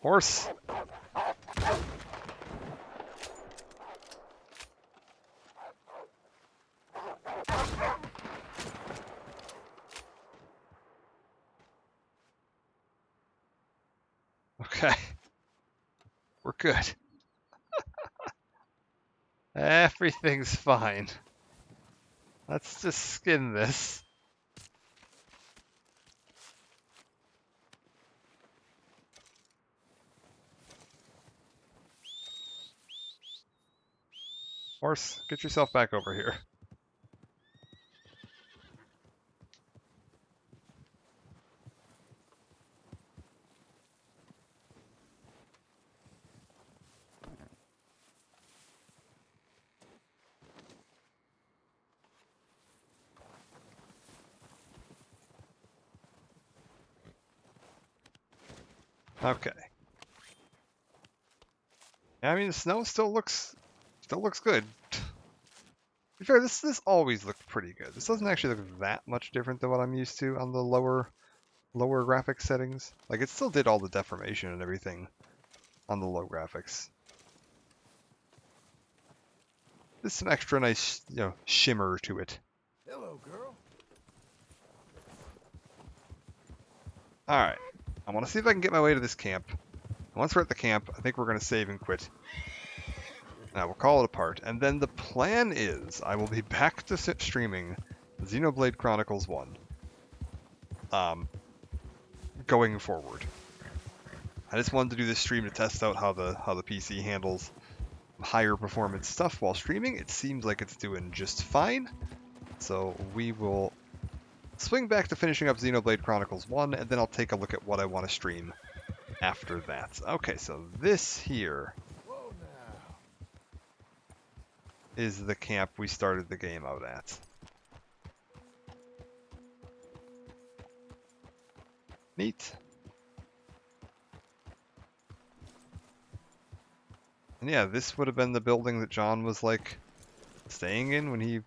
Horse. Okay. We're good. Everything's fine. Let's just skin this. Horse, get yourself back over here. Okay. I mean, the snow still looks good. To be fair, this always looked pretty good. This doesn't actually look that much different than what I'm used to on the lower graphics settings. Like, it still did all the deformation and everything on the low graphics. There's some extra nice, shimmer to it. Hello, girl. All right. I want to see if I can get my way to this camp. Once we're at the camp, I think we're going to save and quit. Now we'll call it a part. And then the plan is I will be back to streaming Xenoblade Chronicles 1. Going forward. I just wanted to do this stream to test out how the PC handles higher performance stuff while streaming. It seems like it's doing just fine. So we will swing back to finishing up Xenoblade Chronicles 1, and then I'll take a look at what I want to stream after that. Okay, so this here is the camp we started the game out at. Neat. And yeah, this would have been the building that John was like staying in when he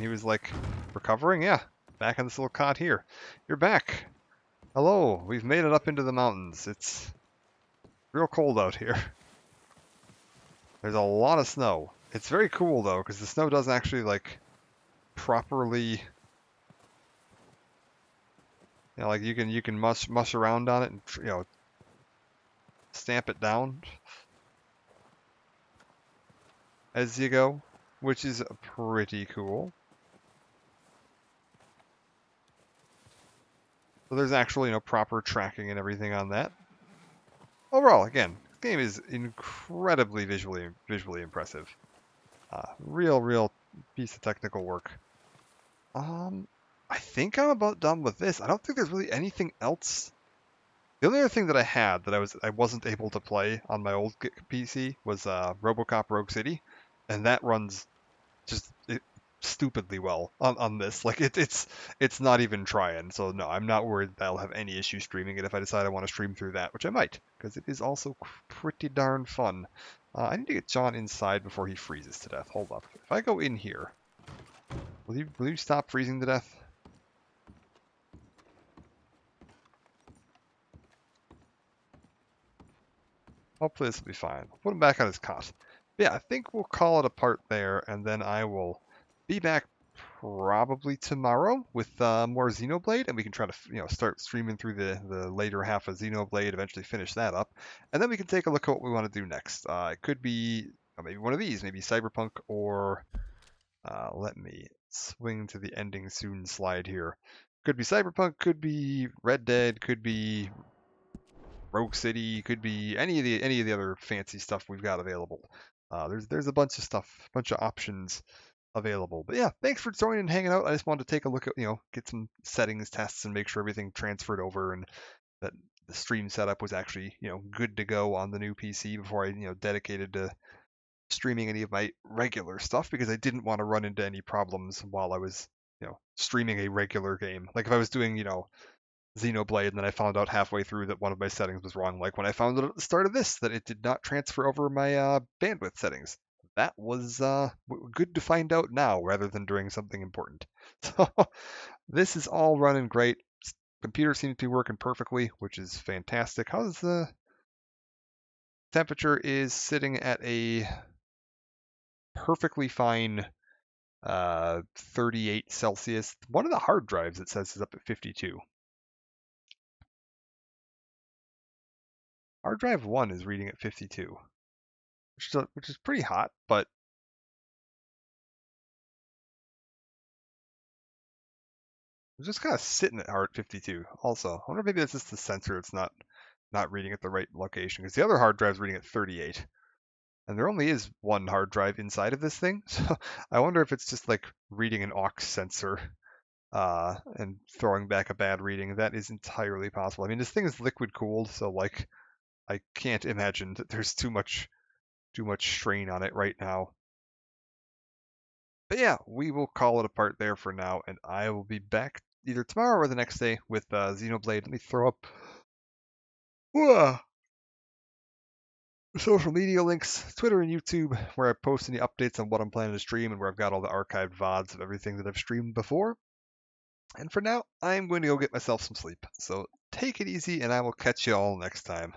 was like recovering. Yeah, back on this little cot here. You're back. Hello, we've made it up into the mountains. It's real cold out here. There's a lot of snow. It's very cool though, because the snow doesn't actually like properly, like you can mush around on it and stamp it down as you go, which is pretty cool. So there's actually proper tracking and everything on that. Overall, again, this game is incredibly visually impressive. Real piece of technical work. I think I'm about done with this. I don't think there's really anything else. The only other thing that I had that I wasn't able to play on my old PC was RoboCop Rogue City, and that runs just stupidly well on this. Like it's not even trying. So no, I'm not worried that I'll have any issue streaming it if I decide I want to stream through that, which I might, because it is also pretty darn fun. I need to get John inside before he freezes to death. Hold up. If I go in here, will you stop freezing to death? Hopefully this will be fine. I'll put him back on his cot. But yeah, I think we'll call it a part there, and then I will be back probably tomorrow with more Xenoblade, and we can try to start streaming through the later half of Xenoblade, eventually finish that up, and then we can take a look at what we want to do next. It could be maybe one of these, maybe Cyberpunk, or let me swing to the ending soon slide here. Could be Cyberpunk, could be Red Dead, could be Rogue City, could be any of the other fancy stuff we've got available. There's a bunch of stuff, bunch of options available. But yeah, thanks for joining and hanging out. I just wanted to take a look at, get some settings tests and make sure everything transferred over and that the stream setup was actually, good to go on the new PC before I, dedicated to streaming any of my regular stuff, because I didn't want to run into any problems while I was, streaming a regular game. Like if I was doing, Xenoblade, and then I found out halfway through that one of my settings was wrong, like when I found out at the start of this that it did not transfer over my bandwidth settings. That was good to find out now rather than during something important. So this is all running great. Computer seems to be working perfectly, which is fantastic. How's the temperature? Is sitting at a perfectly fine 38 Celsius. One of the hard drives, it says, is up at 52. Hard drive 1 is reading at 52, which is pretty hot, but it's just kind of sitting at hard 52 also. I wonder if maybe that's just the sensor. It's not reading at the right location, because the other hard drive is reading at 38. And there only is one hard drive inside of this thing. So I wonder if it's just like reading an aux sensor and throwing back a bad reading. That is entirely possible. I mean, this thing is liquid cooled, so like I can't imagine that there's too much strain on it right now. But yeah, we will call it a part there for now, and I will be back either tomorrow or the next day with Xenoblade. Let me throw up social media links, Twitter and YouTube, where I post any updates on what I'm planning to stream and where I've got all the archived VODs of everything that I've streamed before. And for now, I'm going to go get myself some sleep. So take it easy, and I will catch you all next time.